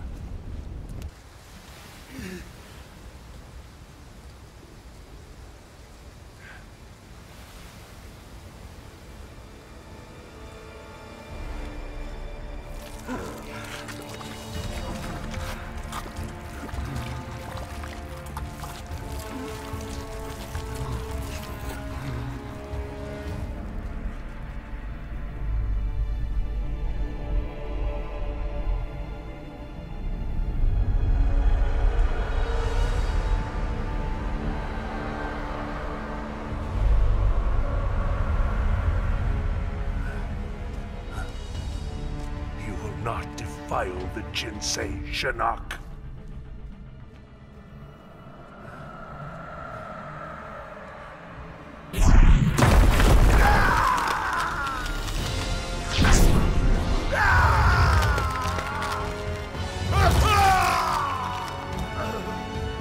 defile the Jinsei, Shinnok.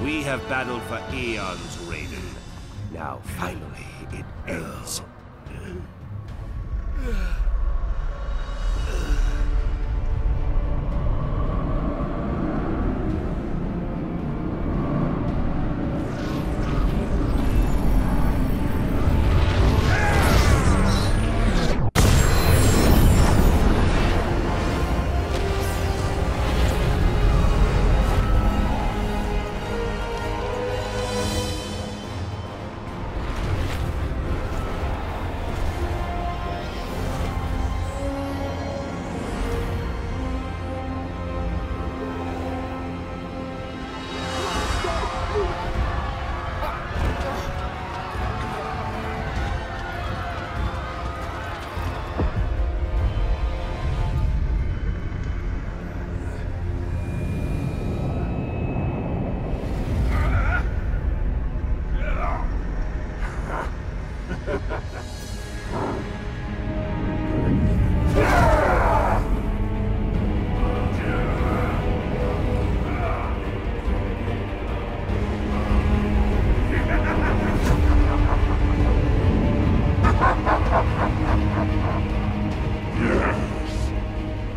We have battled for eons, Raiden. Now, finally, it ends.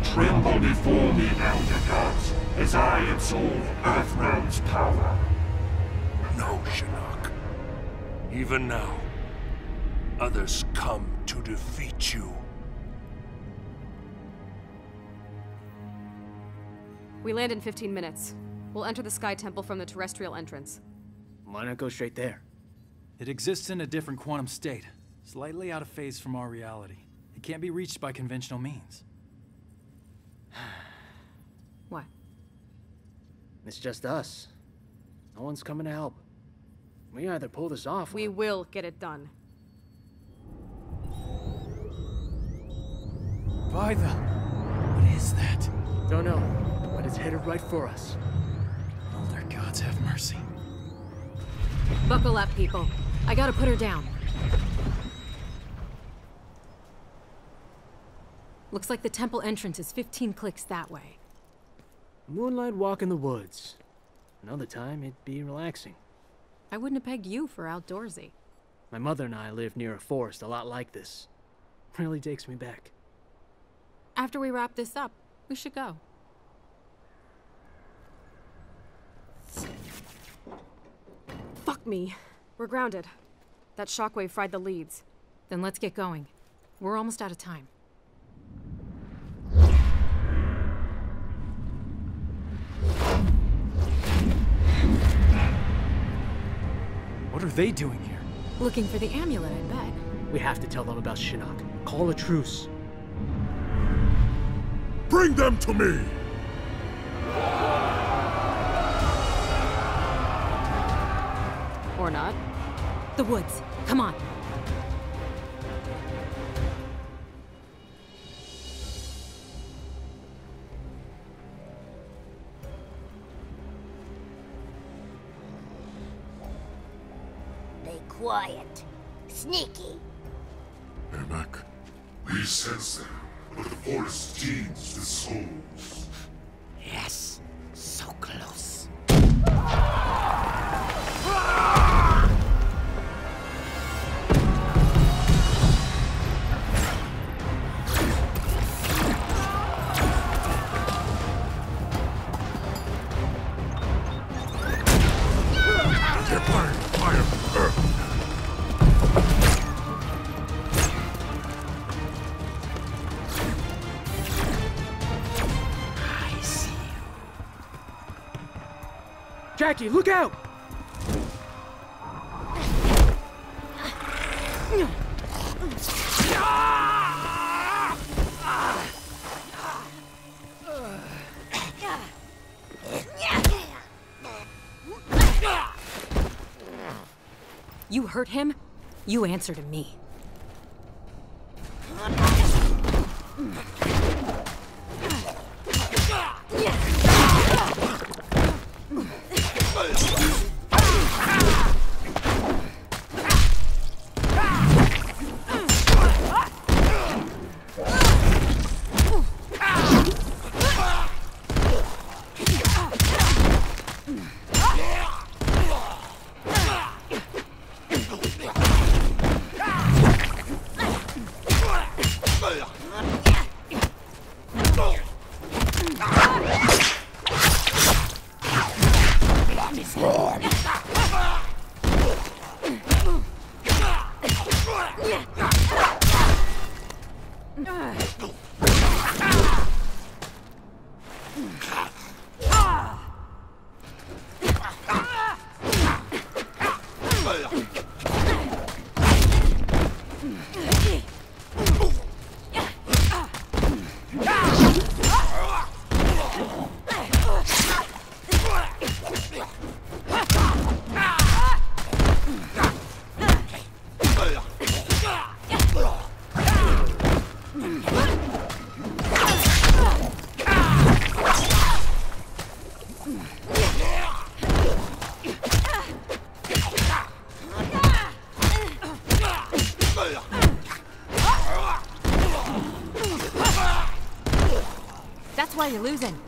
Tremble before me, Elder Gods, as I absorb Earthrealm's power. No, Shinnok. Even now, others come to defeat you. We land in 15 minutes. We'll enter the Sky Temple from the terrestrial entrance. Why not go straight there? It exists in a different quantum state, slightly out of phase from our reality. It can't be reached by conventional means. What? It's just us. No one's coming to help. We either pull this off. We will get it done. By the... What is that? Don't know, but it's headed right for us. Elder gods have mercy. Buckle up, people. I gotta put her down. Looks like the temple entrance is 15 clicks that way. Moonlight walk in the woods. Another time, it'd be relaxing. I wouldn't have pegged you for outdoorsy. My mother and I live near a forest a lot like this. Really takes me back. After we wrap this up, we should go. Fuck me. We're grounded. That shockwave fried the leads. Then let's get going. We're almost out of time. What are they doing here? Looking for the amulet, I bet. We have to tell them about Shinnok. Call a truce. Bring them to me! Or not. The woods. Come on. They quiet. Sneaky. They're back. We sense them, but the forest teems with souls. Yes, so close. They're burning fire from Earth. I see you. Jackie, look out! You hurt him? You answer to me. That's why you're losing.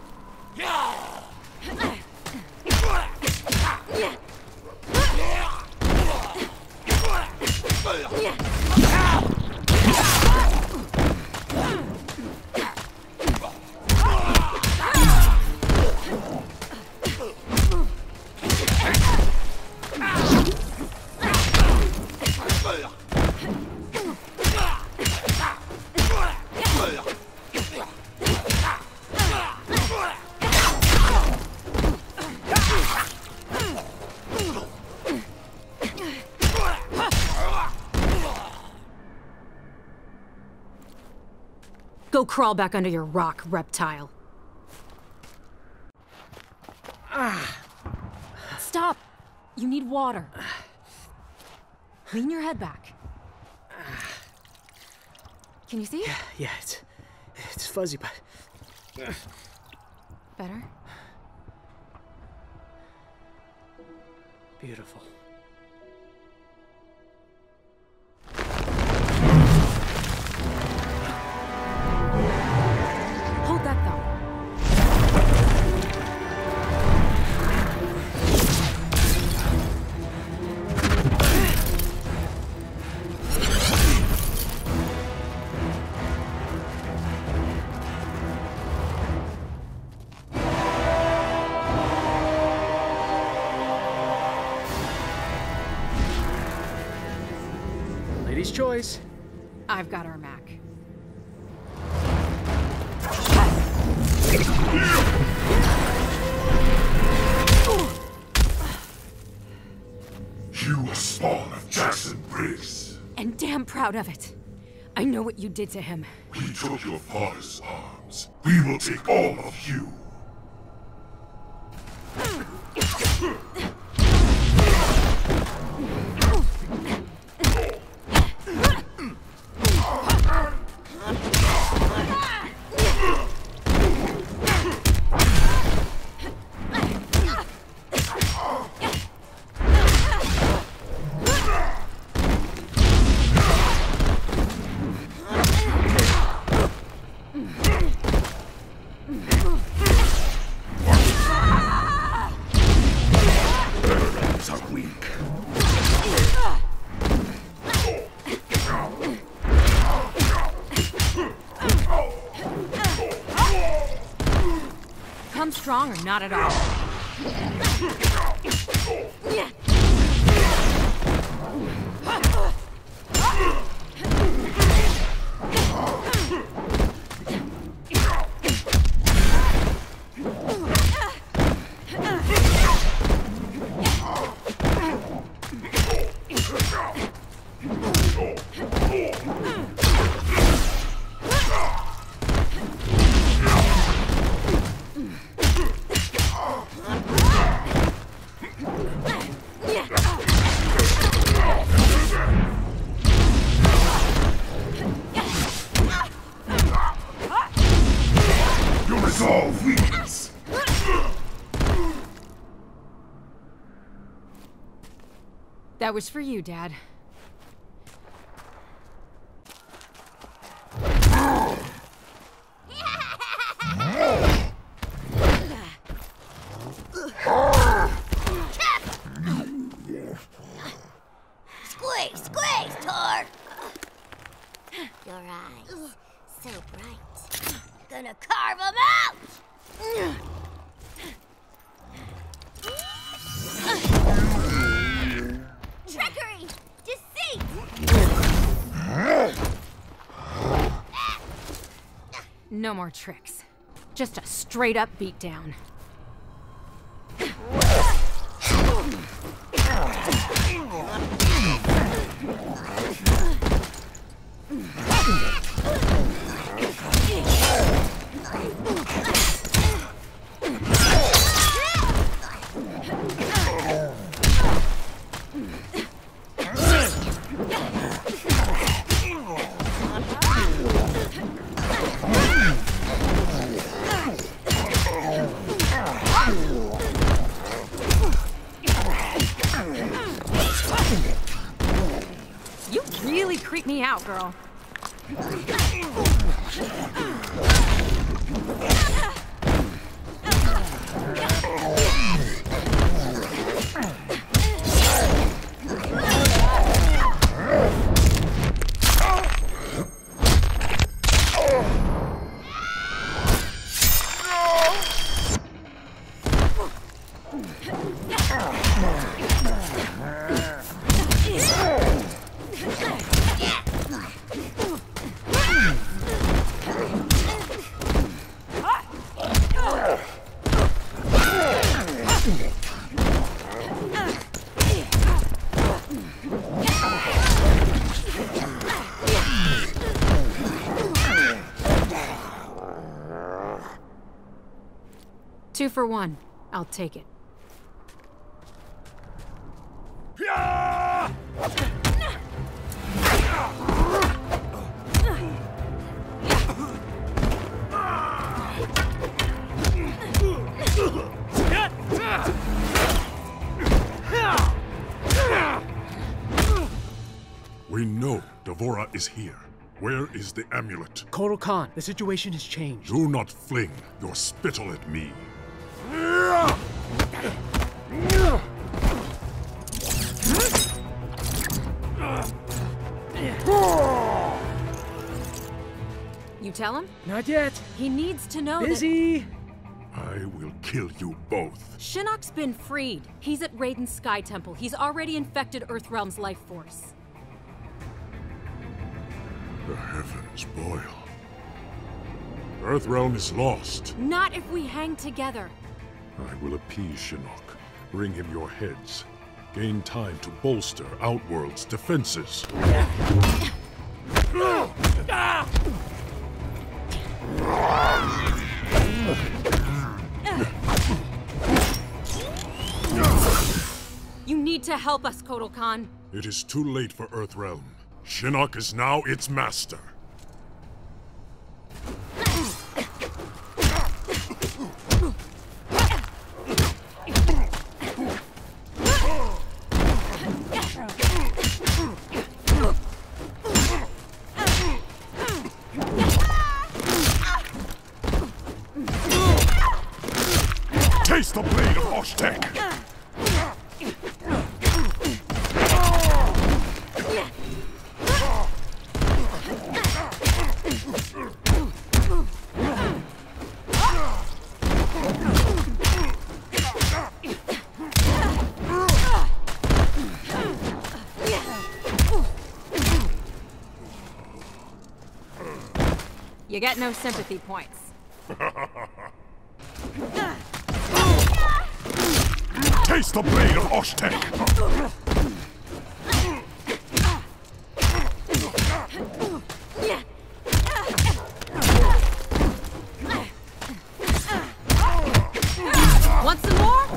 Go crawl back under your rock, reptile. Stop! You need water. Lean your head back. Can you see? Yeah, it's fuzzy, but... Better? Beautiful. Hold that thought. Lady's choice. I've got our Mac. You a spawn of Jackson Briggs. And damn proud of it. I know what you did to him. We took your father's arms. We will take all of you. Come strong or not at all. That was for you, Dad. Squeeze, squeeze, Tor! Your eyes, so bright. Gonna carve them out! No more tricks. Just a straight-up beatdown. You really creep me out, girl. Two for one. I'll take it. We know Devora is here. Where is the amulet? Kotal Khan, the situation has changed. Do not fling your spittle at me. You tell him? Not yet. He needs to know Busy. I will kill you both. Shinnok's been freed. He's at Raiden's Sky Temple. He's already infected Earthrealm's life force. The heavens boil. Earthrealm is lost. Not if we hang together. I will appease Shinnok. Bring him your heads. Gain time to bolster Outworld's defenses. You need to help us, Kotal Khan. It is too late for Earthrealm. Shinnok is now its master. Taste the blade of Oshtek! You get no sympathy points. Taste the blade of Oshtek! Want some more?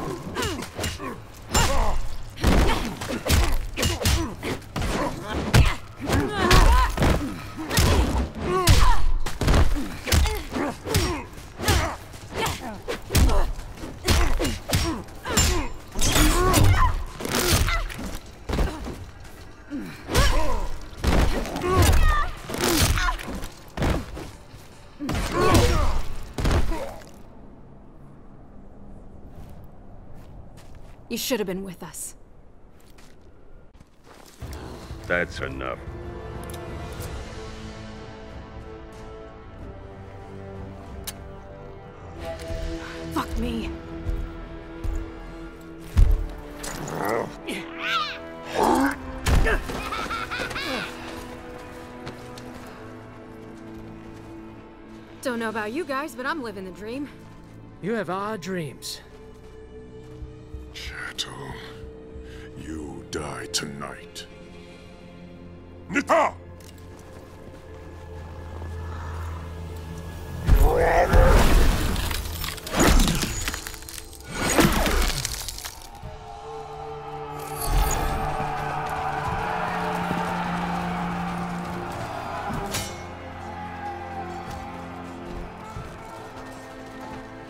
You should have been with us. That's enough. Fuck me. Don't know about you guys, but I'm living the dream. You have odd dreams. Shadow, you die tonight. Nita!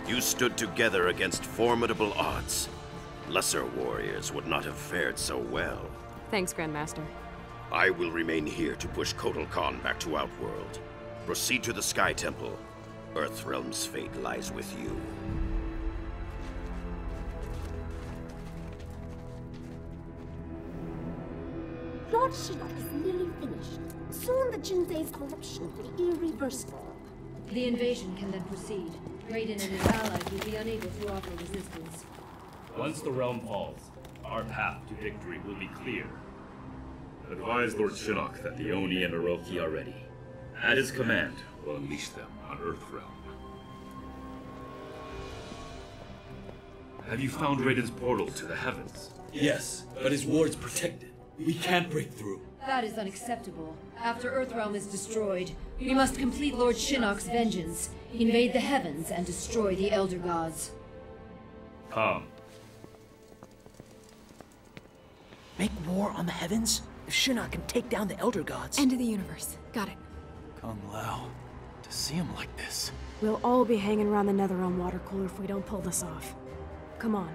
You stood together against formidable odds. Lesser warriors would not have fared so well. Thanks, Grandmaster. I will remain here to push Kotal Khan back to Outworld. Proceed to the Sky Temple. Earthrealm's fate lies with you. Lord Shinnok is nearly finished. Soon the Jinsei's corruption will be irreversible. The invasion can then proceed. Raiden and his allies will be unable to offer resistance. Once the realm falls, our path to victory will be clear. Advise Lord Shinnok that the Oni and Orochi are ready. At his command, we'll unleash them on Earthrealm. Have you found Raiden's portal to the heavens? Yes, but his ward's protected. We can't break through. That is unacceptable. After Earthrealm is destroyed, we must complete Lord Shinnok's vengeance, invade the heavens, and destroy the Elder Gods. Come. Make war on the heavens? If Shinnok can take down the Elder Gods. End of the universe. Got it. Kung Lao, to see him like this. We'll all be hanging around the Netherrealm water cooler if we don't pull this off. Come on.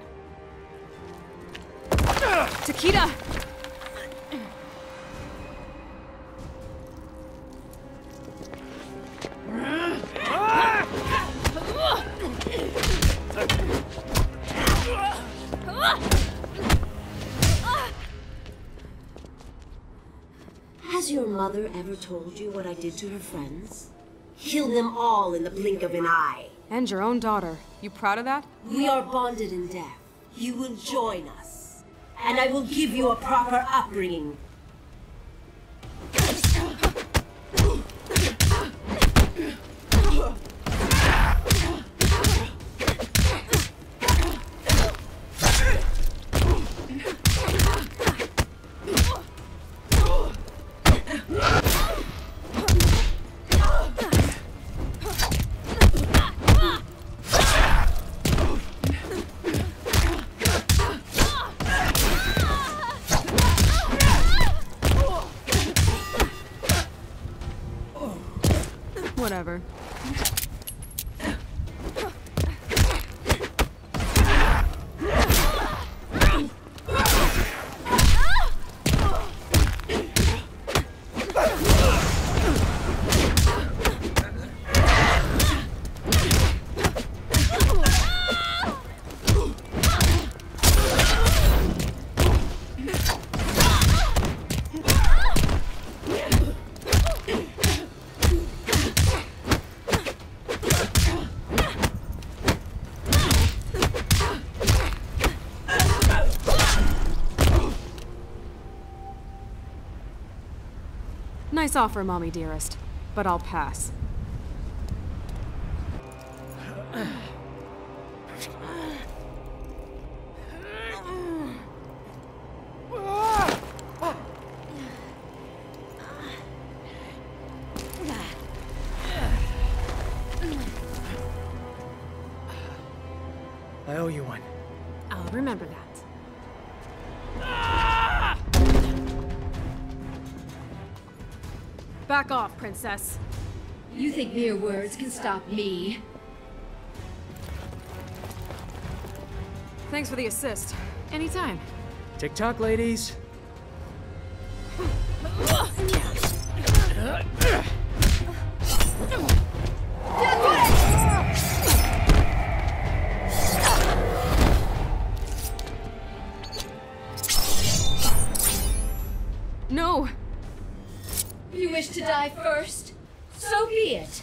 Takeda! Has your mother ever told you what I did to her friends? Killed them all in the blink of an eye. And your own daughter. You proud of that? We are bonded in death. You will join us. And I will give you a proper upbringing. Whatever. Nice offer, Mommy dearest, but I'll pass. I owe you one. I'll remember that. Back off, princess. You think mere words can stop me? Thanks for the assist. Anytime. TikTok, ladies. No! You wish to die first? So be it.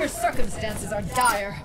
Your circumstances are dire.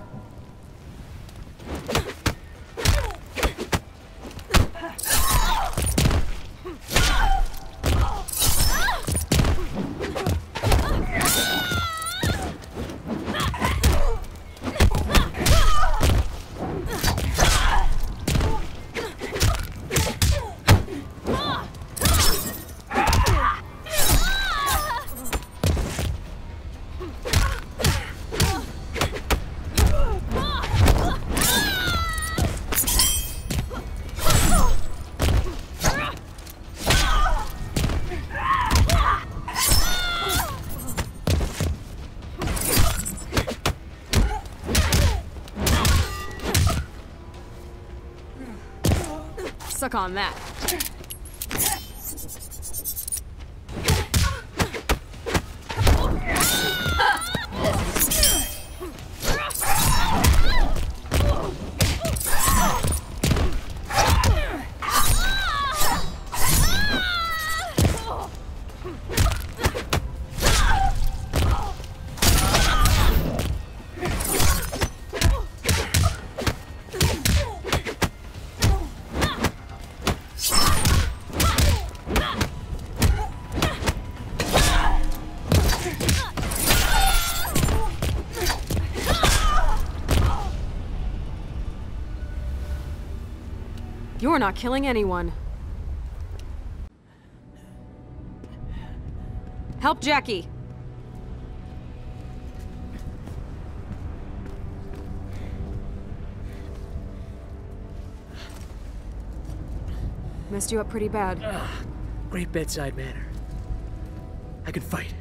Suck on that. You're not killing anyone. Help Jackie. Messed you up pretty bad. Great bedside manner. I can fight.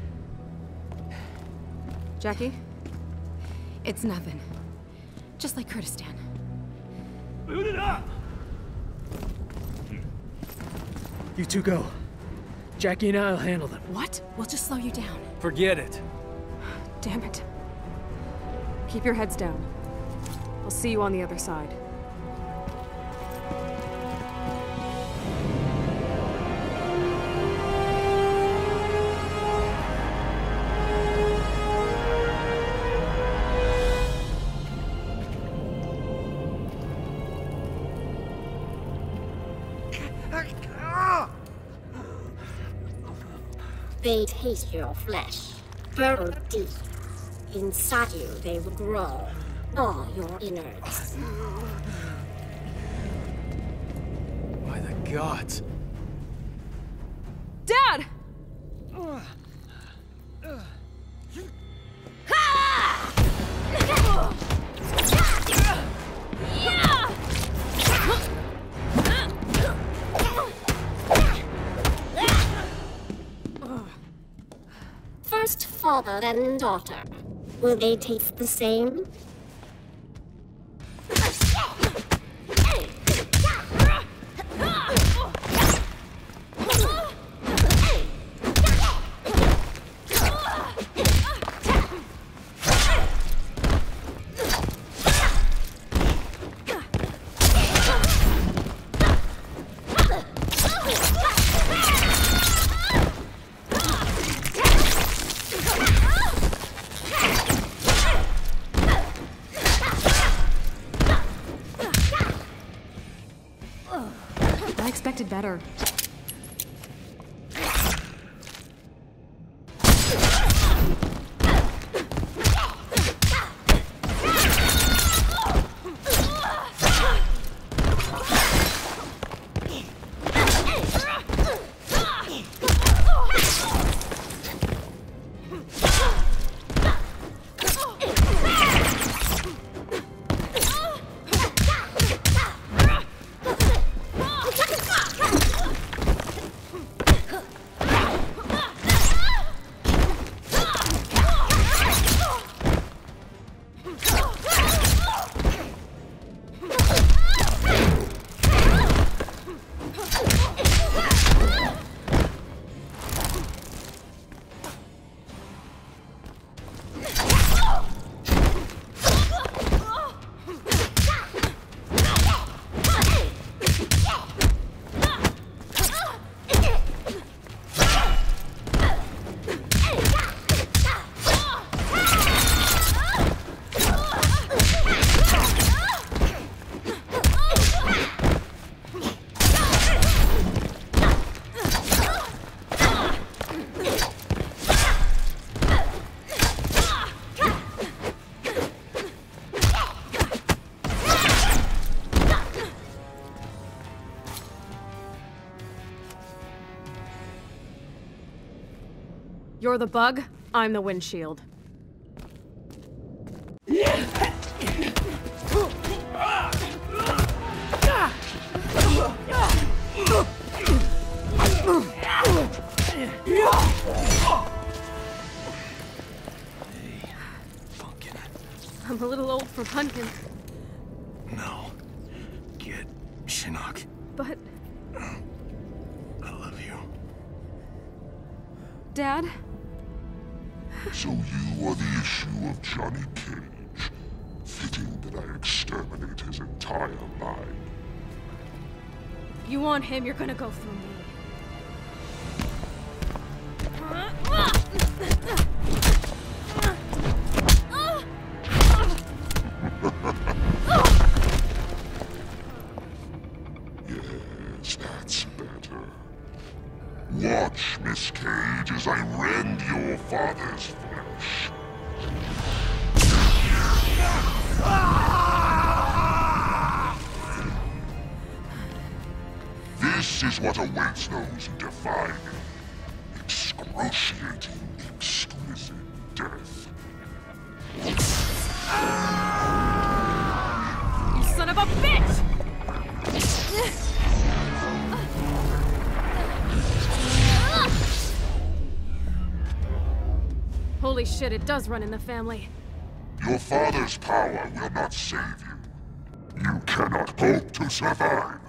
Jackie? It's nothing. Just like Kurdistan. You two go. Jackie and I'll handle them. What? We'll just slow you down. Forget it. Damn it. Keep your heads down. I'll see you on the other side. They taste your flesh, burrowed deep. Inside you, they will grow, all your innards. By the gods. Dad! First father, then daughter. Will they taste the same? I expected better. You're the bug, I'm the windshield. I'm a little old for hunting. No. Get Shinnok. But... I love you. Dad? So you are the issue of Johnny Cage. Fitting that I exterminate his entire line. If you want him, you're gonna go through me. Yes, that's better. Watch, Miss Cage, as I rend your father's flesh. This is what awaits those who defy me. Excruciating, exquisite death. You son of a bitch! Holy shit, it does run in the family. Your father's power will not save you. You cannot hope to survive.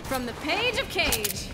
From the page of Cage.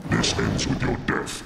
This ends with your death.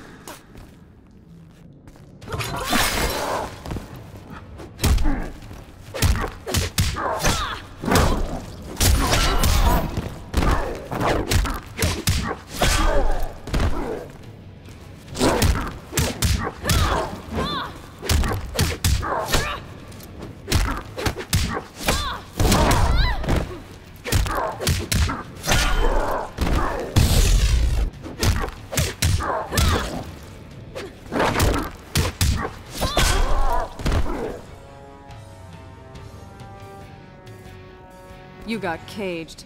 You got caged.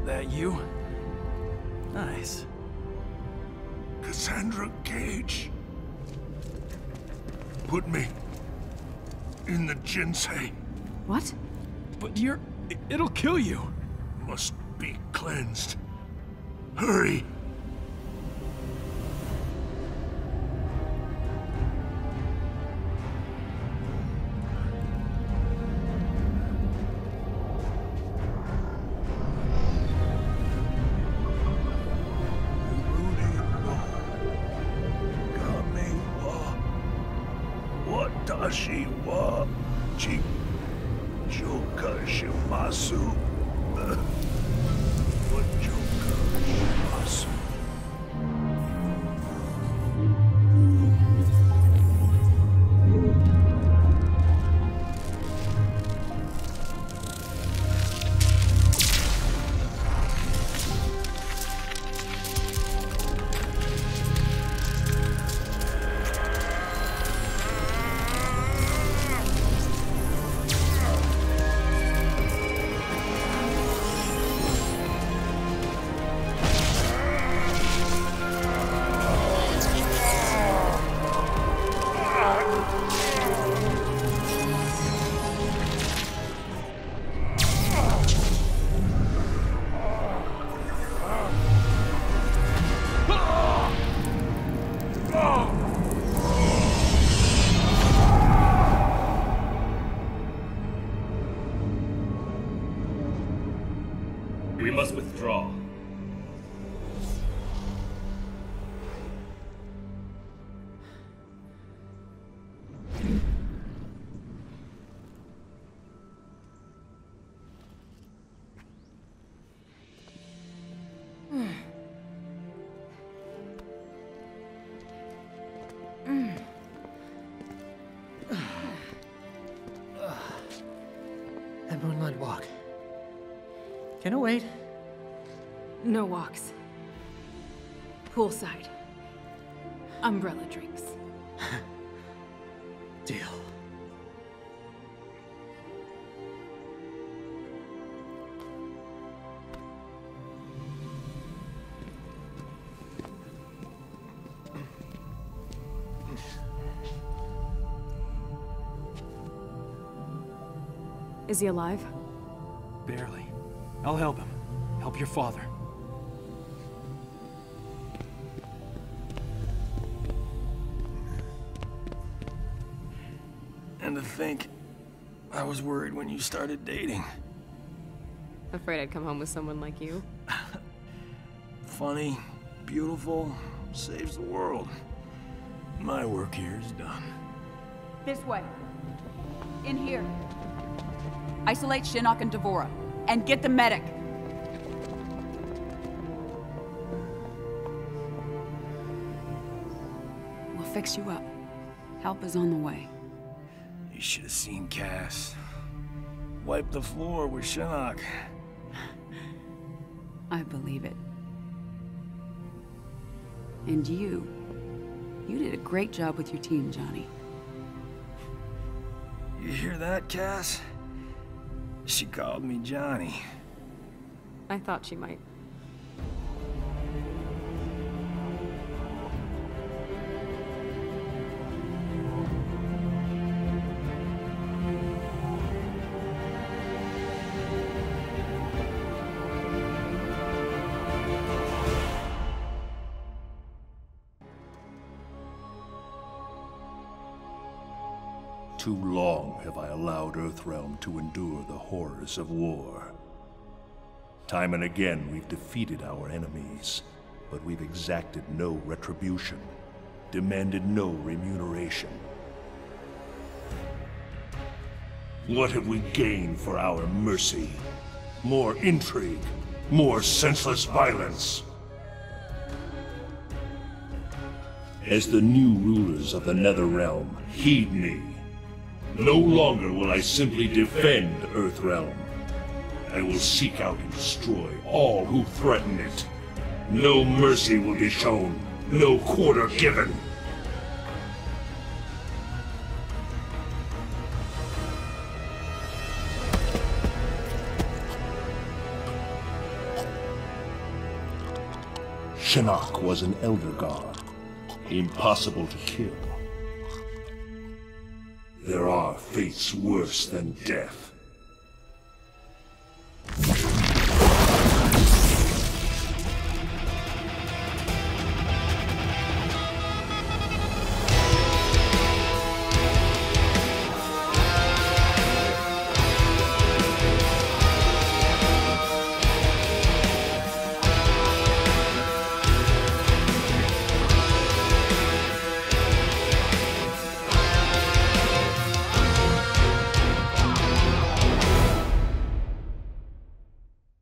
That you? Nice. Cassandra Cage. Put me in the Jinsei. What? But it'll kill you. Must be cleansed. Hurry. Watashi wa Joka shimasu. What Joka shimasu? We must withdraw. That moonlight walk. Can it wait? No walks. Poolside. Umbrella drinks. Deal. Is he alive? Barely. I'll help him. Help your father. And to think, I was worried when you started dating. Afraid I'd come home with someone like you. Funny, beautiful, saves the world. My work here is done. This way. In here. Isolate Shinnok and Devora. And get the medic. We'll fix you up. Help is on the way. You should have seen Cass. Wipe the floor with Shinnok. I believe it. And you did a great job with your team, Johnny. You hear that, Cass? She called me Johnny. I thought she might. Too long have I allowed Earthrealm to endure the horrors of war. Time and again we've defeated our enemies, but we've exacted no retribution, demanded no remuneration. What have we gained for our mercy? More intrigue, more senseless violence. As the new rulers of the Netherrealm, heed me. No longer will I simply defend Earthrealm. I will seek out and destroy all who threaten it. No mercy will be shown, no quarter given. Shinnok was an elder god, impossible to kill. There are fates worse than death.